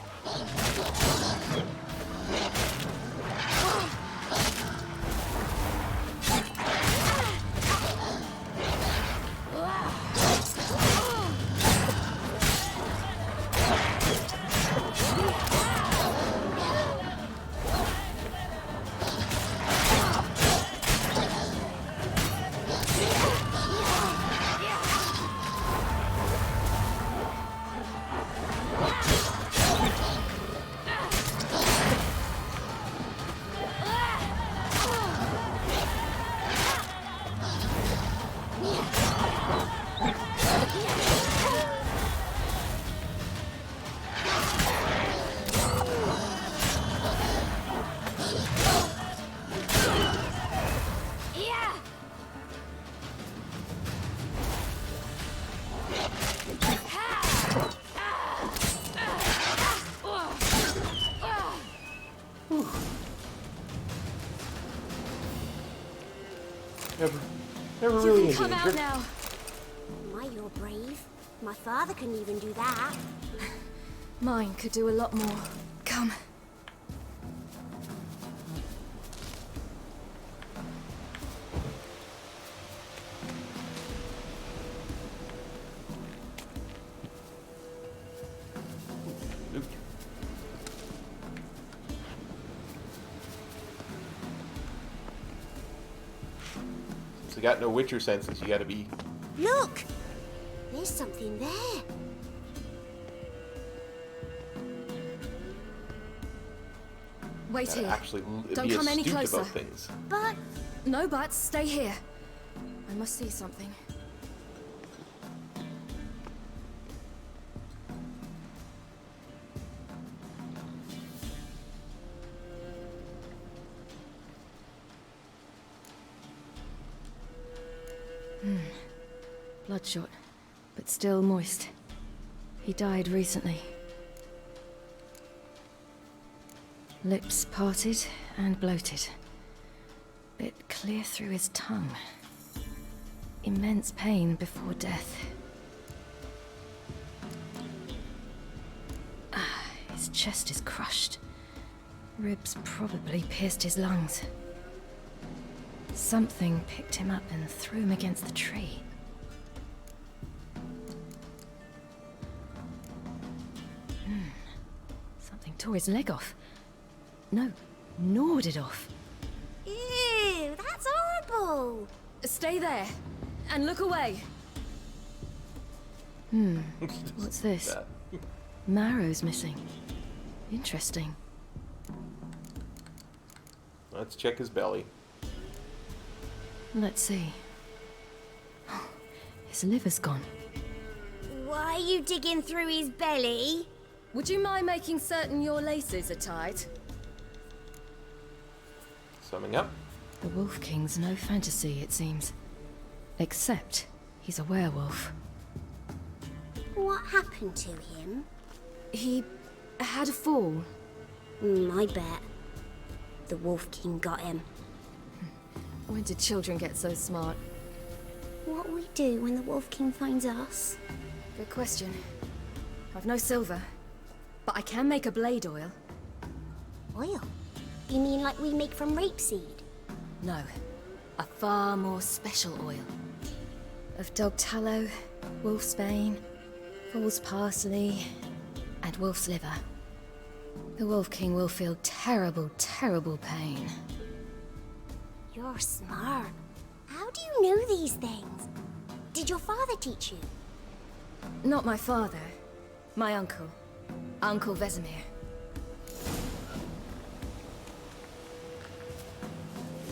Never really Come enjoyed out it. now. My, you're brave. My father couldn't even do that. Mine could do a lot more. Come. Loot. Since you got no Witcher senses, you gotta be... Look! There's something there. Wait gotta here. actually Don't be come any astute closer. about things. But... No buts, stay here. I must see something. Bloodshot, but still moist. He died recently. Lips parted and bloated. Bit clear through his tongue. Immense pain before death. His chest is crushed. Ribs probably pierced his lungs. Something picked him up and threw him against the tree. Something tore his leg off. No, gnawed it off. Ew, that's horrible. Stay there, and look away. What's this? Marrow's missing. Interesting. Let's check his belly. Let's see. His liver's gone. Why are you digging through his belly? Would you mind making certain your laces are tied? Summing up. The Wolf King's no fantasy, it seems. Except he's a werewolf. What happened to him? He had a fall. I bet. The Wolf King got him. When did children get so smart? What'll we do when the Wolf King finds us? Good question. I've no silver, but I can make a blade oil. Oil? You mean like we make from rapeseed? No, a far more special oil. Of dog tallow, wolf's bane, fool's parsley, and wolf's liver. The Wolf King will feel terrible, terrible pain. You're smart. How do you know these things? Did your father teach you? Not my father. My uncle. Uncle Vesemir.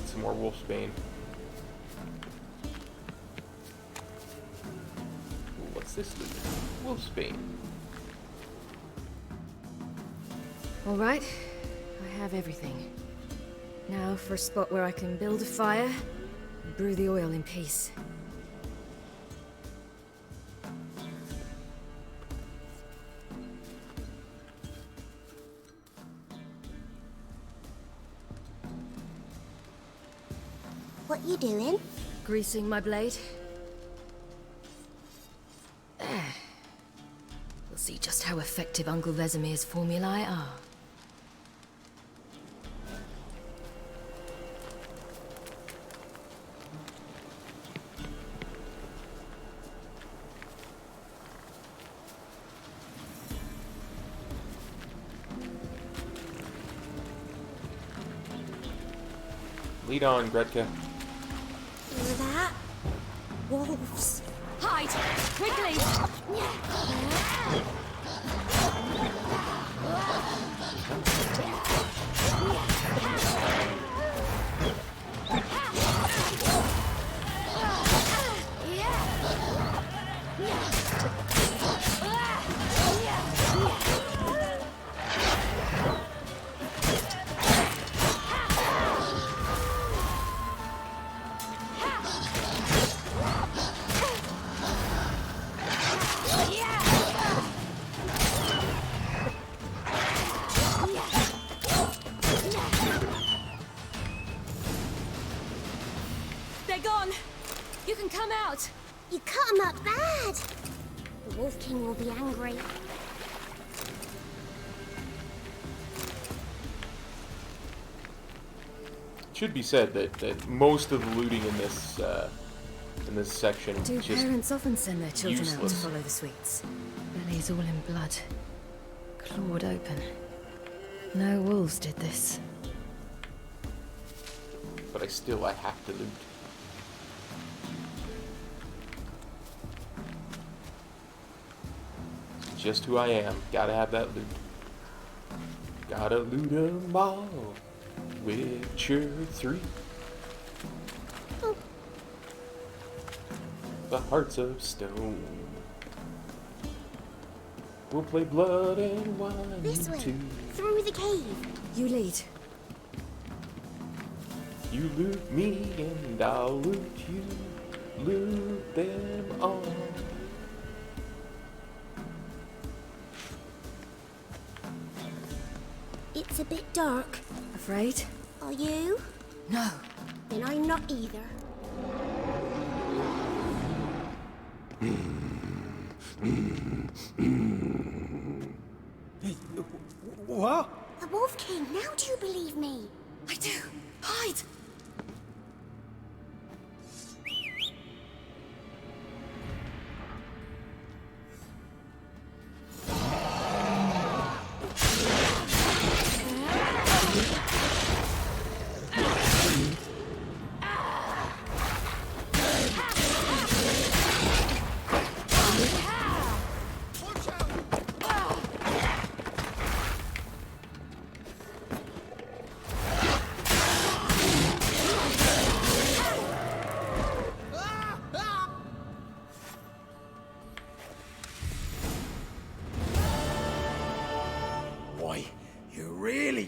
Some more wolf's bane. Ooh, what's this loot? Wolf's bane. All right, I have everything. Now for a spot where I can build a fire and brew the oil in peace. What you doing? Greasing my blade. There. We'll see just how effective Uncle Vesemir's formulae are. Lead on, Gretka. That? Wolves. Hide! Quickly! They're gone! You can come out! You cut him up bad! The Wolf King will be angry. It should be said that most of the looting in this section Do is just parents often send their children out useless. to follow the sweets? Bellies all in blood. Clawed open. No wolves did this. But I have to loot. It's just who I am. Gotta have that loot. Gotta loot 'em all. Witcher 3. The Hearts of Stone. We'll play Blood and Wine This way, too. through the cave. You lead. You loot me and I'll loot you. Loot them all. It's a bit dark. Afraid? Are you? No. Then I'm not either. What? The Wolf King, now do you believe me? I do. Hide!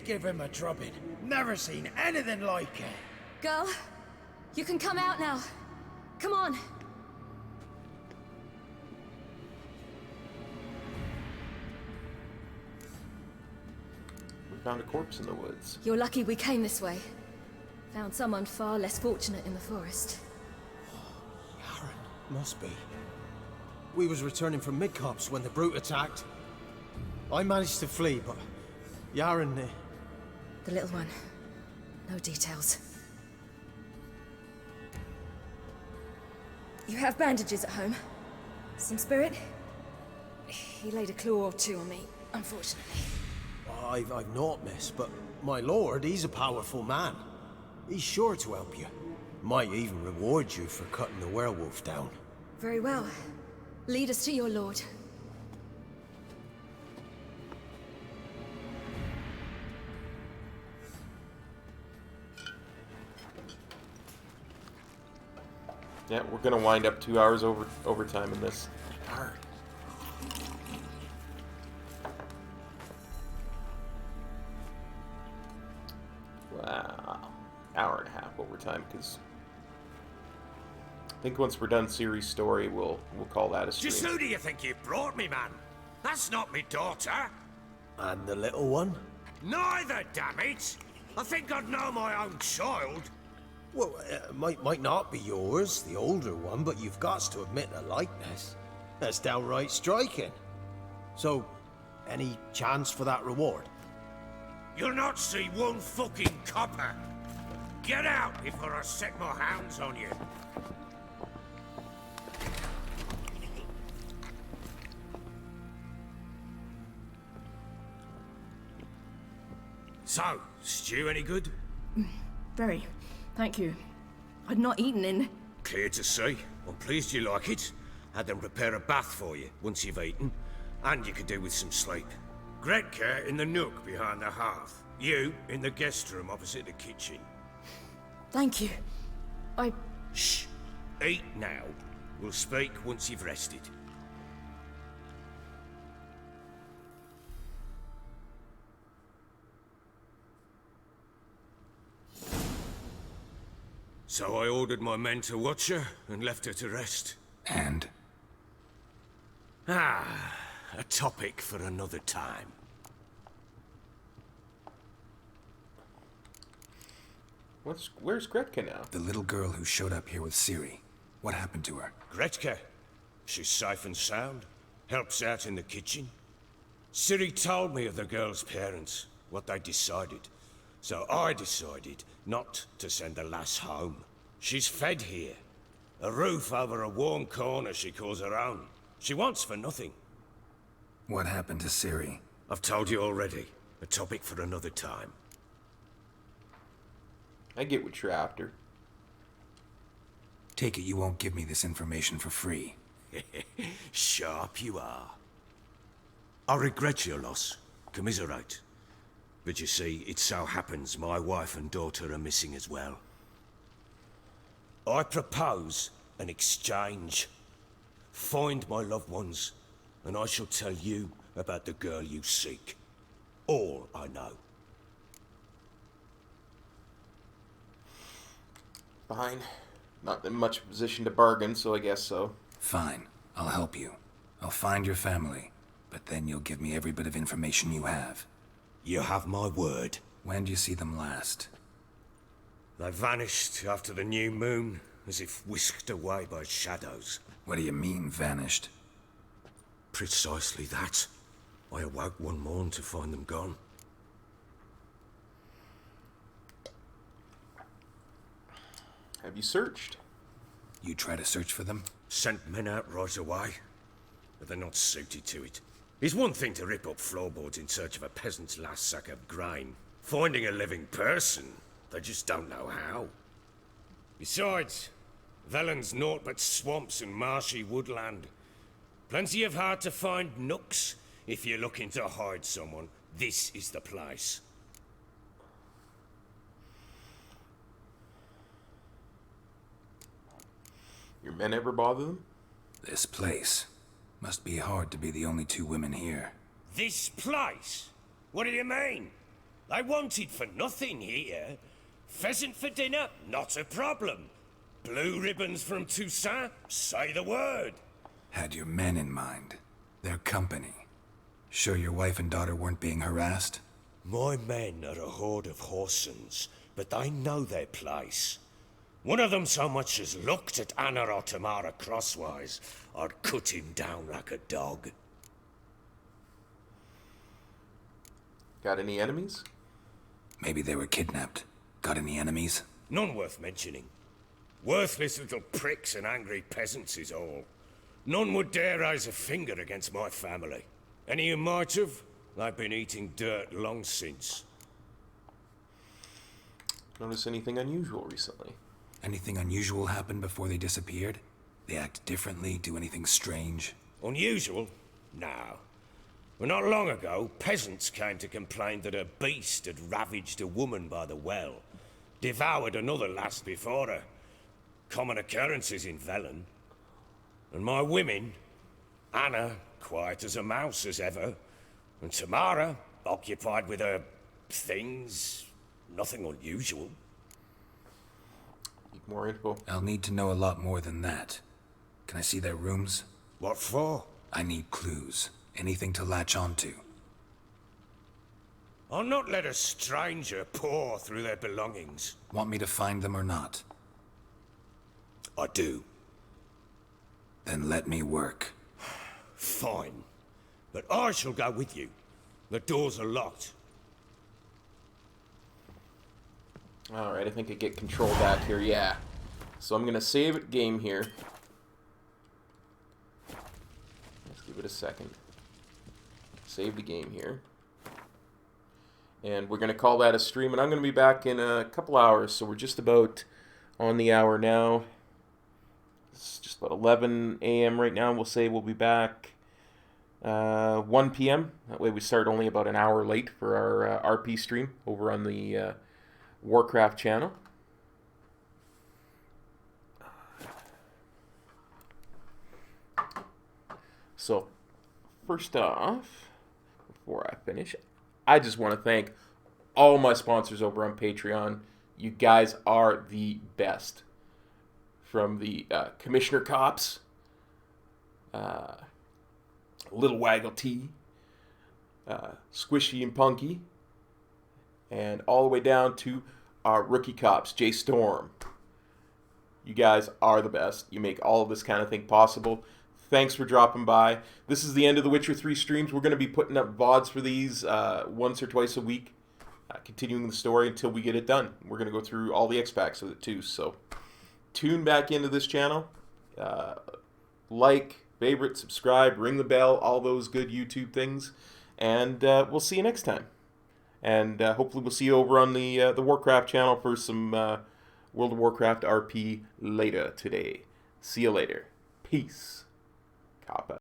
Give him a drubbing. Never seen anything like it. Girl, you can come out now. Come on. We found a corpse in the woods. You're lucky we came this way. Found someone far less fortunate in the forest. Must be. We was returning from Midcops when the brute attacked. I managed to flee, but Yaren... The little one. No details. You have bandages at home? Some spirit? He laid a claw or two on me, unfortunately. I've not, miss, but my lord, he's a powerful man. He's sure to help you. Might even reward you for cutting the werewolf down. Very well. Lead us to your lord. Yeah, we're gonna wind up 2 hours overtime in this. Darn. Wow, hour and a half overtime, because I think once we're done series story, we'll call that a stream. Just who do you think you brought me, man? That's not me daughter. And the little one? Neither, damn it! I think I'd know my own child. Well, might not be yours, the older one, but you've got to admit the likeness. That's downright striking. So, any chance for that reward? You'll not see one fucking copper. Get out before I set my hounds on you. So, stew any good? Very. Thank you. I'd not eaten in... Clear to see. I'm pleased you like it. Had them prepare a bath for you once you've eaten. And you could do with some sleep. Gretka in the nook behind the hearth. You in the guest room opposite the kitchen. Thank you. Shh. Eat now. We'll speak once you've rested. So I ordered my men to watch her and left her to rest. And? A topic for another time. Where's Gretka now? The little girl who showed up here with Ciri. What happened to her? Gretka. She's safe and sound. Helps out in the kitchen. Ciri told me of the girl's parents, what they decided. So I decided not to send the lass home. She's fed here. A roof over a warm corner she calls her own. She wants for nothing. What happened to Ciri? I've told you already. A topic for another time. I get what you're after. Take it you won't give me this information for free. Sharp you are. I regret your loss. Commiserate. But you see, it so happens my wife and daughter are missing as well. I propose an exchange. Find my loved ones, and I shall tell you about the girl you seek. All I know. Fine. Not in much position to bargain, so I guess so. Fine. I'll help you. I'll find your family, but then you'll give me every bit of information you have. You have my word. When do you see them last? They vanished after the new moon, as if whisked away by shadows. What do you mean, vanished? Precisely that. I awoke one morn to find them gone. Have you searched? You try to search for them? Sent men out right away, but they're not suited to it. It's one thing to rip up floorboards in search of a peasant's last sack of grain. Finding a living person, they just don't know how. Besides, Velen's naught but swamps and marshy woodland. Plenty of hard-to-find nooks. If you're looking to hide someone, this is the place. Your men ever bother them? This place. Must be hard to be the only two women here. This place? What do you mean? I wanted for nothing here. Pheasant for dinner? Not a problem. Blue ribbons from Toussaint? Say the word. Had your men in mind. Their company. Sure your wife and daughter weren't being harassed? My men are a horde of horsens, but they know their place. One of them so much as looked at Anna or Tamara crosswise, I'd cut him down like a dog. Got any enemies? Maybe they were kidnapped. Got any enemies? None worth mentioning. Worthless little pricks and angry peasants is all. None would dare raise a finger against my family. Any who might have, they've been eating dirt long since. Notice anything unusual recently? Anything unusual happen before they disappeared? They act differently, do anything strange? Unusual? No. Well, not long ago, peasants came to complain that a beast had ravaged a woman by the well. Devoured another lass before her. Common occurrences in Velen. And my women, Anna, quiet as a mouse as ever, and Tamara, occupied with her things, nothing unusual. Need more info. I'll need to know a lot more than that. Can I see their rooms? What for? I need clues. Anything to latch onto. I'll not let a stranger pore through their belongings. Want me to find them or not? I do. Then let me work. Fine. But I shall go with you. The doors are locked. Alright, I think I get control back here, yeah. So I'm going to save game here. Let's give it a second. Save the game here. And we're going to call that a stream, and I'm going to be back in a couple hours, so we're just about on the hour now. It's just about 11 a.m. right now. We'll say we'll be back 1 p.m. That way we start only about an hour late for our RP stream over on the Warcraft channel. So, first off, before I finish, I just want to thank all my sponsors over on Patreon. You guys are the best. From the Commissioner Cops, Little Waggle T, Squishy and Punky, and all the way down to our rookie cops, Jay Storm. You guys are the best. You make all of this kind of thing possible. Thanks for dropping by. This is the end of the Witcher 3 streams. We're going to be putting up VODs for these once or twice a week, continuing the story until we get it done. We're going to go through all the X-Packs with it too, so tune back into this channel. Like, favorite, subscribe, ring the bell, all those good YouTube things. And we'll see you next time. And hopefully we'll see you over on the Warcraft channel for some World of Warcraft RP later today. See you later. Peace. Kappa.